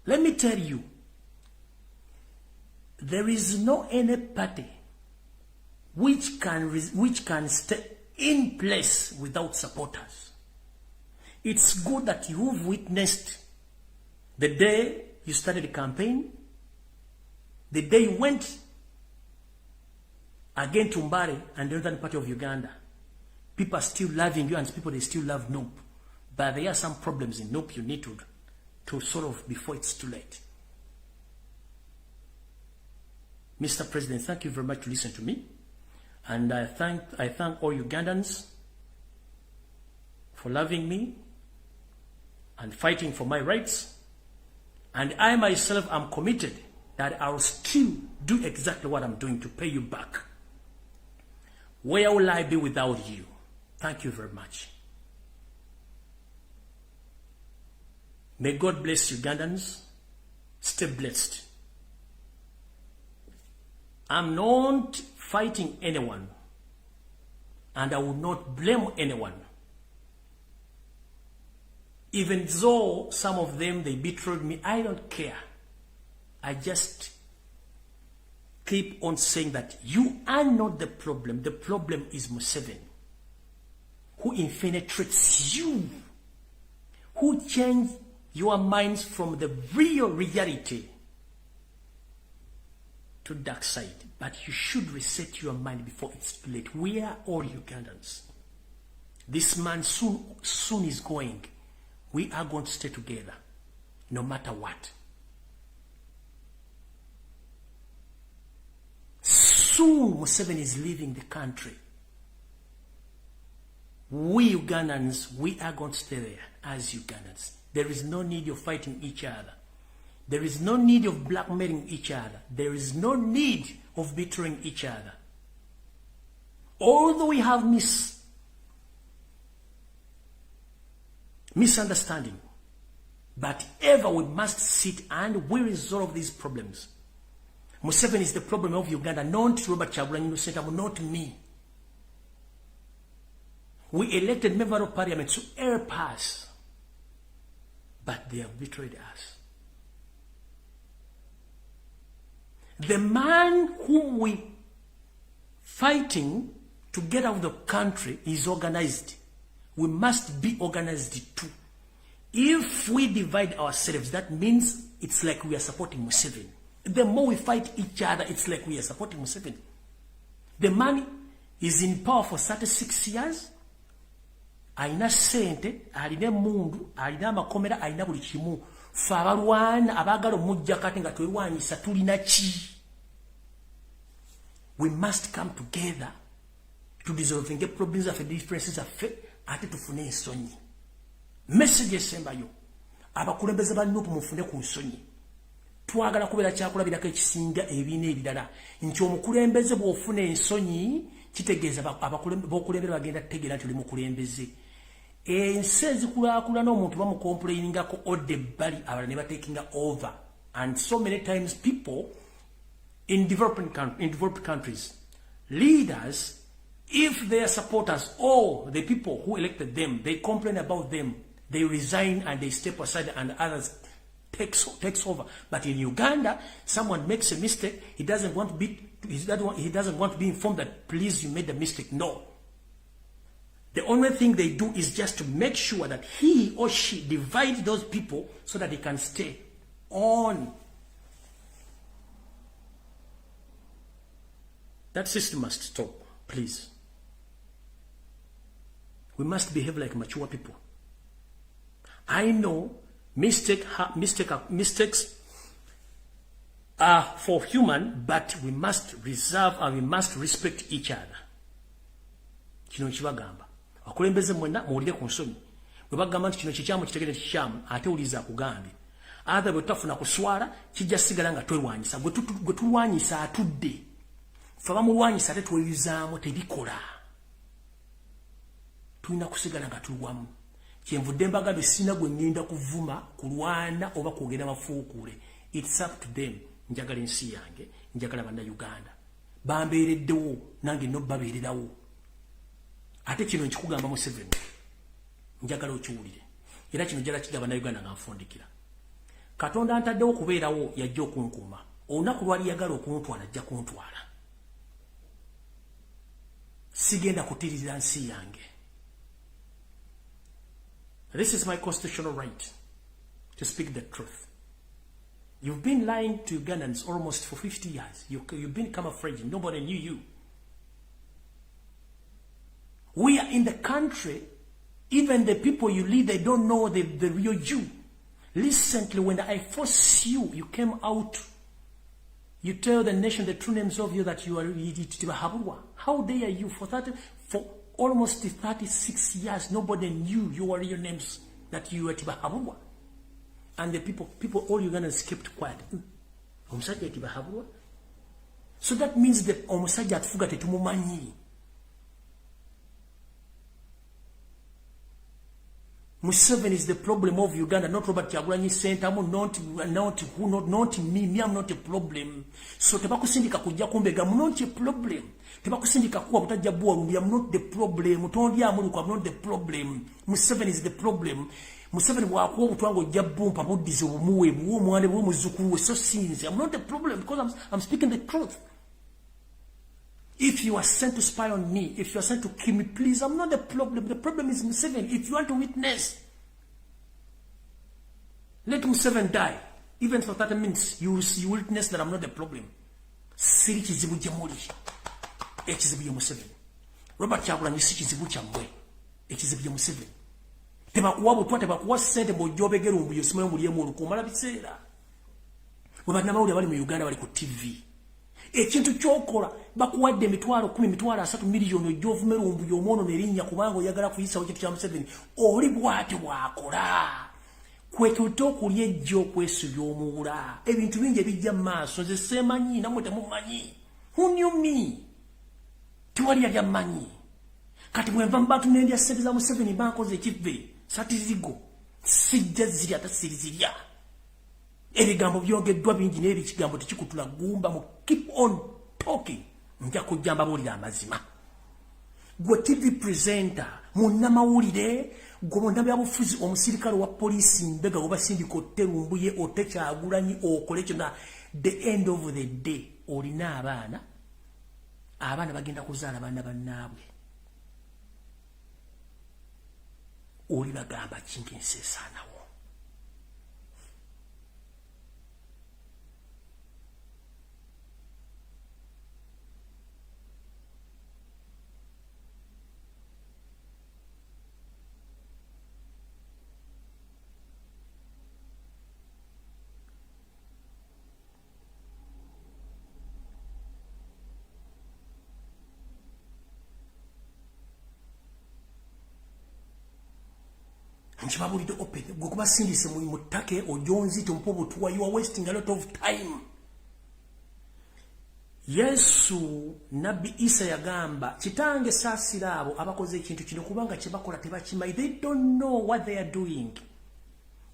Let me tell you, there is no any party which can stay in place without supporters. It's good that you've witnessed the day you started the campaign, the day you went again to Mbare and the northern part of Uganda. People are still loving you and people, they still love NUP. But there are some problems in NUP you need to solve before it's too late. Mr. President, thank you very much to listen to me. And I thank all Ugandans for loving me and fighting for my rights. And I myself am committed that I will still do exactly what I'm doing to pay you back. Where will I be without you? Thank you very much. May God bless Ugandans. Stay blessed. I'm not fighting anyone, and I will not blame anyone. Even though some of them, they betrayed me, I don't care. I just keep on saying that you are not the problem. The problem is Museveni, who infiltrates you, who changed your minds from the real reality to dark side. But you should reset your mind before it's too late. We are all Ugandans. This man soon is going. We are going to stay together, no matter what. soon Museveni is leaving the country, we Ugandans, we are going to stay there as Ugandans. There is no need of fighting each other. There is no need of blackmailing each other. There is no need of betraying each other. Although we have misunderstanding, but ever we must sit and we resolve these problems. Museveni is the problem of Uganda, not Robert Kyagulanyi Ssentamu, not me. We elected member of parliament to help us, but they have betrayed us. The man whom we fighting to get out of the country is organized. We must be organized too. If we divide ourselves, that means it's like we are supporting Museveni. The more we fight each other, it's like we are supporting Museveni. The man is in power for 36 years. Aina sente, alina mundu, alina makomera, alina buli kimu. Fabalwana abagalo mujja kati nga twerwanyisa tulina ki. We must come together to resolve the problems of the differences of faith ate tufune ensonyi. Message esembayo abakulembeze bannupu mufune ku nsonyi. Twagala kubeera kyakulabirako ekisinga ebiina ebirala nti omukulembeze bw'ofuna ensonyi kitegeeza bokulembera bagenda tegeera nti oli mukulembeze. Ensi ezikulaakulana omuntu bamukomplainingako odde ebbali abalala ne batekinga over, and so many times people in developed countries, leaders, if their supporters or the people who elected them, they complain about them, they resign and they step aside and others takes over. But in Uganda, someone makes a mistake, he doesn't want to be informed that please you made the mistake. No. The only thing they do is just to make sure that he or she divides those people so that they can stay on. That system must stop, please. We must behave like mature people. I know mistakes are for human, but we must reserve and we must respect each other. Kino kibagamba. Akulembeze mwena muwulire ku nsonyi. Bwe bagamba nti kino kikyamu kitegere kikyamu ate uliza kugambye. Atha bwe tutafuna kuswala kijja sigala nga twerwanyisa. Gwe tulwanyisa atudde. Faba mulwanyisa ate tweyuzaamu tebikola. Tulina kusigala nga tulwamu. Kyenvudde mbagambe sina gwe ngenda kuvuma kulwana oba kwogera mafuukule. It's up to them. Njagala ensi yange, njagala bannayuganda. Bambeereddewo nange no babeererawo. Ate kino nkikugamba Museveni. Njagala okiwulire. Era kino njagala kigamba bannayuganda nga nfundikira. Katonda antaddewo kubeerawo yajja okunkuuma. Olunaku lwali yagala okuntwala ajja kuntwala. Sigenda kutirira nsi yange. This is my constitutional right to speak the truth. You've been lying to Ugandans almost for 50 years. You've been camouflaging. Nobody knew you. We are in the country. Even the people you lead, they don't know the real you. Recently, when I forced you, you came out. You tell the nation the true names of you that you are Tiba Haburwa. How dare you? For almost 36 years, nobody knew your real names, that you were Tiba Haburwa. And the people, all Ugandans kept quiet. Omusajja Tiba Haburwa? So that means that omusajja atufuga tetumumanyi. Museveni is the problem of Uganda, not Robert Kyagulanyi Ssentamu, not me. Me, I'm not a problem. So tebakusindika kujja kumbega, I'm not a problem. Tebakusindika kuwa butajja buwa rumbi, I'm not the problem. Tondi amuluku, I'm not the problem. Museveni is the problem. Museveni wakuwa butwango jabumpa budize bumuwe, buwo mwane buwo muzukuru, so sinzi. I'm not the problem because I'm speaking the truth. If you are sent to spy on me, if you are sent to kill me, please, I'm not the problem. The problem is Museveni. If you want to witness, let Museveni die. Even for 30 minutes, you witness that I'm not the problem. Siri kizibu jamuli. Ekizibu ya Museveni. Robert Kyagulanyi si kizibu kyamwe. Ekizibu ya Museveni. Tebakuwa butwa, tebakuwa sente bw'ojjobegera ombuyo simanyi muliemu olukumala biseera. Bwe bannamawulire bali mu Uganda bali ku TV. Ekintu kyokola bakuwadde emitwalo 10 mitwalo 3 miliyoni ojjovumera Lumbuye omwono nerinnya kubanga oyagala kuyisawo ekintu kya Museveni oli bw'ati bw'akola. Kwekutte okulya ejjo okwesibya omuwula. Ebintu bingi ebijja mu maaso nze seemanyi namwe temumanyi. Who knew me? Tiwali yali amanyi. Kati bwe nva mu bantu n'endya ssente za Museveni bankoze ekivve satizigo sijja zirya tasizirya. Ebigambo byogeddwa bingi n'eri kigambo tekikutula gumba mu keep on talking. Nja kujja mbabuulira amazima. Gwe TV presenter munnamawulire gwe munnabyabufuzi omusirikale wa poliisi mbega gwe basindika otte Lumbuye otte Kyagulanyi okole kyonna. The end of the day olina abaana bagenda kuzaala baana bannaabwe. Oli bagamba kintu enseesaanawo. Nchibabulide open gwe kuba sindise mu ttake ojonzi tumpo butuwa. You are wasting a lot of time. Yesu Nabbi Isa yagamba kitange saasira abo abakoze ekintu kino kubanga kye bakola tebakimanyi. They don't know what they are doing.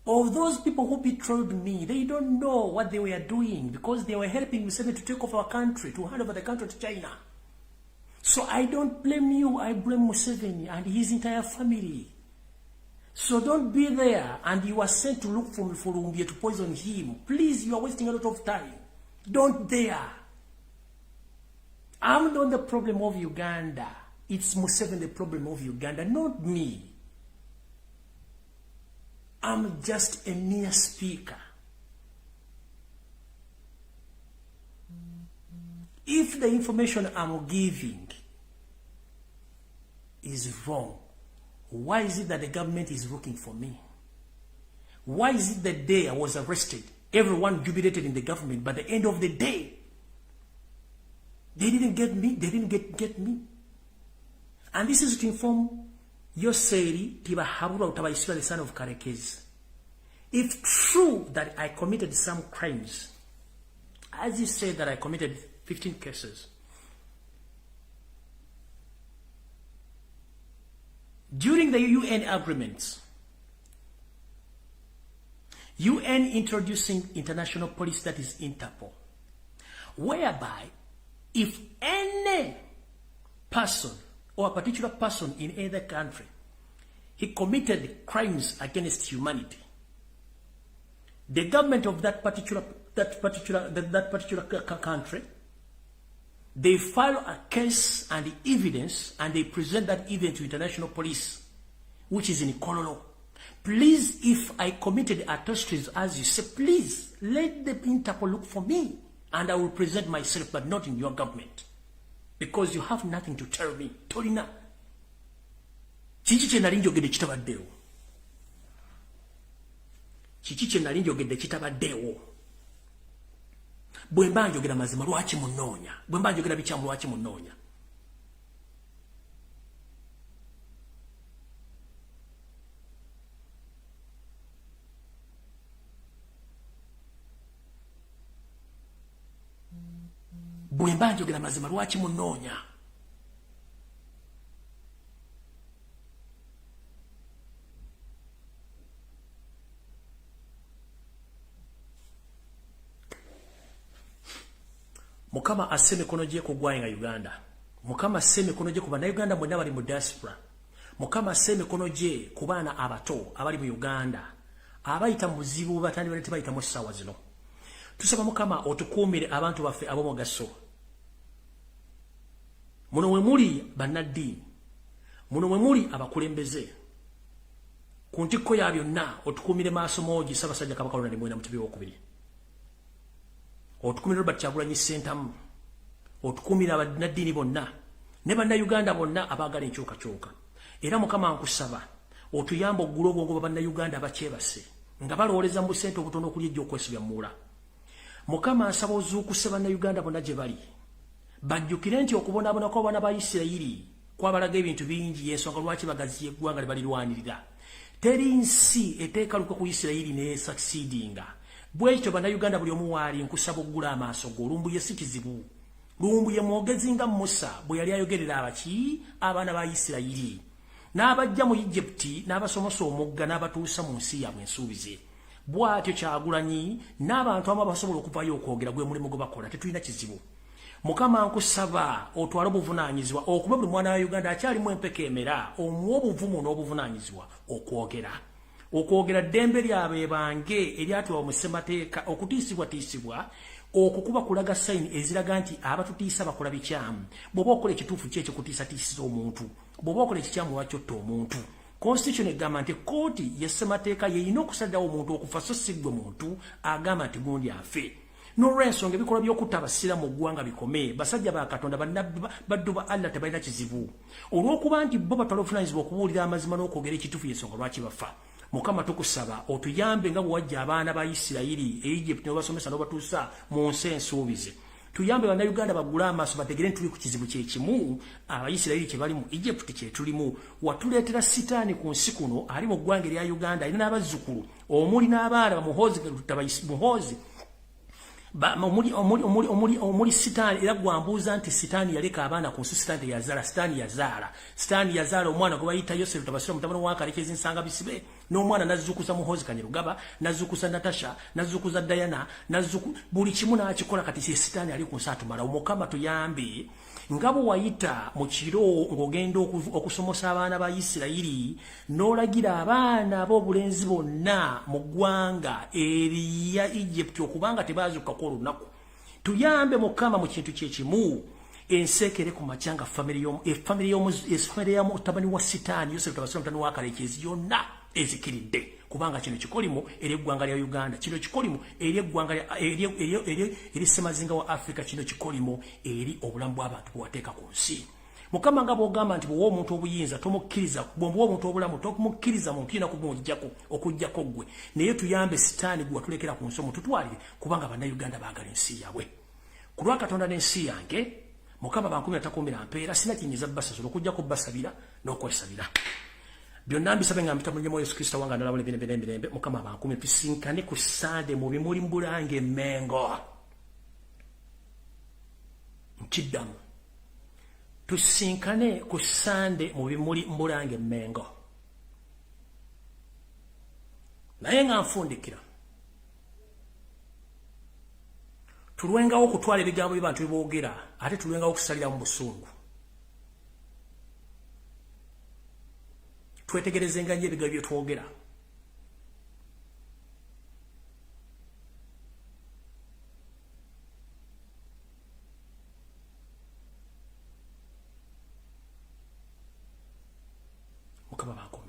Of those people who betrayed me, they don't know what they were doing because they were helping Museveni to take over our country, to hand over the country to China. So I don't blame you, I blame Museveni and his entire family. So don't be there and you are sent to look for Lumbuye to poison him. Please, you are wasting a lot of time. Don't dare. I'm not the problem of Uganda. It's Museveni the problem of Uganda, not me. I'm just a mere speaker. If the information I'm giving is wrong, why is it that the government is looking for me? Why is it the day I was arrested, everyone jubilated in the government, but at the end of the day, they didn't get me, they didn't get me. And this is to inform Yoseri Tiba Habura Utabaiswa, the son of Karekezi. If true that I committed some crimes, as he said that I committed 15 cases, during the UN agreements, UN introducing international police, that is Interpol, whereby if any person or a particular person in either country, he committed crimes against humanity, the government of that particular country, they file a case and evidence and they present that evidence to international police, which is in Kololo. Please, if I committed atrocities as you say, please let the Interpol look for me and I will present myself, but not in your government. Because you have nothing to tell me. Tolina. Chichiche nalinjo gede chitabadeo. Chichiche nalinjo gede chitabadeo. Bwemba njogera mazima lwaki munonya. Bwemba njogera bichamu lwaki munonya. Bwemba njogera mazima lwaki munonya. Mukama asse mikono gye ku ggwanga Uganda. Mukama asse mikono gye ku bannayuganda bonna bali mu diaspora. Mukama asse mikono gye ku baana abato abali mu Uganda abayita mu buzibu batandi bali tebayita mu ssaawa zino. Tusaba Mukama otukuumire abantu baffe ab'omugaso. Muno we muli bannaddiini, muno we muli abakulembeze. Ku ntikko ya byonna otukuumire maaso moogi Ssaabasajja Kabaka Ronald Muwenda Mutebi w'okubiri. Otukumira Robert Kyagulanyi Ssentamu, otukumira abannaddiini bonna ne bannayuganda bonna abaagala enkyukakyuka. Era Mukama nkusaba otuyamba oggula obwongo bw'abannayuganda abakyebase nga balowooleza mu busente obutono okuli ejja okwesibya muwula. Mukama asaba ozuukuse bannayuganda bonna gye bali bajjukire nti okubonaabonako abaana ba Isirayiri kwabalaga ebintu bingi y'ensonga lwaki bagaziya eggwanga lye balirwanirira. Teri nsi eteekaluka ku Isirayiri ne succeedinga. Bwekityo bannayuganda buli omu waali nkusaba oggula amaaso go. Lumbuye si kizibu. Lumbuye mwogezi nga Musa bwe yali ayogerera abaana ba Isirayiri n'abajja mu Egypti n'abasomosa omugga n'abatuusa mu nsi yaabwe ensuubize. Bw'atyo Kyagulanyi n'abantu abamu abasobola okuvayo okwogera gwe mulimu gwe bakola tetulina kizibu. Mukama nkusaba otwale obuvunaanyizibwa okuba buli mwana wa Uganda akyalimu empeka emera omuwa obuvumu n'obuvunaanyizibwa okwogera ddembe lyabwe bange eryatulwa mu ssemateeka okutiisibwatiisibwa okukuba kulaga sayini eziraga nti abatutiisa bakola bikyamu. Bw'oba okola ekituufu ki ekikutiisatiisiza omuntu, bw'oba okola ekikyamu lwakyotta omuntu. Constitution egamba nti kooti y'essemateeka yeyina okusalirawo omuntu okufa so si ggwe muntu agamba nti gundi afe. N'olw'ensonga ebikolwa by'okutta abasiraamu mu ggwanga bikome. Basajja ba Katonda baddu ba Allah tebalina kizibu olw'okuba nti bo batwala obuvunaanyizibwa okubuulira amazima n'okwogera ekituufu y'ensonga lwaki bafa. Mukama tukusaba otuyambe nga bwe wajja abaana ba Isirayiri e Egypt n'obasomesa n'obatuusa mu nsi ensuubize. Tuyambe bannayuganda baggule amaaso bategere nti tuli ku kizibu kye kimu. Abayisirayiri kye bali mu Egypt kye tulimu. Watuleetera sitaani ku nsi kuno ali mu ggwanga erya Uganda alina n'abazzukulu omuli n'abaana bamuhoozi omuli sitaani era gwambuuza nti sitaani yaleka abaana ku nsi sitaani yazaala omwana gwe bayita Yosefu tabasira mutabani wa Kalekezi nsanga bisibe n'omwana nazzukuza muhoozi Kanyerugaba nazzukuza Natasha nazzukuza Diana buli kimu n'akikola kati sitaani ali ku nsi atumala. Mukama tuyambe nga bwe wayita mu kiro ng'ogenda okusomosa abaana ba Isirayiri n'olagira abaana ab'obulenzi bonna mu ggwanga erya Egypt okubanga tebaazuuka ku olunaku. Tuyambe Mukama mu kintu kye kimu ensekere ku makyanga famire y'omutabani wa sitaani Yosefu tabasira mutabani wa Kalekezi yonna ezikiridde kubanga kino kikolimu eri eggwanga lya Uganda, kino kikolimu eri eggwanga eri ssemazinga wa Africa, kino kikolimu eri obulamu bw'abantu bwewateeka ku nsi. Mukama nga bw'ogamba nti bw'owa omuntu obuyinza tomukkiriza, bw'omuwa omuntu obulamu tomukkiriza muntu yina okuggyako ggwe. Naye tuyambe sitaani gwe watulekera ku nsi omututwalire kubanga bannayuganda baagala ensi yaabwe. Ku lwa Katonda n'ensi yange Mukama bankumi atakuumira mpeera sina kinyinza bbasasula okuggyako bbasabira n'okwesabira. Byonna mbisabe nga mpita mu nnyemo Yesu Kristo wange ndalabula emirembe. Mukama bankumi tusinkane ku Sande mu bimuli Mbulange Mengo. Nkiddamu tusinkane ku Sande mu bimuli Mbulange Mengo. Naye nga nfundikira tulwengawo okutwala ebigambo by'abantu beboogera ate tulwengawo okusalira mu busungu. Twetegerezenga nnyo ebigambo bye twogera. Mukama banko